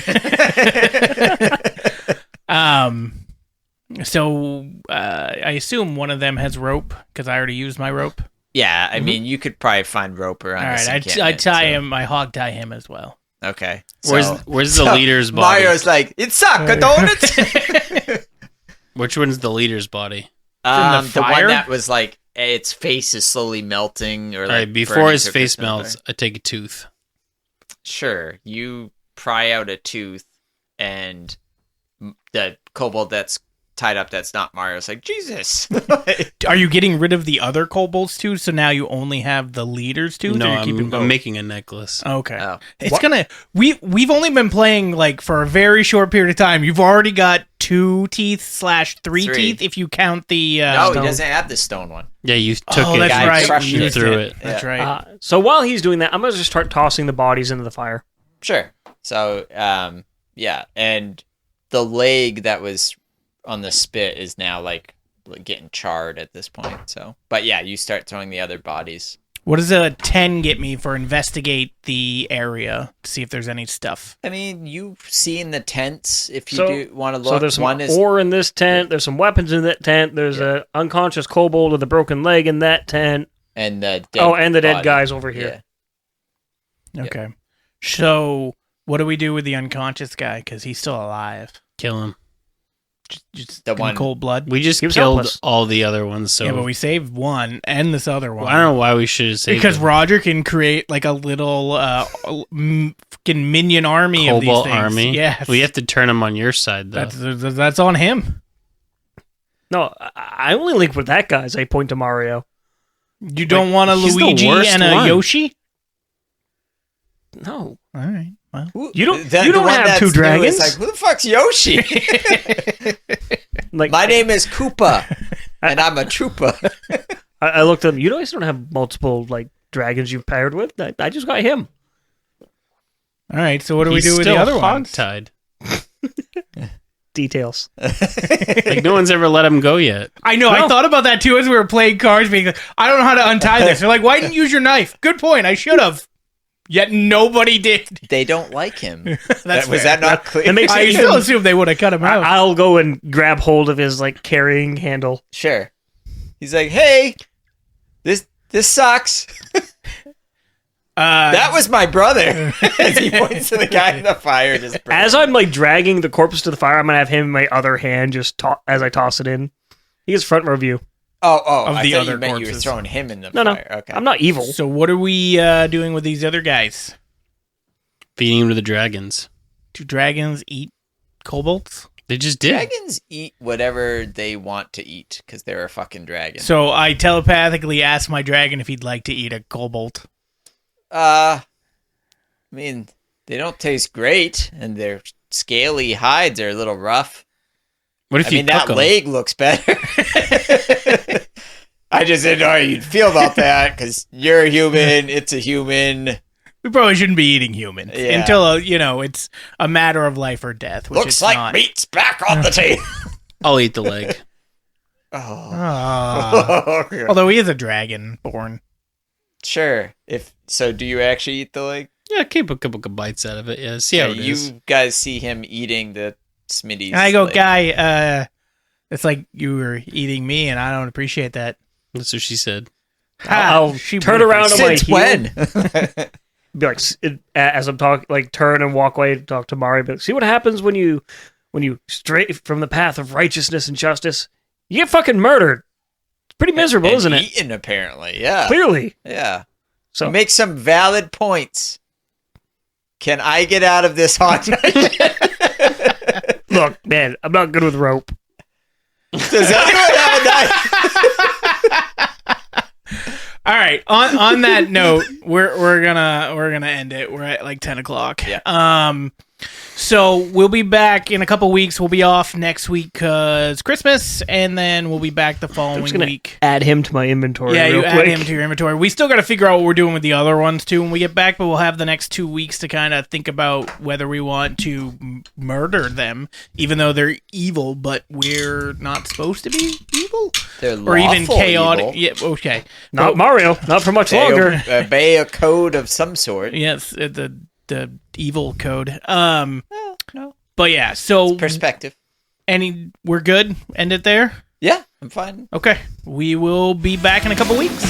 So I assume one of them has rope because I already used my rope. Yeah, I mean, you could probably find rope around All this right, I encampment, tie so- him. I hog tie him as well. Okay. Where's the leader's body? Mario's like, it's soccer, don't it? Which one's the leader's body? the The one fire? that was like, its face is slowly melting. Or All like right, before burning his to face crystal. melts, I take a tooth. Sure, you pry out a tooth, and the kobold that's tied up that's not Mario's like, Jesus. Are you getting rid of the other kobolds too? So now you only have the leader's tooth? No, or you're keeping both? I'm making a necklace. Okay. Oh. It's gonna we've only been playing like for a very short period of time. You've already got 2 teeth / 3 Three. teeth if you count the No, stone. he doesn't have the stone one. Yeah, you took Oh, it. that's Guy right. crushed You it. threw it. That's Yeah. right. So while he's doing that, I'm going to just start tossing the bodies into the fire. Sure. So, yeah, and the leg that was on the spit is now like getting charred at this point. So, but yeah, you start throwing the other bodies. What does a 10 get me for investigate the area to see if there's any stuff? I mean, you see in the tents if you So- do want to look. So there's some one is ore in this tent. There's some weapons in that tent. There's a unconscious kobold with a broken leg in that tent. and the dead And the dead body. guys over here. Yeah. Okay. So what do we do with the unconscious guy? Because he's still alive. Kill him. Just The in one- cold blood. We just He was killed helpless. all the other ones. So Yeah, but we saved one and this other one. I don't know why we should have saved Because them. Roger can create like a little fucking minion army of these Cobalt things. army. Yes. We have to turn them on your side though. That's on him. No, I only link with that guy as I point to Mario. You don't want a he's the Luigi worst and a one. Yoshi? No. All right. Well, Who- You don't- the- you the don't one have that's two new is dragons? like, who the fuck's Yoshi? Like My name is Koopa, and I'm a trooper. I looked at him. You guys don't have multiple like dragons you've paired with. I just got him. all right. So what do we He's do with the still other ones? hogtied. Details. Like no one's ever let him go yet. I know. I No. thought about that too as we were playing cards. Being like, I don't know how to untie this. They're like, why didn't you use your knife? Good point. I should have. Yet nobody did. They don't like him. That's Was fair. that not clear? That makes I sense. still assume they would have cut him out. I'll go and grab hold of his like carrying handle. Sure. He's like, hey, this This sucks. That was my brother. As he points to the guy in the fire. Just as I'm like dragging the corpse to the fire, I'm gonna have him in my other hand just as I toss it in. He gets front row view. Oh! Of I the thought other you meant you were corpses. throwing him in the No, fire. Okay. I'm not evil. So what are we doing with these other guys? Feeding him to the dragons. Do dragons eat kobolds? They just did. Dragons eat whatever they want to eat because they're a fucking dragon. So I telepathically asked my dragon if he'd like to eat a kobold. I mean, they don't taste great, and their scaly hides are a little rough. What if I you mean, that cook 'em? leg looks better. I just didn't know how you'd feel about that because you're a human, it's a human. We probably shouldn't be eating humans until, it's a matter of life or death. Which Looks it's like not. meat's back on the table. I'll eat the leg. Oh. Ah. Although he is a dragon born. Sure. Do you actually eat the leg? Yeah, keep a couple of bites out of it. Yeah, see how it is. You guys see him eating the Smitty's. And I go, leg. guy, it's like you were eating me, and I don't appreciate that. That's what she said. I'll She turn would around on my Since heel. when? Be like, as I'm talking, like turn and walk away to talk to Mari. But see what happens when you stray from the path of righteousness and justice. You get fucking murdered. It's pretty miserable, And isn't it? Eaten, apparently. Yeah. Clearly. Yeah. So You make some valid points. Can I get out of this haunt? look, man, I'm not good with rope. Does anyone have a knife? All right. On that note, we're gonna end it. We're at like 10 o'clock. Yeah. So we'll be back in a couple weeks. We'll be off next week because Christmas, and then we'll be back the I'm following just gonna week. add him to my inventory. Yeah, real you quick. add him to your inventory. We still got to figure out what we're doing with the other ones too when we get back, but we'll have the next 2 weeks to kind of think about whether we want to murder them, even though they're evil, but we're not supposed to be evil, They're or even lawful chaotic. evil. Yeah, okay. Not Mario. Not for much They longer. obey a code of some sort. Yes, the evil code. No. But yeah, so Perspective. we're good. End it there. Yeah, I'm fine. Okay, we will be back in a couple weeks.